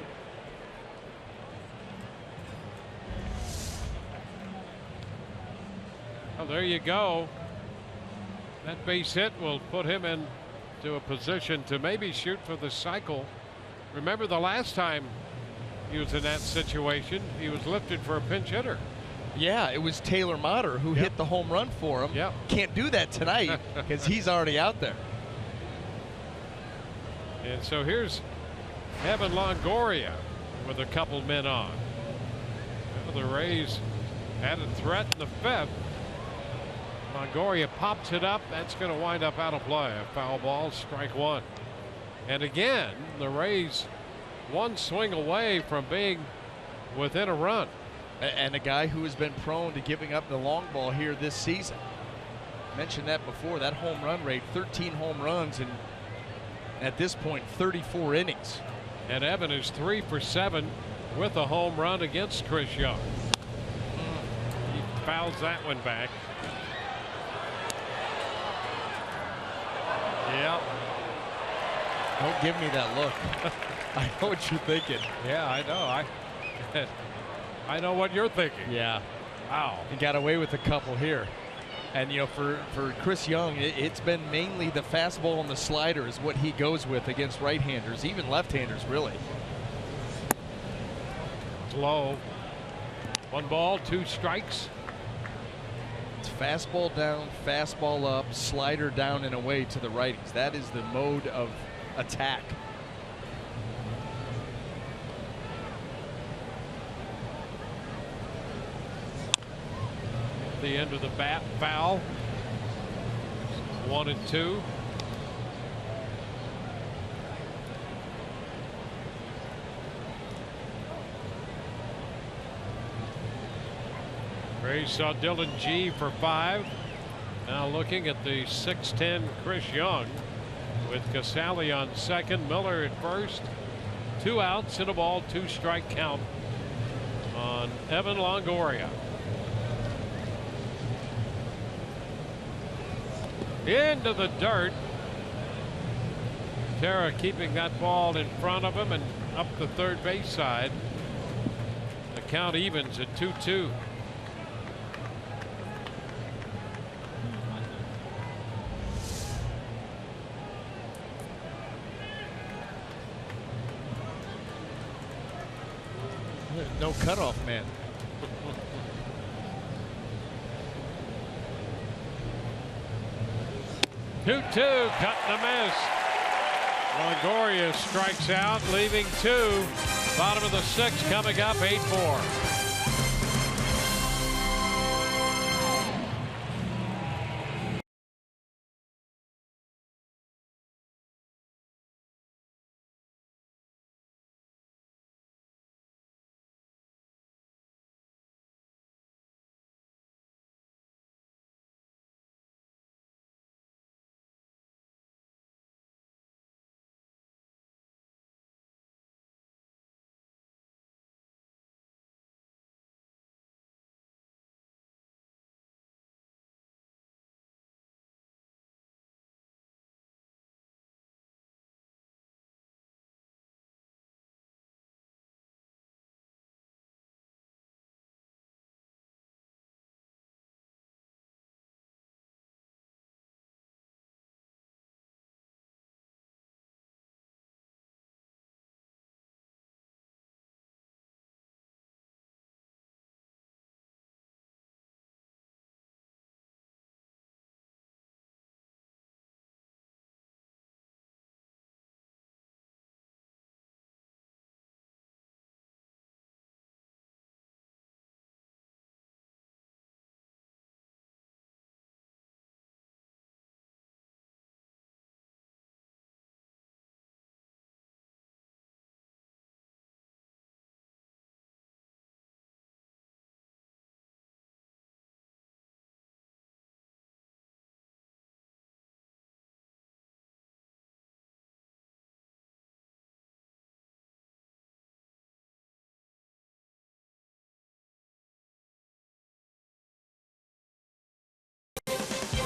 Well, there you go. That base hit will put him into a position to maybe shoot for the cycle. Remember the last time he was in that situation, he was lifted for a pinch hitter. Yeah, it was Taylor Motter who hit the home run for him. Can't do that tonight because he's already out there. And so here's Evan Longoria with a couple men on. Well, the Rays had a threat in the 5th. Longoria pops it up. That's going to wind up out of play. A foul ball, strike 1. And again, the Rays one swing away from being within a run. And a guy who has been prone to giving up the long ball here this season. Mentioned that before. That home run rate, 13 home runs, and at this point 34 innings. And Evan is 3 for 7 with a home run against Chris Young. He fouls that one back. Yeah. Don't give me that look. I know what you're thinking. Yeah, I know. I know what you're thinking. Yeah. Wow. He got away with a couple here. And, you know, for Chris Young, it's been mainly the fastball and the slider is what he goes with against right-handers, even left-handers, really. It's low. 1 ball, 2 strikes. It's fastball down, fastball up, slider down and away to the righties. That is the mode of attack. The end of the bat, foul. 1 and 2. Ray saw Dylan G for 5. Now looking at the 6'10" Chris Young with Casale on second, Miller at first. 2 outs and a ball, 2 strike count on Evan Longoria. Into the dirt. Terra keeping that ball in front of him and up the third base side. The count evens at 2-2. No cutoff man. 2-2, cut and a miss. Longoria strikes out, leaving 2. Bottom of the 6th coming up, 8-4.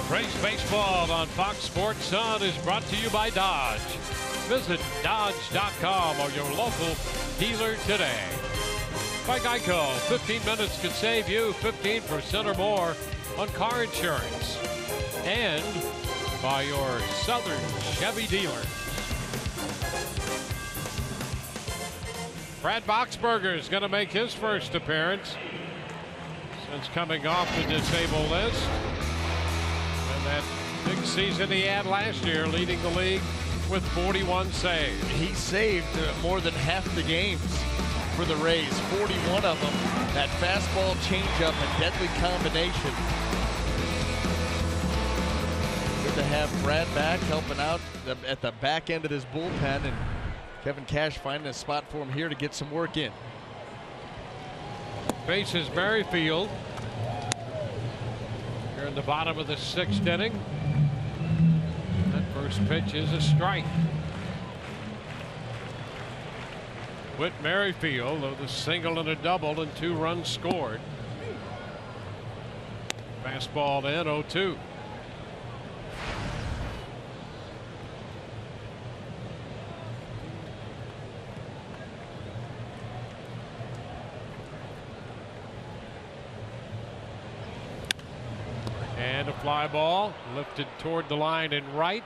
Race Baseball on Fox Sports Sun is brought to you by Dodge. Visit Dodge.com or your local dealer today. By Geico, 15 minutes could save you 15% or more on car insurance. And by your Southern Chevy dealer. Brad Boxberger is going to make his first appearance since coming off the disabled list. And that big season he had last year, leading the league with 41 saves. He saved more than half the games for the Rays, 41 of them. That fastball changeup and deadly combination. Good to have Brad back helping out at the back end of this bullpen, and Kevin Cash finding a spot for him here to get some work in. Faces Merrifield. Here in the bottom of the 6th inning. That first pitch is a strike. Whit Merrifield with a single and a double and 2 runs scored. Fastball in 0-2. And a fly ball lifted toward the line and right.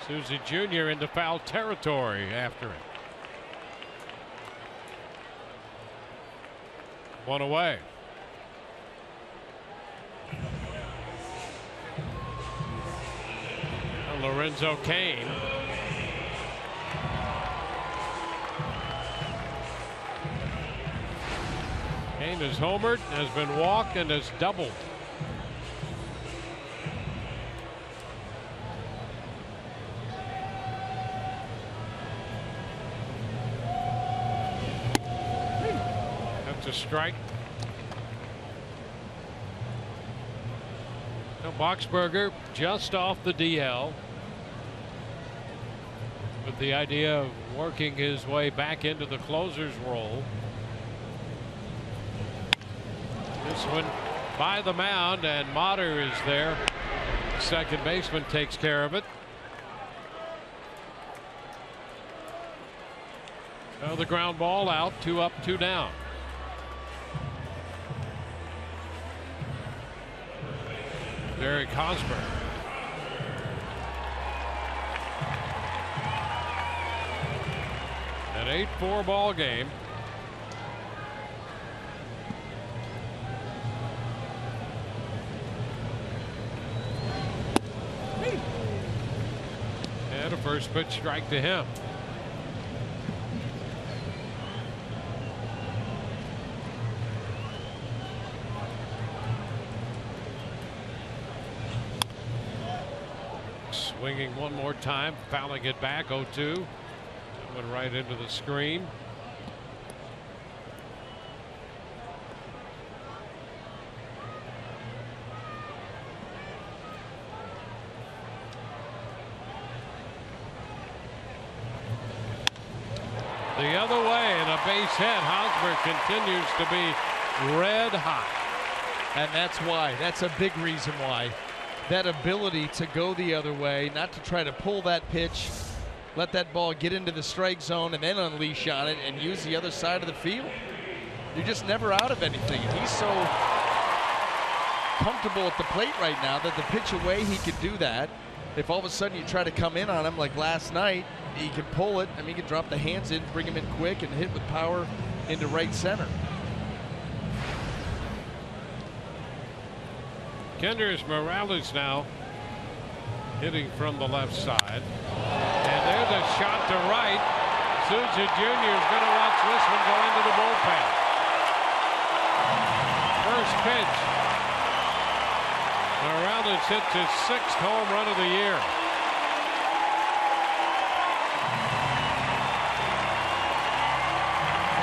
Susie Jr. into foul territory after it. 1 away. Lorenzo Cain. Cain is homered, has been walked, and has doubled. That's a strike. Now Boxberger just off the DL with the idea of working his way back into the closer's role. This one by the mound, and Motter is there. Second baseman takes care of it. Now the ground ball out, 2 up, 2 down. Derek Hosmer. An 8-4 ball game. And a first pitch strike to him. Swinging one more time, fouling it back, 0-2. Went right into the screen. The other way, and a base hit. Hosmer continues to be red hot. And that's why. That's a big reason why. That ability to go the other way, not to try to pull that pitch, let that ball get into the strike zone and then unleash on it and use the other side of the field. You're just never out of anything. He's so comfortable at the plate right now that the pitch away he could do that. If all of a sudden you try to come in on him like last night, he can pull it. I mean, he can drop the hands in, bring him in quick, and hit with power into right center. Kendrys Morales now hitting from the left side. And there's a shot to right. Souza Jr. is going to watch this one go into the bullpen. First pitch. Morales hits his 6th home run of the year.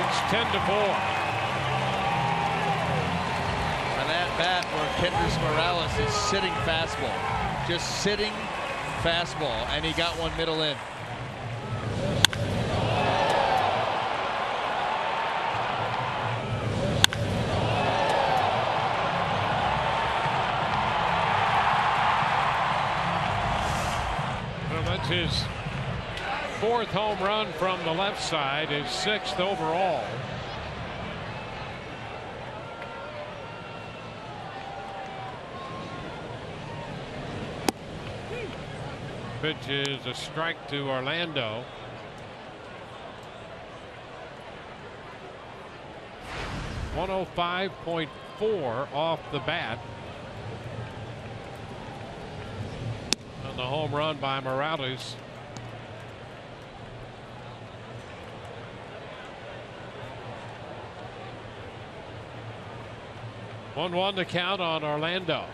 It's 10-4. Bat where Kendrys Morales is sitting fastball, just sitting fastball, and he got one middle in. Well, that's his 4th home run from the left side, his 6th overall. Pitch is a strike to Orlando. .105.4 off the bat. On the home run by Morales. One to count on Orlando.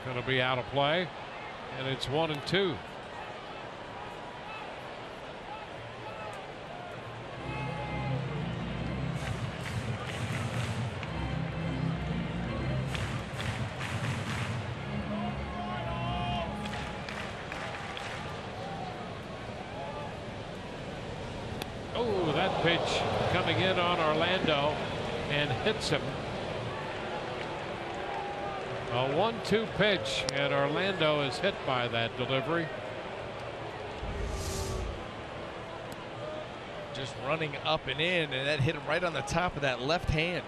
Going to be out of play, and it's 1-2. Oh, that pitch coming in on Orlando and hits him. A 1-2 pitch, and Orlando is hit by that delivery. Just running up and in, and that hit him right on the top of that left hand.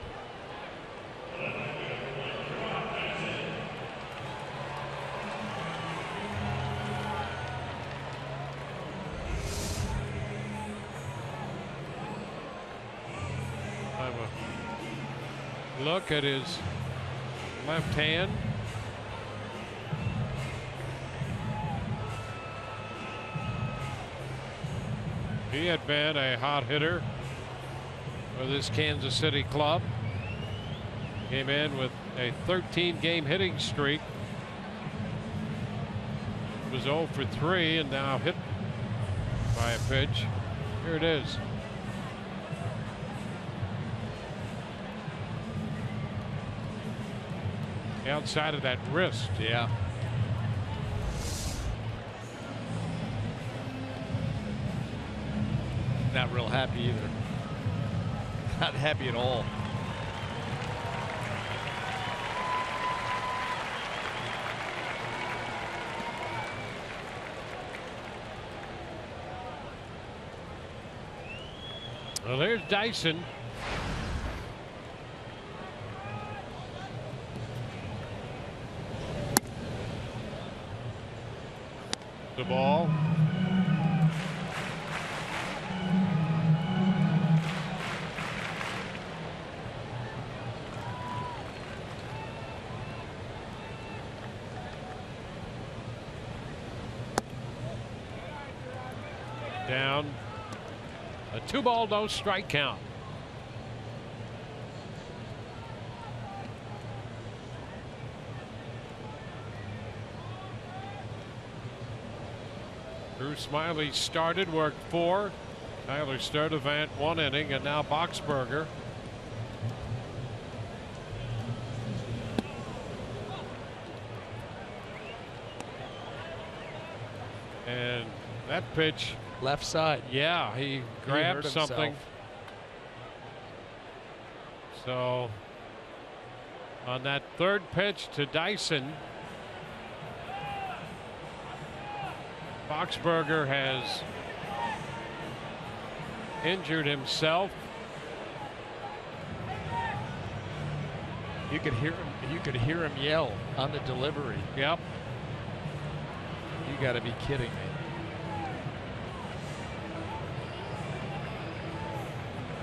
Have a look at his left hand. He had been a hot hitter for this Kansas City club. Came in with a 13-game hitting streak. Was 0 for 3 and now hit by a pitch. Here it is. Outside of that wrist. Yeah. Not real happy either. Not happy at all. Well, there's Dyson. The ball. Down. A 2-ball, no strike count. Bruce Smiley started, worked 4. Tyler Sturdivant 1 inning, and now Boxberger. And that pitch. Left side. Yeah, he grabbed something. So on that third pitch to Dyson, Boxberger has injured himself. You could hear him. You could hear him yell on the delivery. Yep. You got to be kidding me.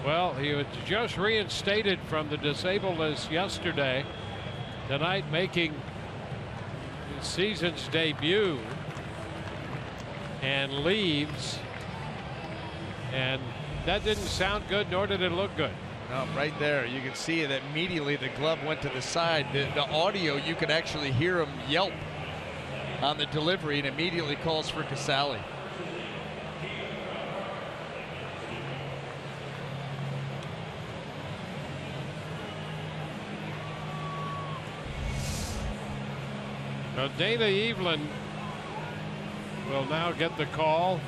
Well, he was just reinstated from the disabled list yesterday. Tonight making his season's debut, and leaves. And that didn't sound good, nor did it look good. No, right there, you can see that immediately the glove went to the side. The audio, you could actually hear him yelp on the delivery, and immediately calls for Casale. Now Dana Evelyn will now get the call.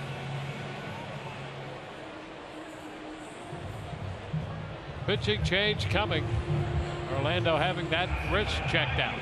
Pitching change coming. Orlando having that wrist checked out.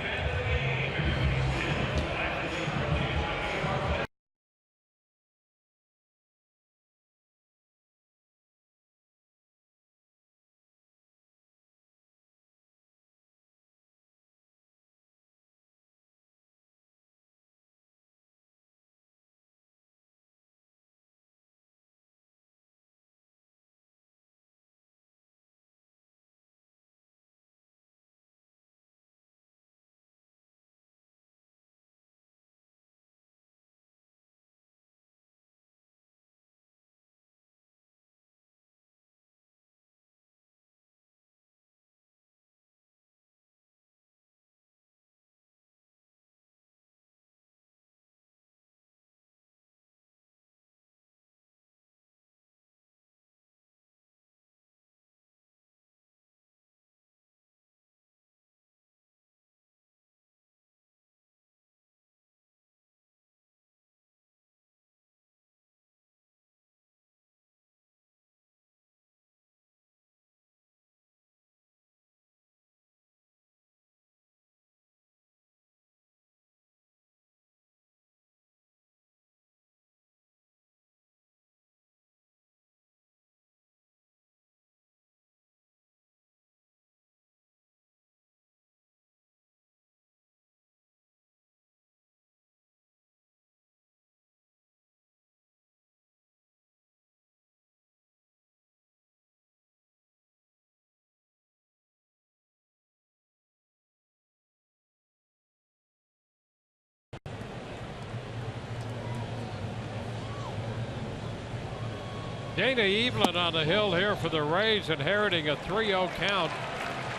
Dana Evelyn on the hill here for the Rays, inheriting a 3-0 count,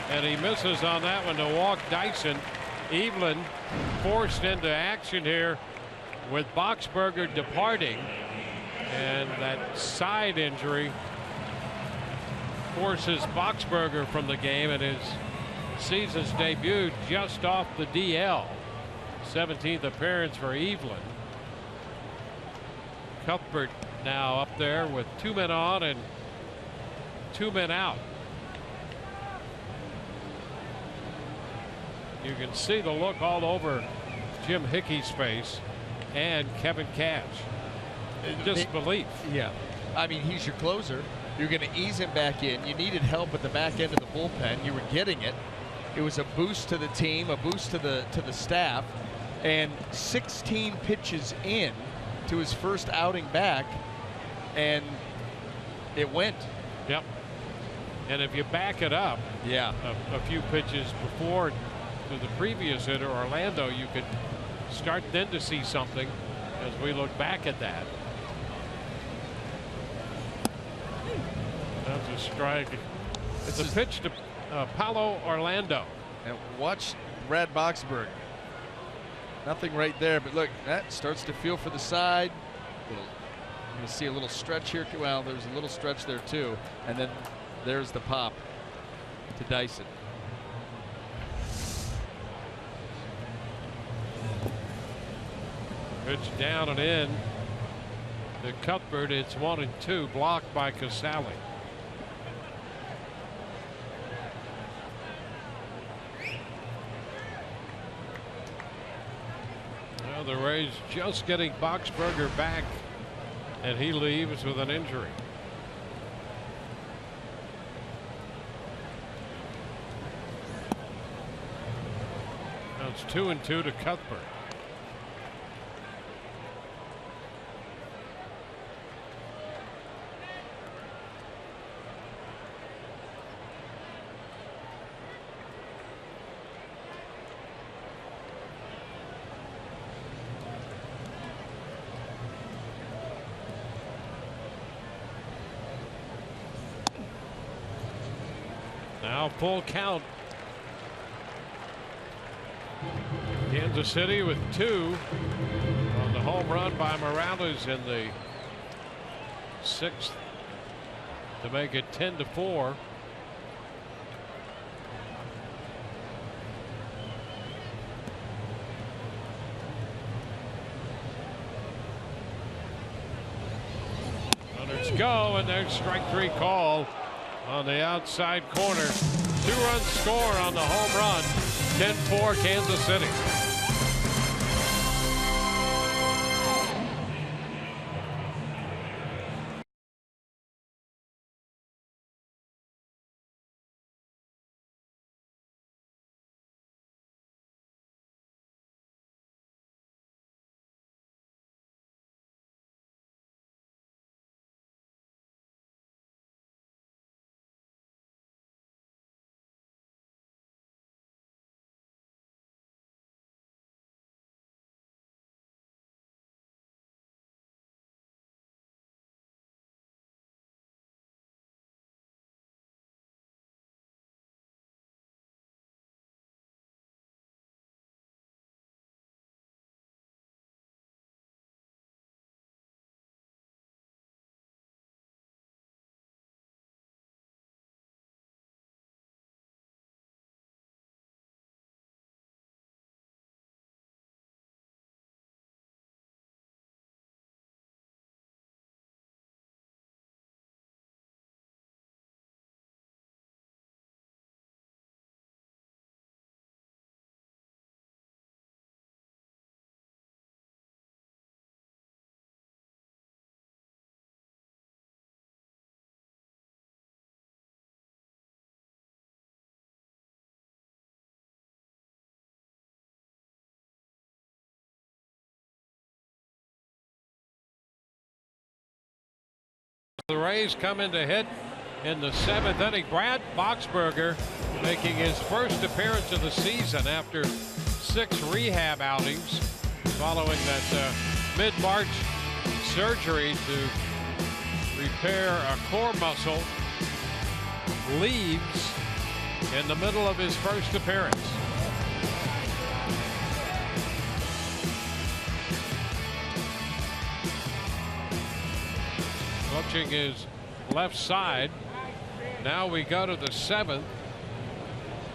and he misses on that one to walk Dyson. Evelyn forced into action here with Boxberger departing, and that side injury forces Boxberger from the game, and his season's debut just off the DL. 17th appearance for Evelyn. Cuthbert now up there with 2 men on and 2 men out. You can see the look all over Jim Hickey's face and Kevin Cash. Disbelief. Yeah. I mean, he's your closer. You're going to ease him back in. You needed help at the back end of the bullpen. You were getting it. It was a boost to the team, a boost to the staff, and 16 pitches in to his first outing back, and it went. Yep. And if you back it up, yeah, a few pitches before to the previous hitter, Orlando, you could start then to see something as we look back at that. That's a strike. It's a pitch to Paulo Orlando. And watch Brad Boxberg. Nothing right there, but look, that starts to feel for the side. You'll see a little stretch here. Well, there's a little stretch there too, and then there's the pop to Dyson. Pitch down and in to Cuthbert. It's 1-2, blocked by Casale. Well, the Rays just getting Boxberger back, and he leaves with an injury. Now it's 2-2 to Cuthbert. Now full count. Kansas City with 2 on the home run by Morales in the 6th to make it 10-4. Runners go, and there's strike 3 call on the outside corner. 2-run score on the home run. 10-4 Kansas City. The Rays come in to hit in the 7th inning. Brad Boxberger making his first appearance of the season after 6 rehab outings following that mid-March surgery to repair a core muscle, leaves in the middle of his first appearance. Coaching his left side. Now we go to the 7th,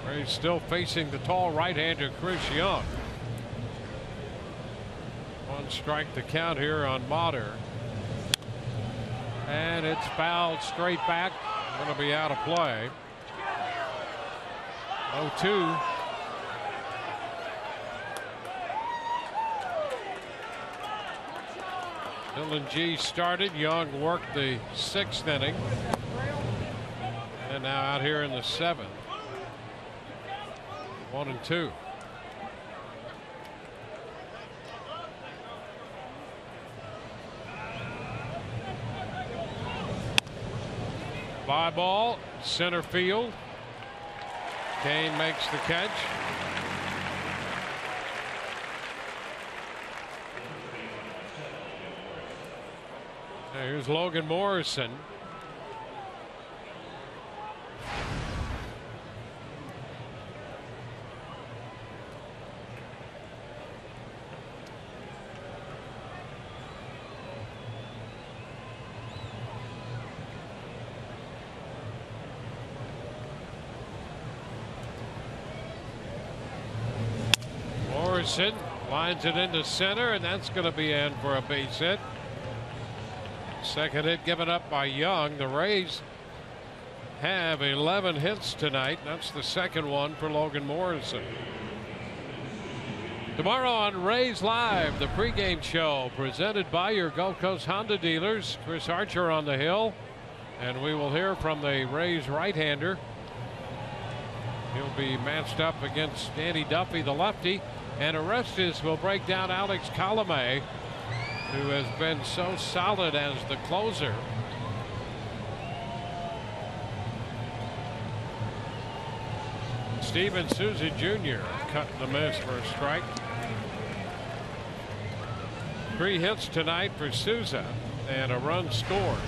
where he's still facing the tall right-hander Chris Young. 1 strike to count here on Motter. And it's fouled straight back. Going to be out of play. 0-2. Dylan G started. Young worked the 6th inning. And now out here in the 7th. 1-2. Fly ball, center field. Kane makes the catch. Now here's Logan Morrison. Morrison lines it into center, and that's going to be in for a base hit. Second hit given up by Young. The Rays have 11 hits tonight. That's the second one for Logan Morrison. Tomorrow on Rays Live, the pregame show presented by your Gulf Coast Honda dealers. Chris Archer on the hill, and we will hear from the Rays right-hander. He'll be matched up against Danny Duffy, the lefty. And Orestes will break down Alex Colomé, who has been so solid as the closer. Steven Souza Jr. cut the miss for a strike. 3 hits tonight for Souza and a run scored.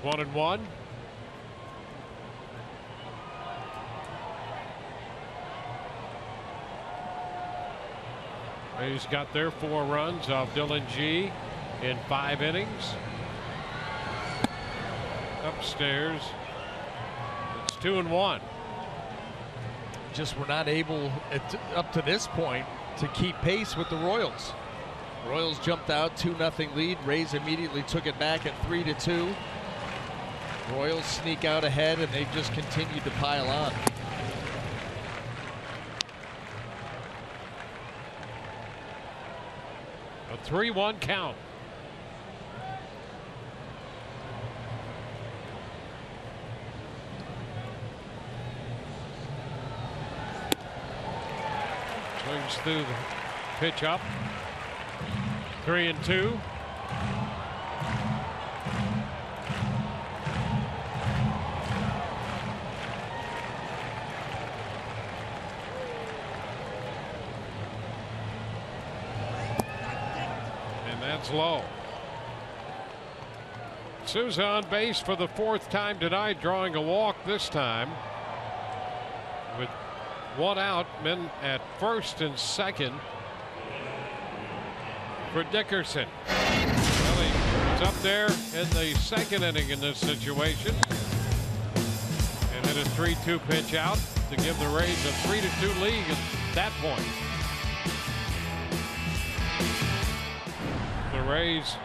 It's 1-1. Rays got their 4 runs off Dylan G in 5 innings. Upstairs, it's 2-1. Just were not able up to this point to keep pace with the Royals. Royals jumped out 2-0 lead. Rays immediately took it back at 3-2. Royals sneak out ahead, and they've just continued to pile on. A 3-1 count. Swings through the pitch up. 3-2. Low. Souza on base for the 4th time tonight, drawing a walk this time. With 1 out, men at first and second for Dickerson. Well, he's up there in the 2nd inning in this situation. And then a 3-2 pitch out to give the Rays a 3-2 lead at that point. The Rays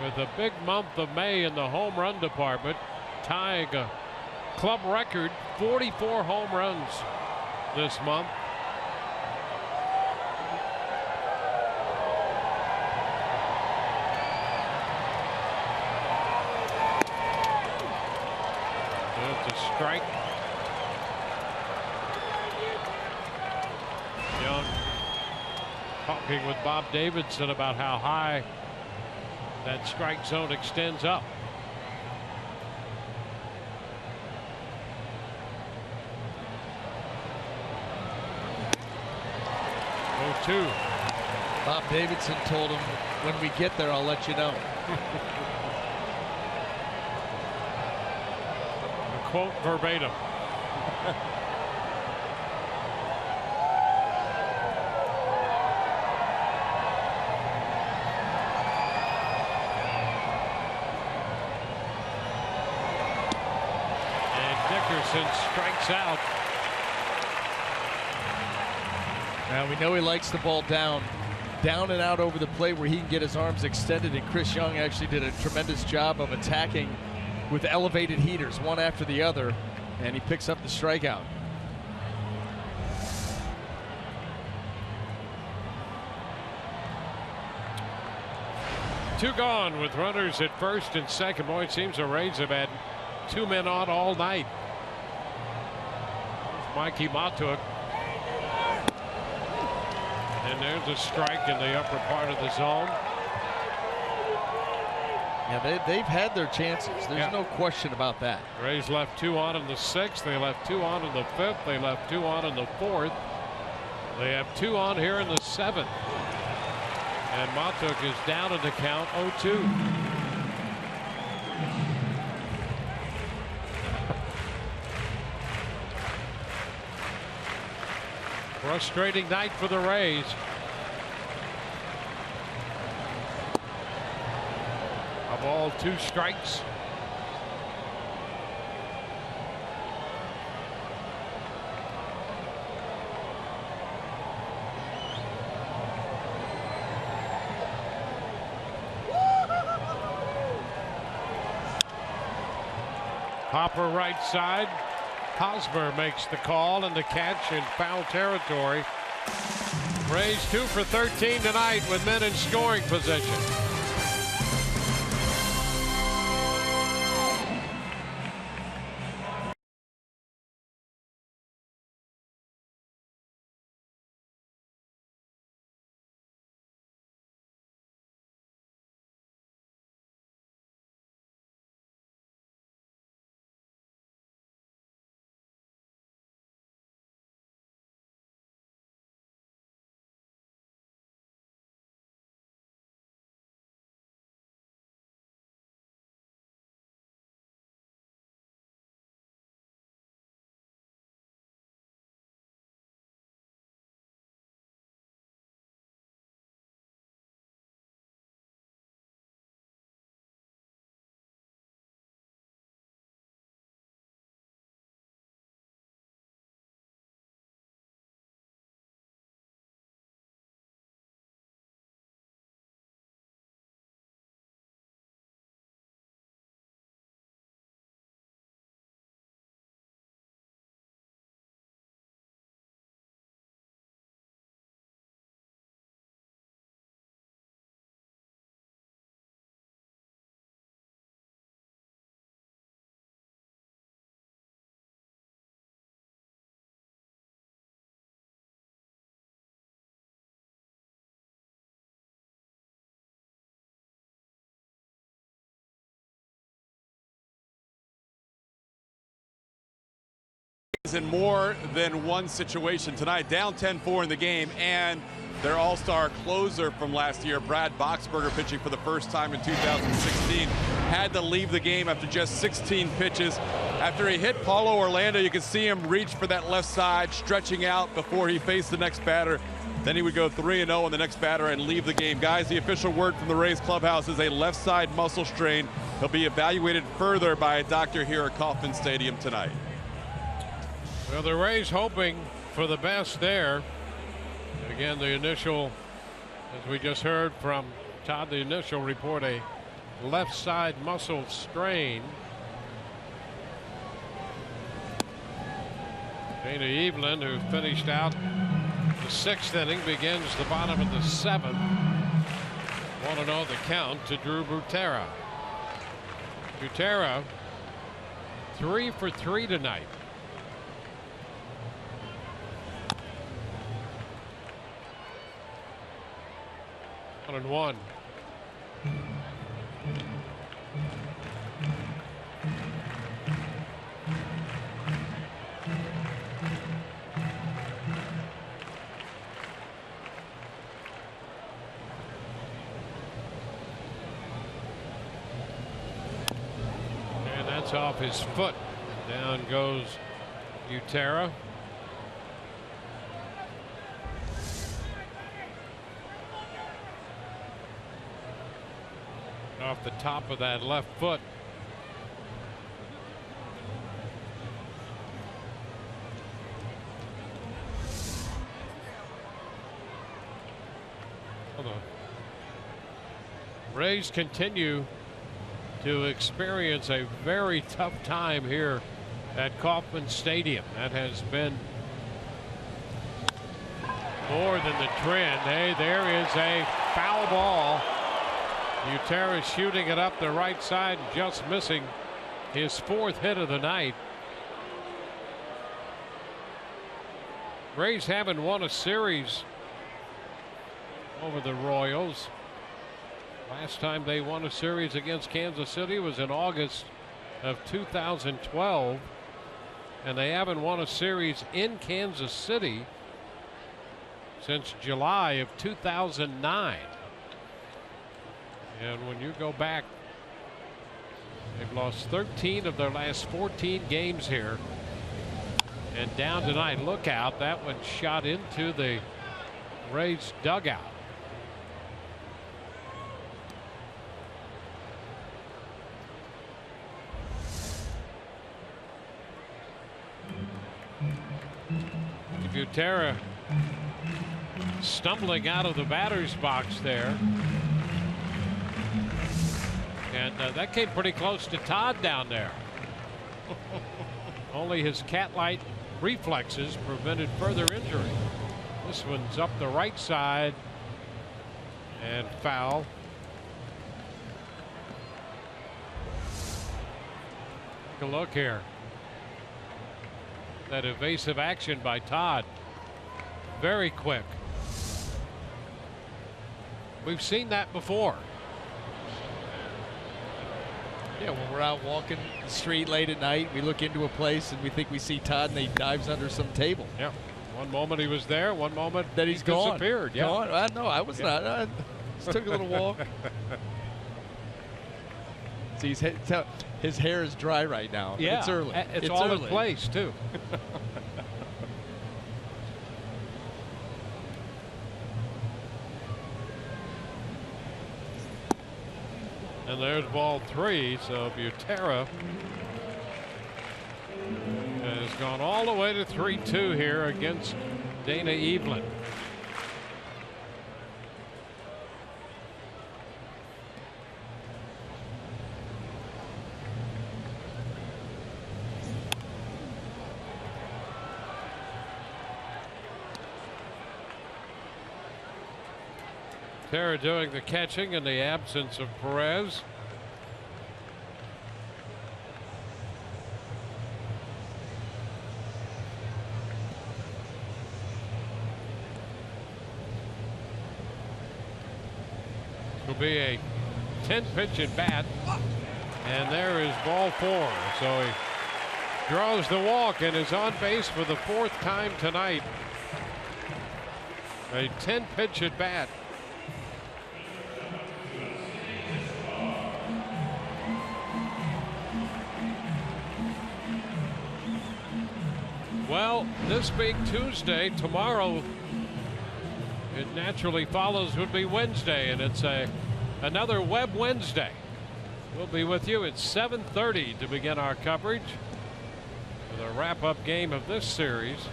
with a big month of May in the home run department, tying a club record 44 home runs this month. That's a strike. Young talking with Bob Davidson about how high that strike zone extends up. 2. Bob Davidson told him, when we get there, I'll let you know. A quote verbatim. Dickerson strikes out. Now we know he likes the ball down and out over the plate where he can get his arms extended, and Chris Young actually did a tremendous job of attacking with elevated heaters, one after the other, and he picks up the strikeout. Two gone with runners at first and second. Boy, it seems the Rays have had 2 men on all night. Mikey Matuk. And there's a strike in the upper part of the zone. Yeah, they've had their chances. There's no question about that. Rays left 2 on in the 6th. They left 2 on in the 5th. They left 2 on in the 4th. They have 2 on here in the 7th. And Matuk is down in the count 0-2. Frustrating night for the Rays. A ball, 2 strikes. Hopper right side. Hosmer makes the call and the catch in foul territory. Rays 2 for 13 tonight with men in scoring position. In more than one situation tonight, down 10-4 in the game, and their all-star closer from last year, Brad Boxberger, pitching for the first time in 2016, had to leave the game after just 16 pitches. After he hit Paulo Orlando, you could see him reach for that left side, stretching out before he faced the next batter. Then he would go 3-0 on the next batter and leave the game. Guys, the official word from the Rays clubhouse is a left side muscle strain. He'll be evaluated further by a doctor here at Kauffman Stadium tonight. Well, the Rays hoping for the best there. And again, the initial, as we just heard from Todd, the initial report, a left side muscle strain. Dana Evelyn, who finished out the 6th inning, begins the bottom of the 7th. 1-0 the count to Drew Butera. Butera 3 for 3 tonight. And 1. Gets off his foot. Down goes Butera. Off the top of that left foot. The Rays continue to experience a very tough time here at Kauffman Stadium. That has been more than the trend. Hey, there is a foul ball. Butera shooting it up the right side, just missing his 4th hit of the night. Rays haven't won a series over the Royals. Last time they won a series against Kansas City was in August of 2012, and they haven't won a series in Kansas City since July of 2009. And when you go back, they've lost 13 of their last 14 games here. And down tonight, look out, that one shot into the Rays dugout. Butera stumbling out of the batter's box there. And that came pretty close to Todd down there. Only his cat-like reflexes prevented further injury. This one's up the right side and foul. Take a look here. That evasive action by Todd. Very quick. We've seen that before. Yeah, when we're out walking the street late at night, we look into a place and we think we see Todd, and he dives under some table. Yeah. One moment he was there, one moment that he's gone. Disappeared. Yeah. Gone. No, I was not. I just took a little walk. See, his hair is dry right now. Yeah. It's early. It's all in place, too. And there's ball 3. So Butera has gone all the way to 3-2 here against Dana Evelyn. Butera doing the catching in the absence of Perez. Will be a 10-pitch at bat, and there is ball 4. So he draws the walk and is on base for the 4th time tonight. A 10-pitch at bat. Well, this being Tuesday, tomorrow it naturally follows would be Wednesday, and it's another Web Wednesday. We'll be with you at 7:30 to begin our coverage for the wrap-up game of this series.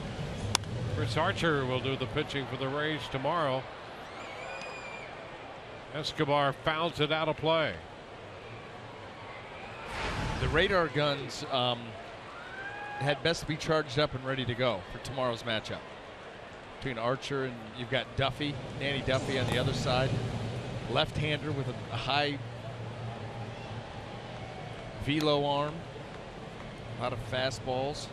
Chris Archer will do the pitching for the Rays tomorrow. Escobar fouls it out of play. The radar guns had best be charged up and ready to go for tomorrow's matchup between Archer and you've got Duffy, Danny Duffy on the other side, left-hander with a high velo arm, a lot of fastballs.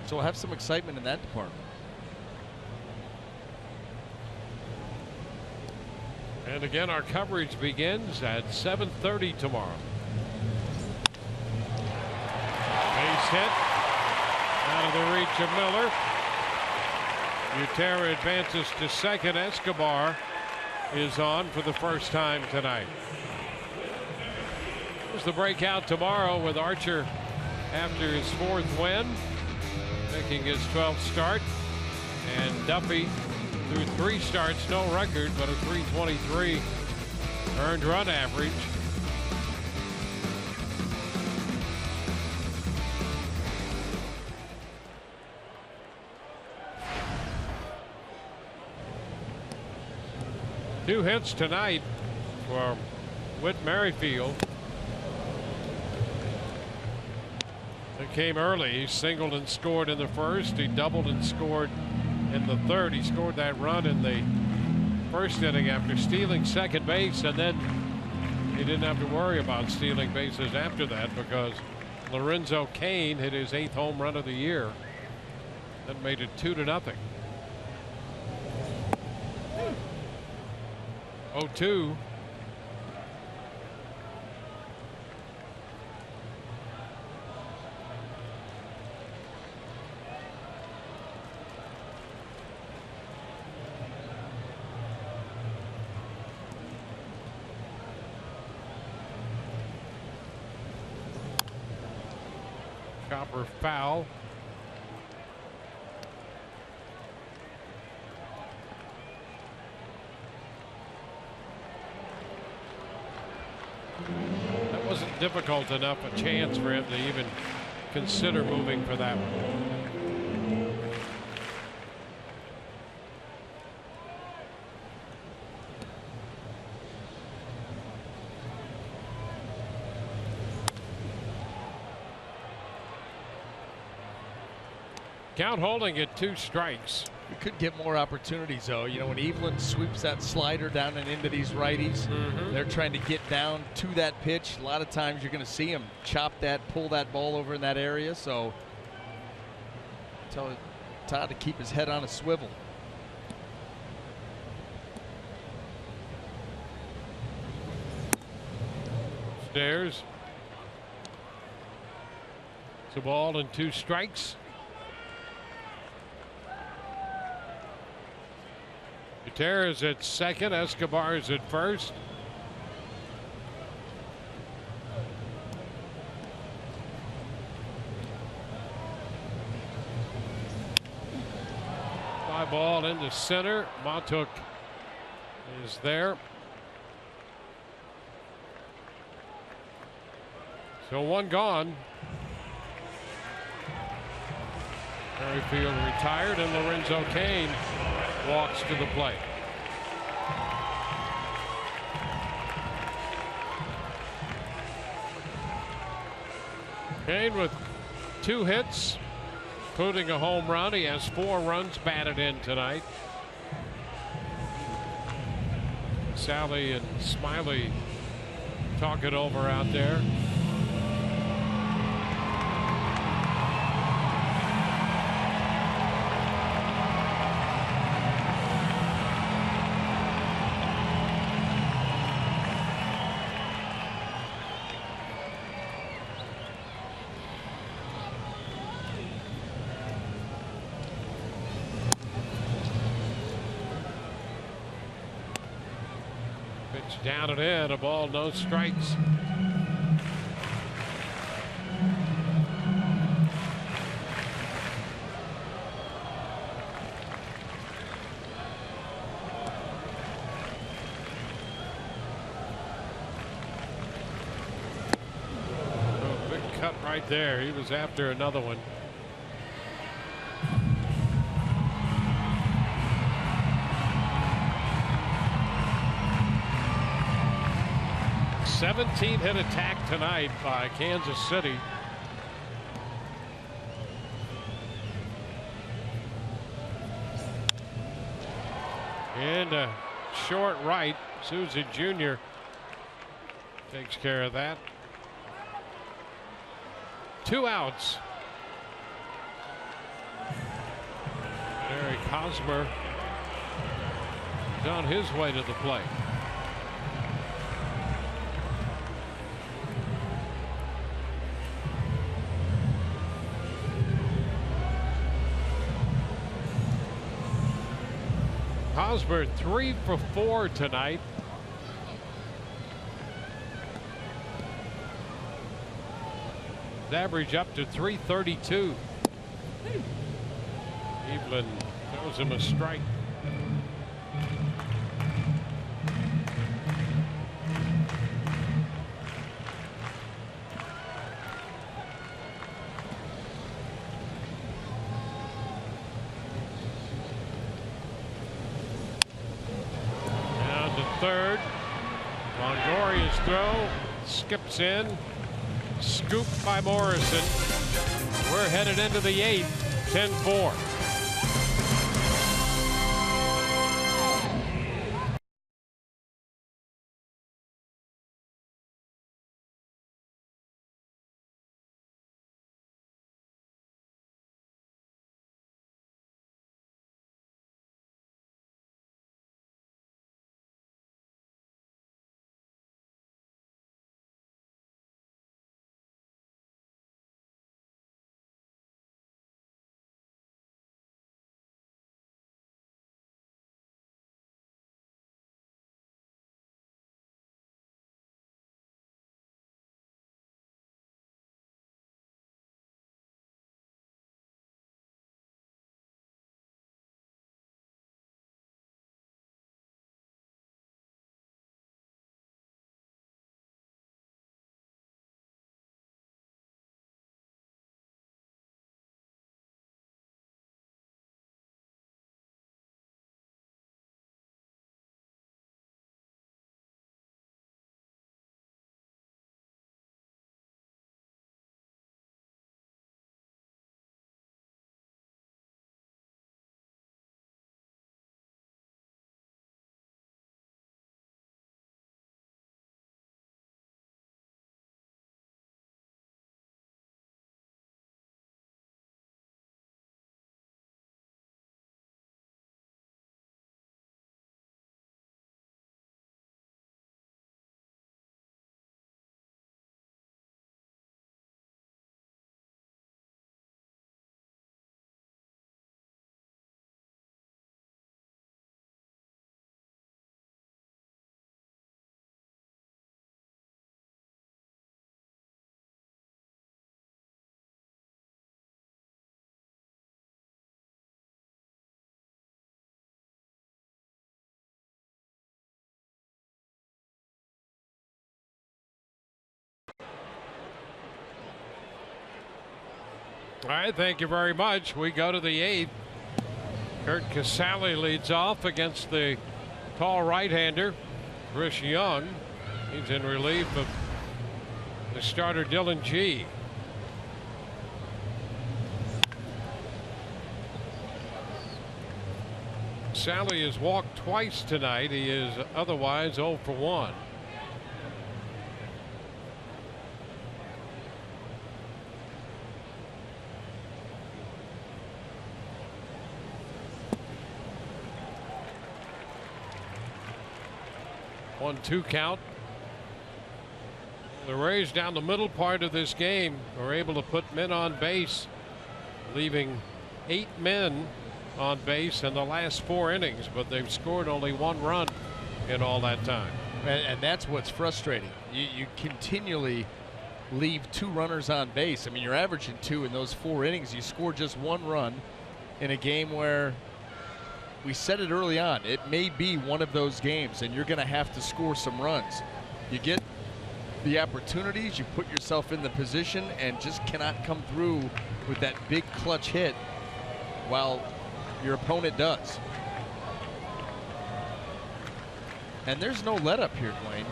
So we'll have some excitement in that department. And again, our coverage begins at 7:30 tomorrow. Base hit out of the reach of Miller. Butera advances to second. Escobar is on for the first time tonight. Here's the breakout tomorrow with Archer after his 4th win, making his 12th start, and Duffy through 3 starts, no record, but a .323 earned run average. Two hits tonight for Whit Merrifield. It came early. He singled and scored in the 1st. He doubled and scored in the 3rd. He scored that run in the 1st inning after stealing 2nd base, and then he didn't have to worry about stealing bases after that because Lorenzo Cain hit his 8th home run of the year. That made it 2-0. 0-2. Chopper foul. That wasn't difficult enough a chance for him to even consider moving for that one. Count holding at 2 strikes. We could get more opportunities, though. You know, when Evelyn sweeps that slider down and into these righties, they're trying to get down to that pitch. A lot of times you're going to see him chop that, pull that ball over in that area. So tell Todd to keep his head on a swivel. Stairs. It's a ball and 2 strikes. Gutierrez at 2nd, Escobar is at 1st. Fly ball into center. Montouk is there. So 1 gone. Merrifield retired, and Lorenzo Cain walks to the plate. Cain with 2 hits, including a home run. He has 4 runs batted in tonight. Sally and Smiley talk it over out there. Down and in, a ball, no strikes. Oh, big cut right there. He was after another one. '17 hit attack tonight by Kansas City. And a short right. Souza Jr. takes care of that. 2 outs. Eric Hosmer is on his way to the plate. Hosmer 3 for 4 tonight. His average up to 332. Evelyn throws him a strike. Down to third. Longoria's throw skips in. Scooped by Morrison. We're headed into the 8th, 10-4. All right, thank you very much. We go to the 8th. Kurt Casale leads off against the tall right-hander, Chris Young. He's in relief of the starter, Dylan G. Casale has walked twice tonight. He is otherwise 0 for 1. One-two count. The Rays down the middle part of this game are able to put men on base, leaving 8 men on base in the last 4 innings, but they've scored only 1 run in all that time. And that's what's frustrating. You continually leave 2 runners on base. I mean, you're averaging 2 in those 4 innings. You score just 1 run in a game where we said it early on. It may be one of those games, and you're going to have to score some runs. You get the opportunities, you put yourself in the position, and just cannot come through with that big clutch hit while your opponent does. And there's no let up here, Dwayne.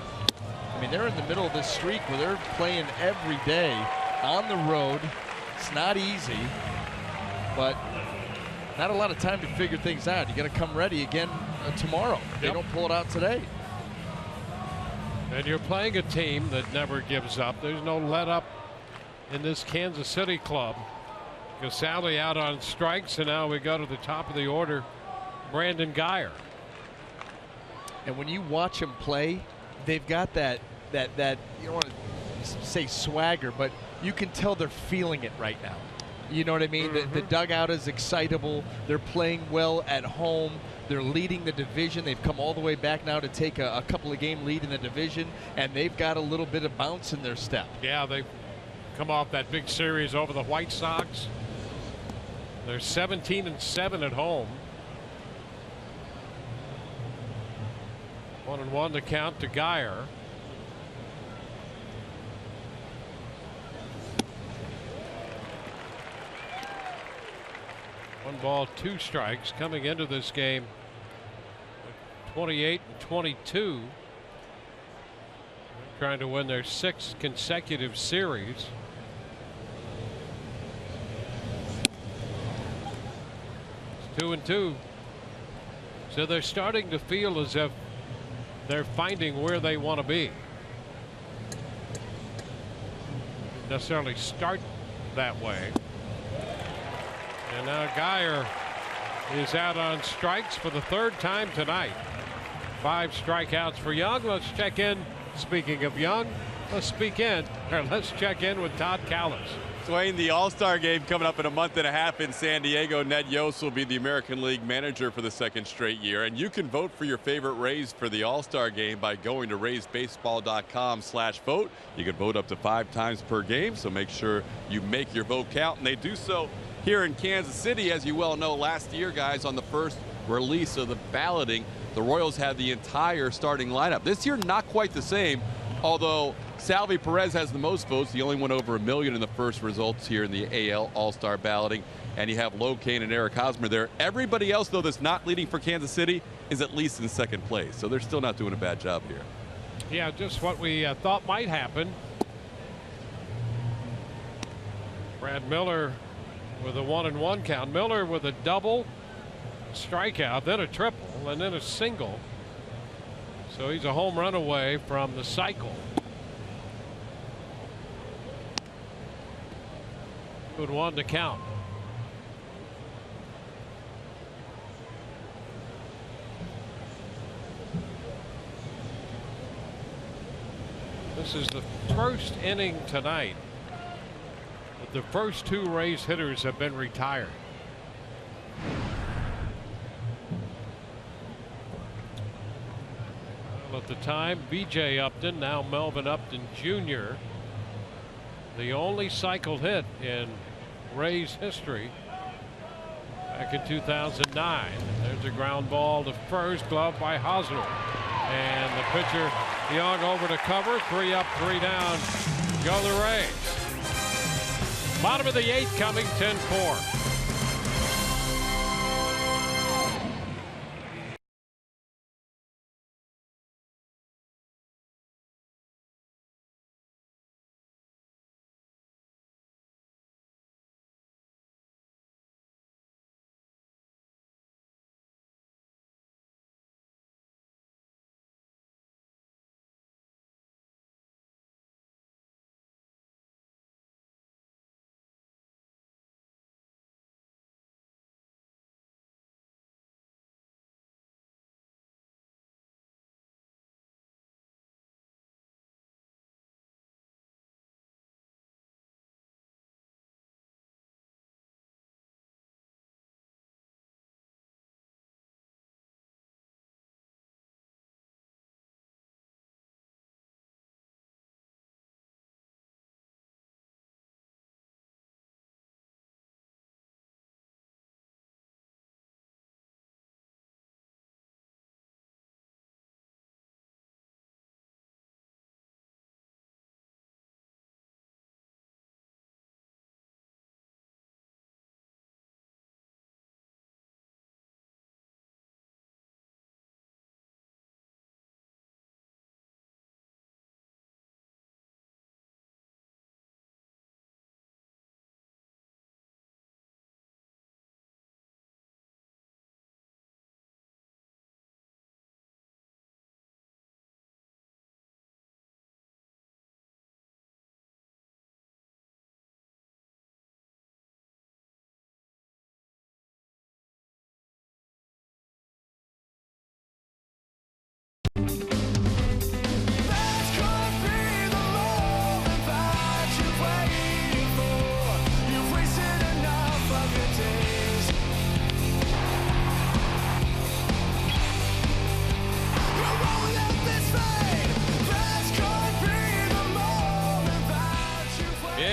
I mean, they're in the middle of this streak where they're playing every day on the road. It's not easy, but not a lot of time to figure things out. You got to come ready again tomorrow. They don't pull it out today. And you're playing a team that never gives up. There's no let up in this Kansas City club. Casale out on strikes, and now we go to the top of the order, Brandon Guyer. And when you watch them play, they've got that you don't want to say swagger, but you can tell they're feeling it right now. You know what I mean? The dugout is excitable. They're playing well at home. They're leading the division. They've come all the way back now to take a couple of game lead in the division, and they've got a little bit of bounce in their step. Yeah, they come off that big series over the White Sox. They're 17-7 at home. 1-1 to count to Geyer. One ball, two strikes coming into this game. 28-22. Trying to win their 6th consecutive series. It's 2-2. So they're starting to feel as if they're finding where they want to be. Necessarily start that way. And now Geyer is out on strikes for the 3rd time tonight. 5 strikeouts for Young. Let's check in. Speaking of Young, let's check in with Todd Callis. Dwayne, the All-Star game coming up in a month and a half in San Diego. Ned Yost will be the American League manager for the 2nd straight year. And you can vote for your favorite Rays for the All-Star game by going to RaysBaseball.com/vote. You can vote up to 5 times per game, so make sure you make your vote count. And they do so here in Kansas City. As you well know, last year, guys, on the first release of the balloting, the Royals had the entire starting lineup. This year, not quite the same, although Salvi Perez has the most votes. He only went over 1 million in the first results here in the AL All-Star balloting. And you have Locane and Eric Hosmer there. Everybody else, though, that's not leading for Kansas City is at least in 2nd place. So they're still not doing a bad job here. Yeah, just what we thought might happen. Brad Miller with a 1-1 count. Miller with a double, strikeout, then a triple, and then a single. So he's a home run away from the cycle. 2-1 to count. This is the first inning tonight. But the first 2 Rays hitters have been retired. Well, at the time, B.J. Upton, now Melvin Upton Jr., the only cycle hit in Rays history back in 2009. There's a ground ball to first, glove by Hosmer. And the pitcher, Young, over to cover. 3 up, 3 down. Go the Rays. Bottom of the 8th coming, 10-4.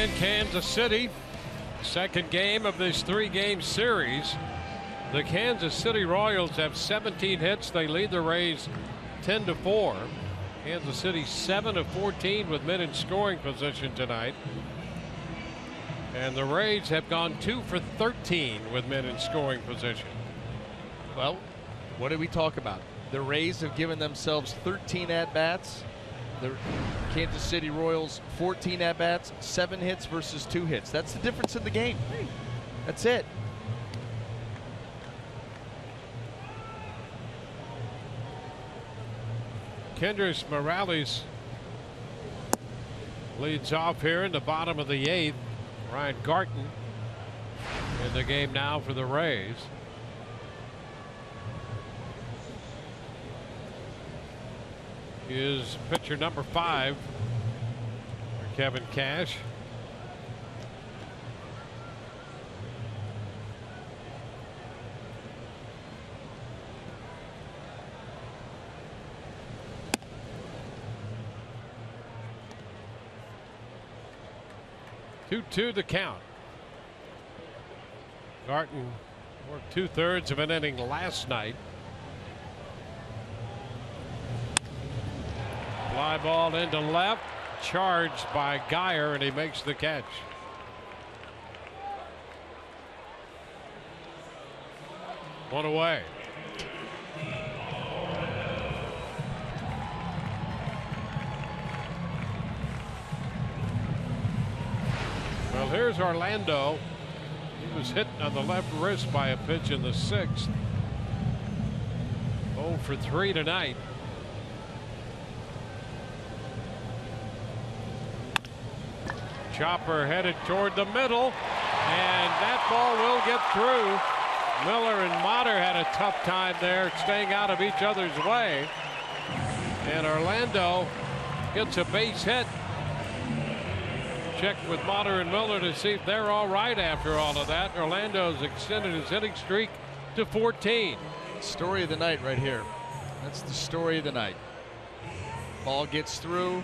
in Kansas City. Second game of this 3-game series. The Kansas City Royals have 17 hits. They lead the Rays 10-4. Kansas City 7 of 14 with men in scoring position tonight. And the Rays have gone 2 for 13 with men in scoring position. Well, what did we talk about? The Rays have given themselves 13 at-bats. The Kansas City Royals 14 at-bats, 7 hits versus 2 hits. That's the difference in the game. That's it. Kendrys Morales leads off here in the bottom of the 8th. Ryan Garten in the game now for the Rays. Is pitcher number 5 for Kevin Cash. Two the count. Garten worked 2/3 of an inning last night. Fly ball into left, charged by Geyer, and he makes the catch. One away. Well, here's Orlando. He was hit on the left wrist by a pitch in the 6th. 0 for 3 tonight. Chopper headed toward the middle, and that ball will get through. Miller and Motter had a tough time there, staying out of each other's way. And Orlando gets a base hit. Check with Motter and Miller to see if they're all right after all of that. Orlando's extended his hitting streak to 14. Story of the night right here. That's the story of the night. Ball gets through.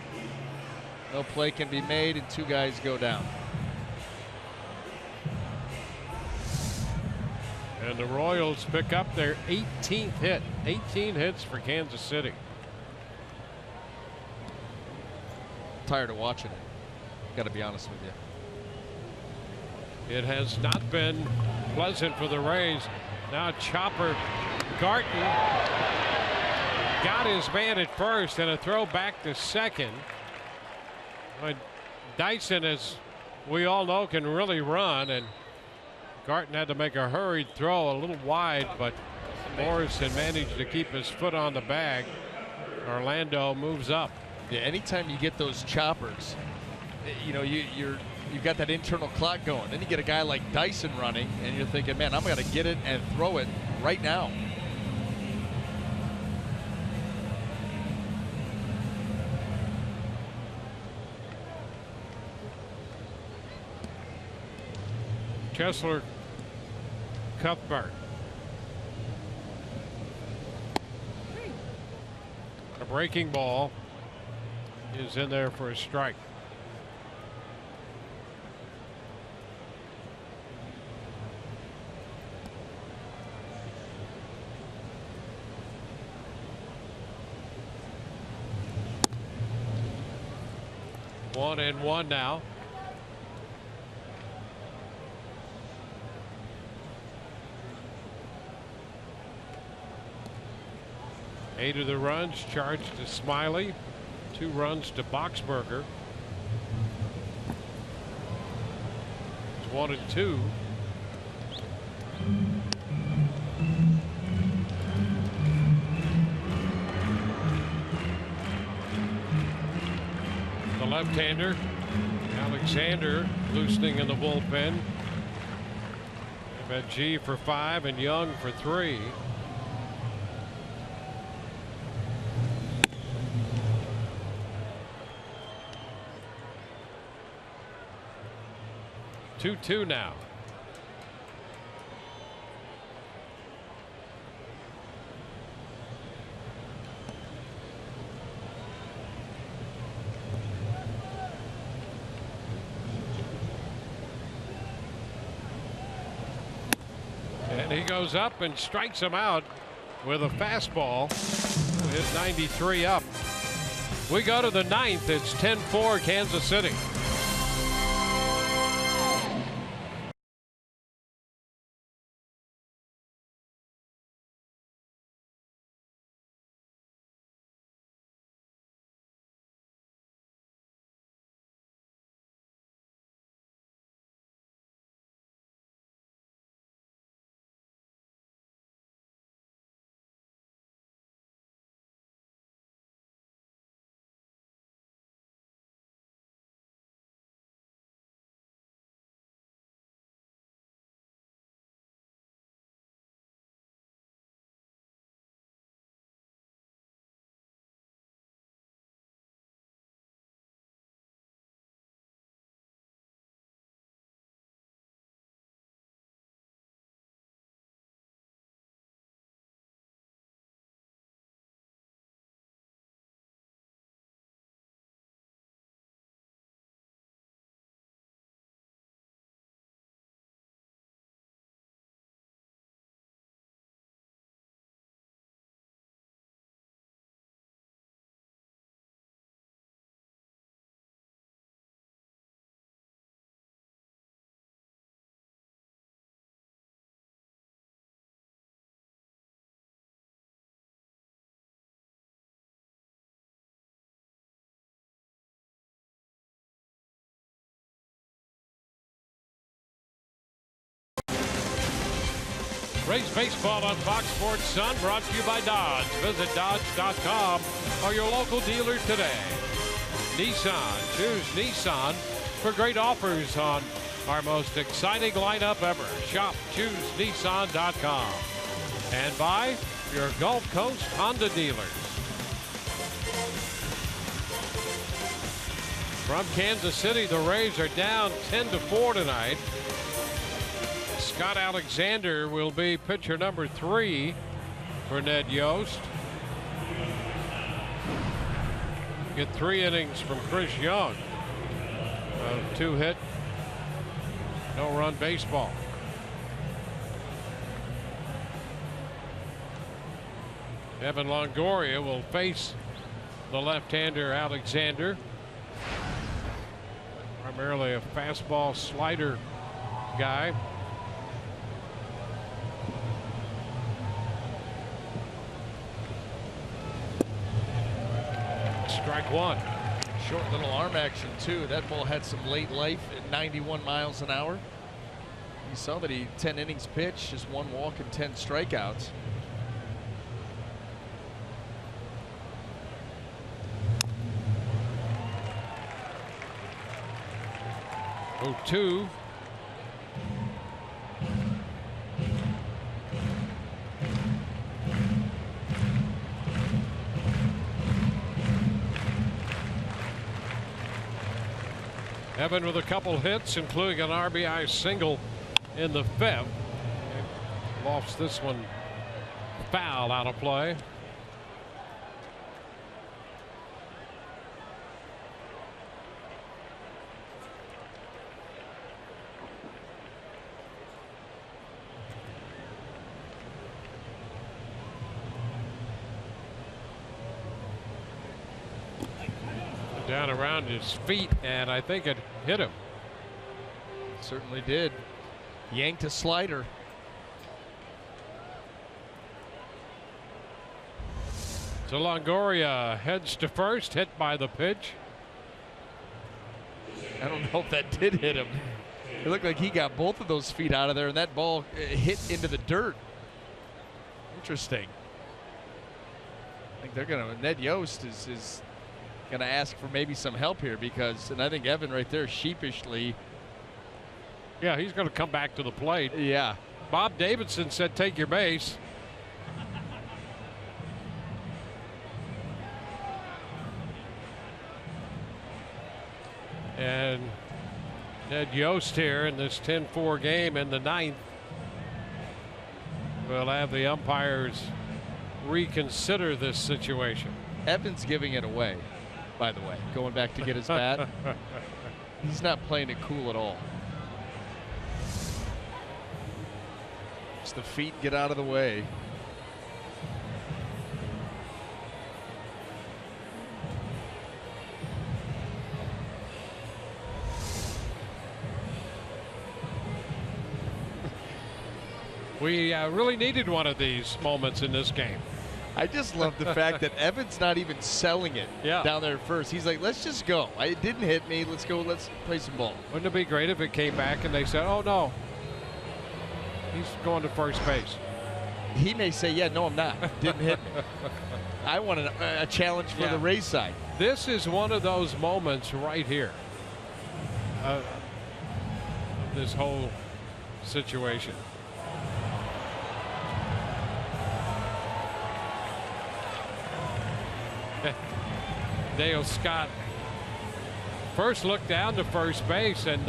No play can be made, and 2 guys go down. And the Royals pick up their 18th hit. 18 hits for Kansas City. Tired of watching it. Got to be honest with you. It has not been pleasant for the Rays. Now Chopper Garten got his man at first, and a throw back to second. But Dyson, as we all know, can really run, and Garten had to make a hurried throw a little wide, but Morrison managed to keep his foot on the bag. Orlando moves up. Yeah, anytime you get those choppers, you know, you've got that internal clock going. Then you get a guy like Dyson running, and you're thinking, man, I'm going to get it and throw it right now. Kessler, Cuthbert. A breaking ball is in there for a strike. One and one now. Eight of the runs charged to Smiley, 2 runs to Boxberger. It's 1 and 2. The left-hander, Alexander, loosening in the bullpen. They've had G for 5 and Young for 3. Two now. And he goes up and strikes him out with a fastball. Hit 93 up. We go to the ninth. It's 10-4 Kansas City. Rays baseball on Fox Sports Sun, brought to you by Dodge. Visit Dodge.com or your local dealer today. Nissan. Choose Nissan for great offers on our most exciting lineup ever. Shop ChooseNissan.com. And by your Gulf Coast Honda dealers. From Kansas City, the Rays are down 10-4 tonight. Scott Alexander will be pitcher number 3 for Ned Yost. Get 3 innings from Chris Young of 2-hit, no-run baseball. Evan Longoria will face the left-hander Alexander. Primarily a fastball slider guy. Strike one. Short little arm action too. That ball had some late life at 91 miles an hour. You saw that he 10 innings pitched, just 1 walk and 10 strikeouts. Oh, 2. Evan with a couple hits, including an RBI single in the 5th. Lofts this one foul out of play. Down around his feet, and I think it hit him. Certainly did. Yanked a slider. So Longoria heads to first, hit by the pitch. I don't know if that did hit him. It looked like he got both of those feet out of there, and that ball hit into the dirt. Interesting. I think they're going to, Ned Yost is going to ask for maybe some help here, because, and I think Evan right there sheepishly. Yeah, he's going to come back to the plate. Yeah. Bob Davidson said, take your base. And Ned Yost here in this 10-4 game in the 9th will have the umpires reconsider this situation. Evans giving it away, by the way, going back to get his bat. He's not playing it cool at all. Watch the feet get out of the way. We really needed one of these moments in this game. I just love the fact that Evan's not even selling it down there at first. He's like, let's just go. It didn't hit me. Let's go. Let's play some ball. Wouldn't it be great if it came back and they said, oh, no, he's going to first base? He may say, yeah, no, I'm not. Didn't hit me. I want a challenge for the Rays side. This is one of those moments right here. This whole situation. Dale Scott first looked down to first base and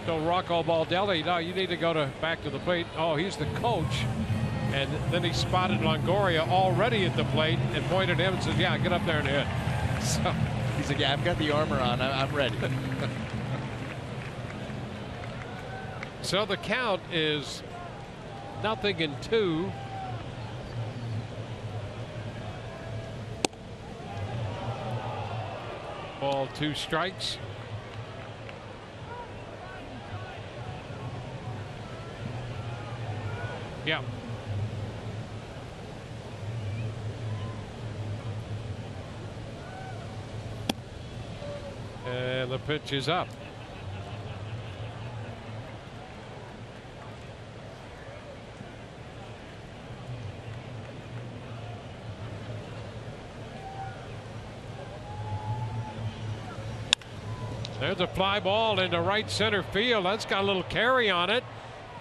told Rocco Baldelli, no, you need to go back to the plate. Oh, he's the coach. And then he spotted Longoria already at the plate and pointed at him and said, yeah, get up there and hit. So he's like, yeah, I've got the armor on. I'm ready. So the count is 0-2. Ball, 2 strikes. Yeah. And the pitch is up. There's a fly ball into right center field. That's got a little carry on it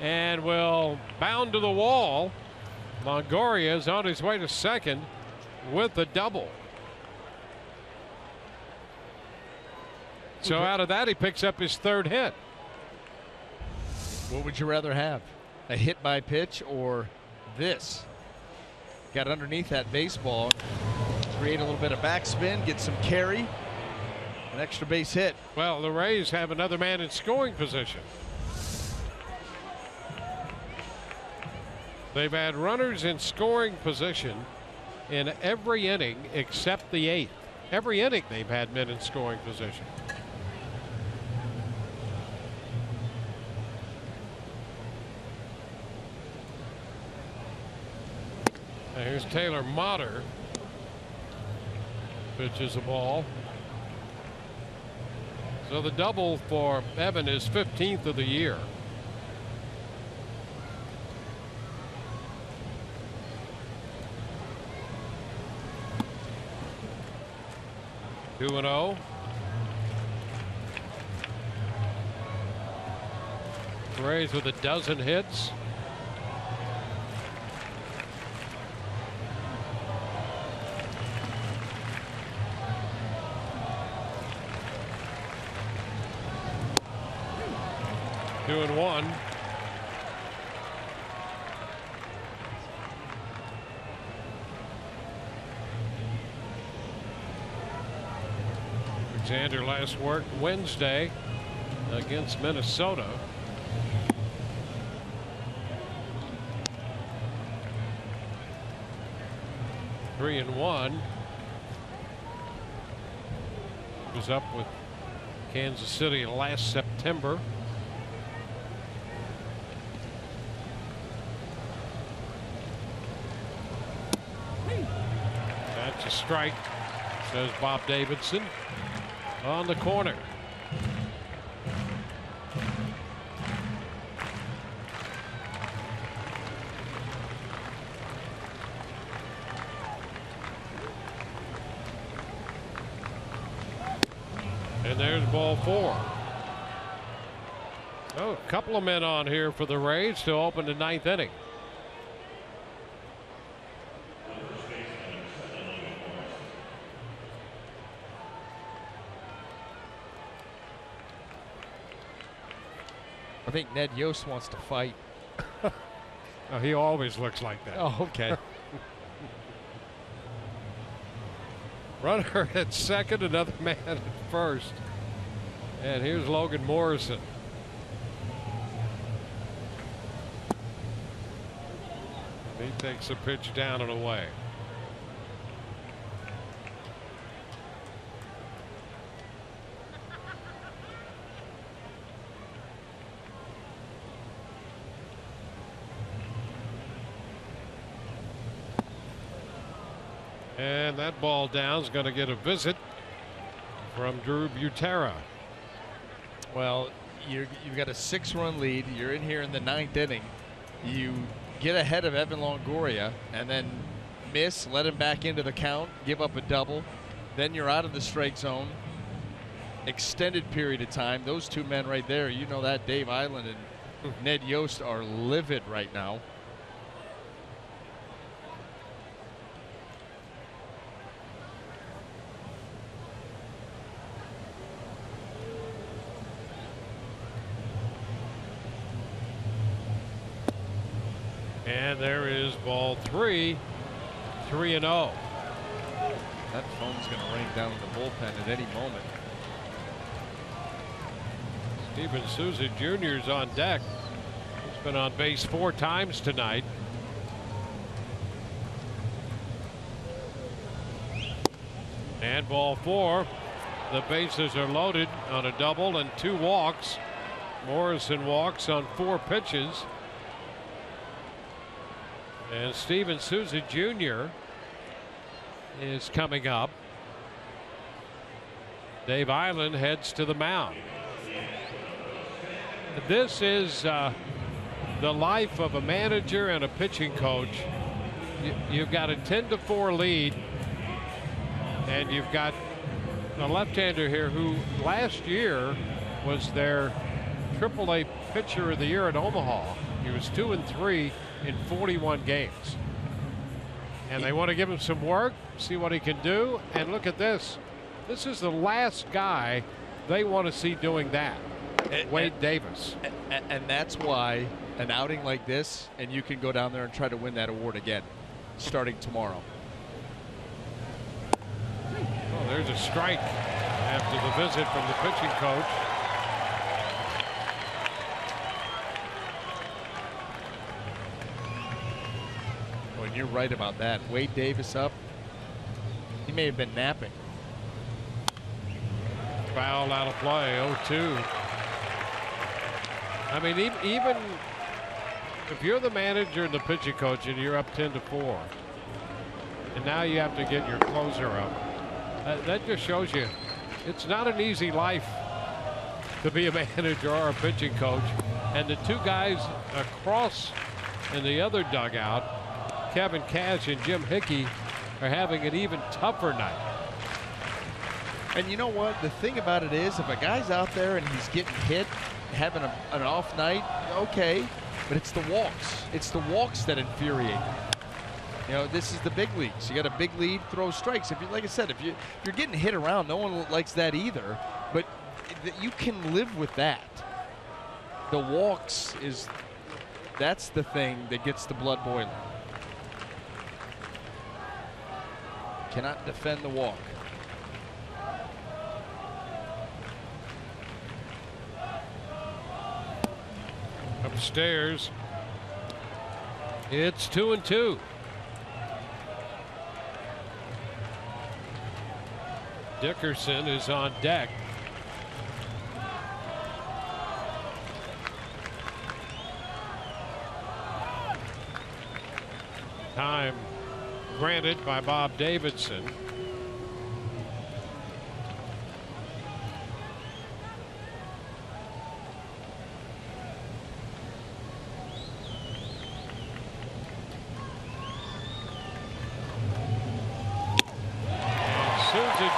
and will bound to the wall. Longoria is on his way to second with the double. So out of that, he picks up his 3rd hit. What would you rather have? A hit by pitch or this? Got underneath that baseball, create a little bit of backspin, get some carry. An extra base hit. Well, the Rays have another man in scoring position. They've had runners in scoring position in every inning except the 8th. Every inning they've had men in scoring position. Now here's Taylor Motter. Pitches a ball. So the double for Evan is 15th of the year. Two 2-0. Rays with a dozen hits. Two and one. Alexander last worked Wednesday against Minnesota. Three and one. Was up with Kansas City last September. That's a strike, says Bob Davidson on the corner. And there's ball 4. Oh, a couple of men on here for the Rays to open the 9th inning. I think Ned Yost wants to fight. Oh, he always looks like that. Oh, okay. Runner at second, another man at first. And here's Logan Morrison. He takes a pitch down and away. And that ball down is going to get a visit from Drew Butera. Well, you've got a 6-run lead. You're in here in the 9th inning. You get ahead of Evan Longoria and then miss, let him back into the count, give up a double. Then you're out of the strike zone. Extended period of time. Those two men right there, you know that Dave Island and Ned Yost are livid right now. And there is ball 3, 3-0. That phone's going to ring down in the bullpen at any moment. Steven Souza Jr. is on deck. He's been on base 4 times tonight. And ball 4. The bases are loaded on a double and 2 walks. Morrison walks on 4 pitches. And Steven Souza Jr. is coming up. Dave Island heads to the mound. This is the life of a manager and a pitching coach. You've got a 10-4 lead, and you've got a left-hander here who last year was their AAA pitcher of the year at Omaha. He was 2-3 in 41 games. And they want to give him some work, see what he can do. And look at this. This is the last guy they want to see doing that. Wade Davis. And that's why an outing like this, and you can go down there and try to win that award again, starting tomorrow. Well, there's a strike after the visit from the pitching coach. And you're right about that. Wade Davis up. He may have been napping. Foul out of play, 0-2. I mean, even if you're the manager and the pitching coach and you're up 10-4, and now you have to get your closer up, that just shows you it's not an easy life to be a manager or a pitching coach. And the 2 guys across in the other dugout, Kevin Cash and Jim Hickey, are having an even tougher night. And you know what? The thing about it is, if a guy's out there and he's getting hit, having an off night, okay, but it's the walks. It's the walks that infuriate. You know, this is the big leagues. You got a big lead, throw strikes. If you, like I said, if you're getting hit around, no one likes that either. But you can live with that. The walks that's the thing that gets the blood boiling. Cannot defend the walk. Upstairs, it's 2-2. Dickerson is on deck. Time granted by Bob Davidson.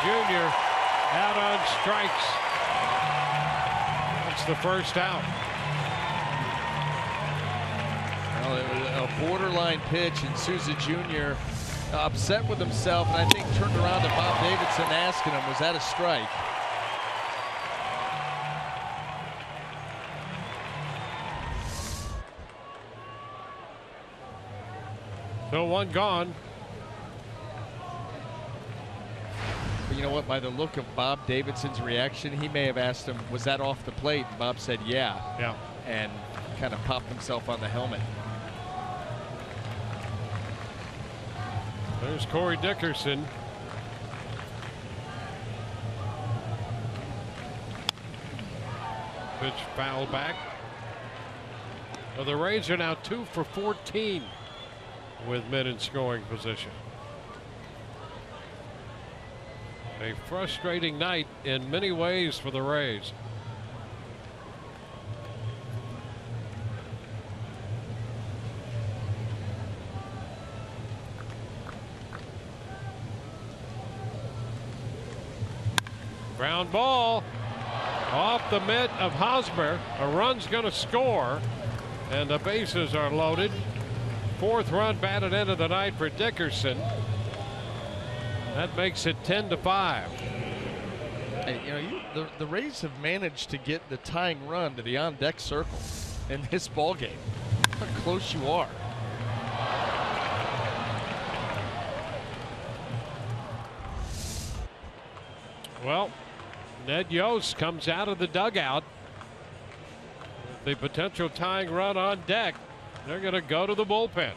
Jr. out on strikes. That's the first out. Well, it was a borderline pitch, and Souza Jr. upset with himself, and I think turned around to Bob Davidson asking him, was that a strike? So 1 gone. You know what, by the look of Bob Davidson's reaction, he may have asked him, was that off the plate? And Bob said, yeah. Yeah. And kind of popped himself on the helmet. There's Corey Dickerson. Pitch foul back. Well, the Rays are now 2 for 14 with men in scoring position. A frustrating night in many ways for the Rays. Ground ball off the mitt of Hosmer. A run's going to score, and the bases are loaded. 4th run batted into the night for Dickerson. That makes it 10-5. Hey, you know, the Rays have managed to get the tying run to the on-deck circle in this ball game. How close you are. Well, Ned Yost comes out of the dugout with the potential tying run on deck. They're going to go to the bullpen.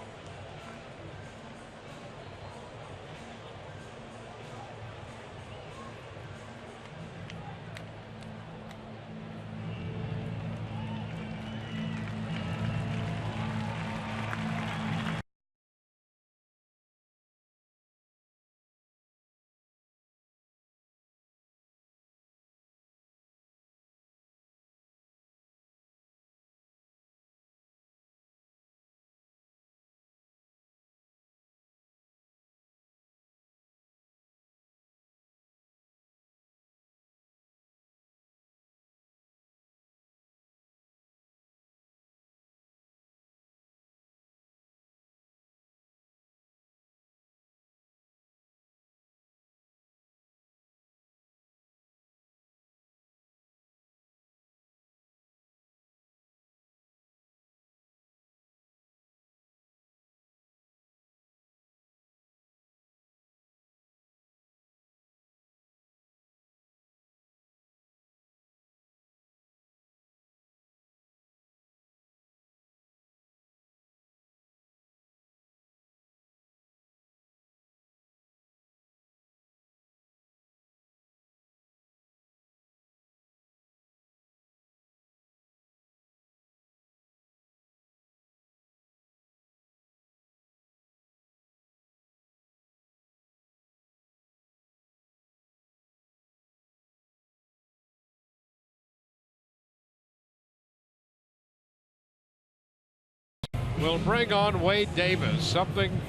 Will bring on Wade Davis, something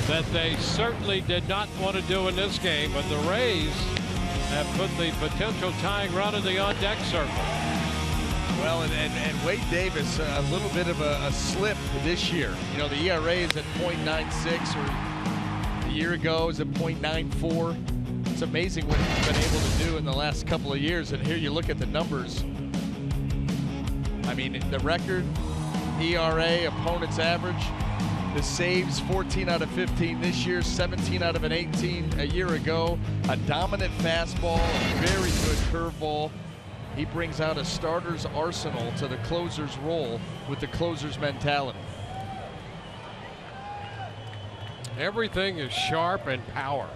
that they certainly did not want to do in this game, but the Rays have put the potential tying run in the on-deck circle. Well, and Wade Davis, a little bit of a slip this year. You know, the ERA is at .96, or a year ago is at .94. It's amazing what he's been able to do in the last couple of years, and here you look at the numbers. I mean, the record, ERA, opponent's average, the saves 14 out of 15 this year, 17 out of an 18 a year ago, a dominant fastball, a very good curveball. He brings out a starter's arsenal to the closer's role with the closer's mentality. Everything is sharp and power.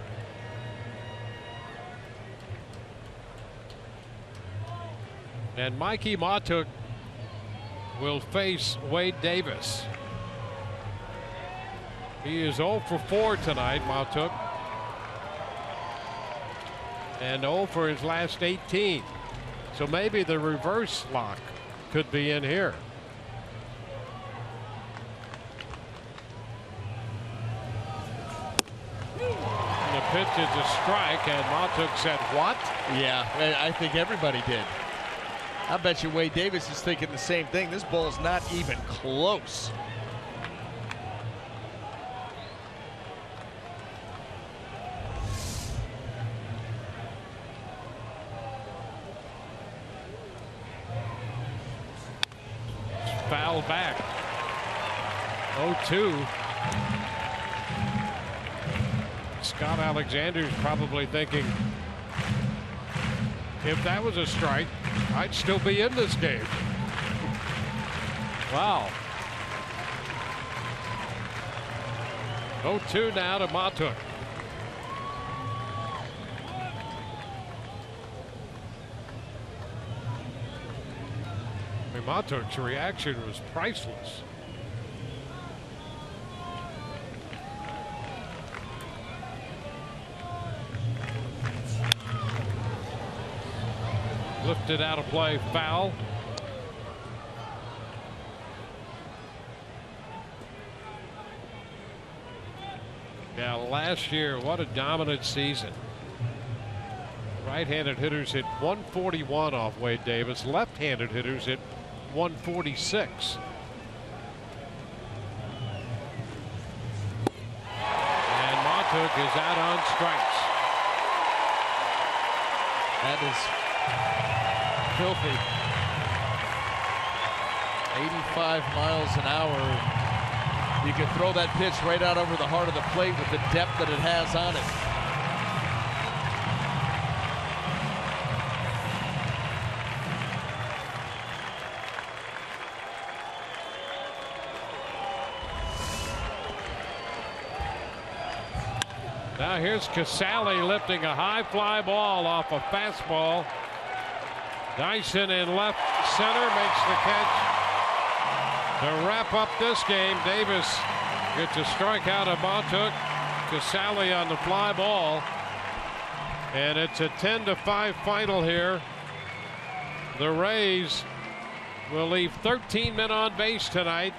And Mikey Matuk will face Wade Davis. He is 0 for 4 tonight, Matuk, and 0 for his last 18. So maybe the reverse lock could be in here. And the pitch is a strike, and Matuk said, "What?" Yeah, I think everybody did. I bet you Wade Davis is thinking the same thing. This ball's not even close. Foul back. 0-2. Scott Alexander's probably thinking, if that was a strike, I'd still be in this game. Wow. 0-2 now to Matuk. Matuk's reaction was priceless. Lifted out of play, foul. Yeah, last year, what a dominant season. Right-handed hitters hit 141 off Wade Davis. Left-handed hitters hit 146. And Matuk is out on strikes. That is filthy. 85 miles an hour. You can throw that pitch right out over the heart of the plate with the depth that it has on it. Now here's Casale lifting a high fly ball off a fastball. Dyson in left center makes the catch. To wrap up this game, Davis gets a strikeout of Matuk. Casale on the fly ball. And it's a 10-5 final here. The Rays will leave 13 men on base tonight.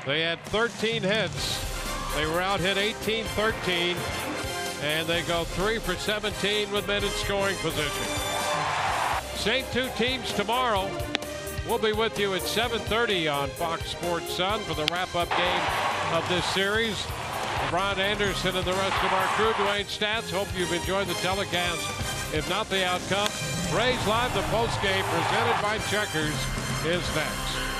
They had 13 hits. They were out hit 18-13, and they go 3 for 17 with men in scoring position. Same two teams tomorrow. We'll be with you at 7:30 on Fox Sports Sun for the wrap-up game of this series. Ron Anderson and the rest of our crew, Dwayne Stats, hope you've enjoyed the telecast. If not, the outcome. Rays Live, the postgame presented by Checkers, is next.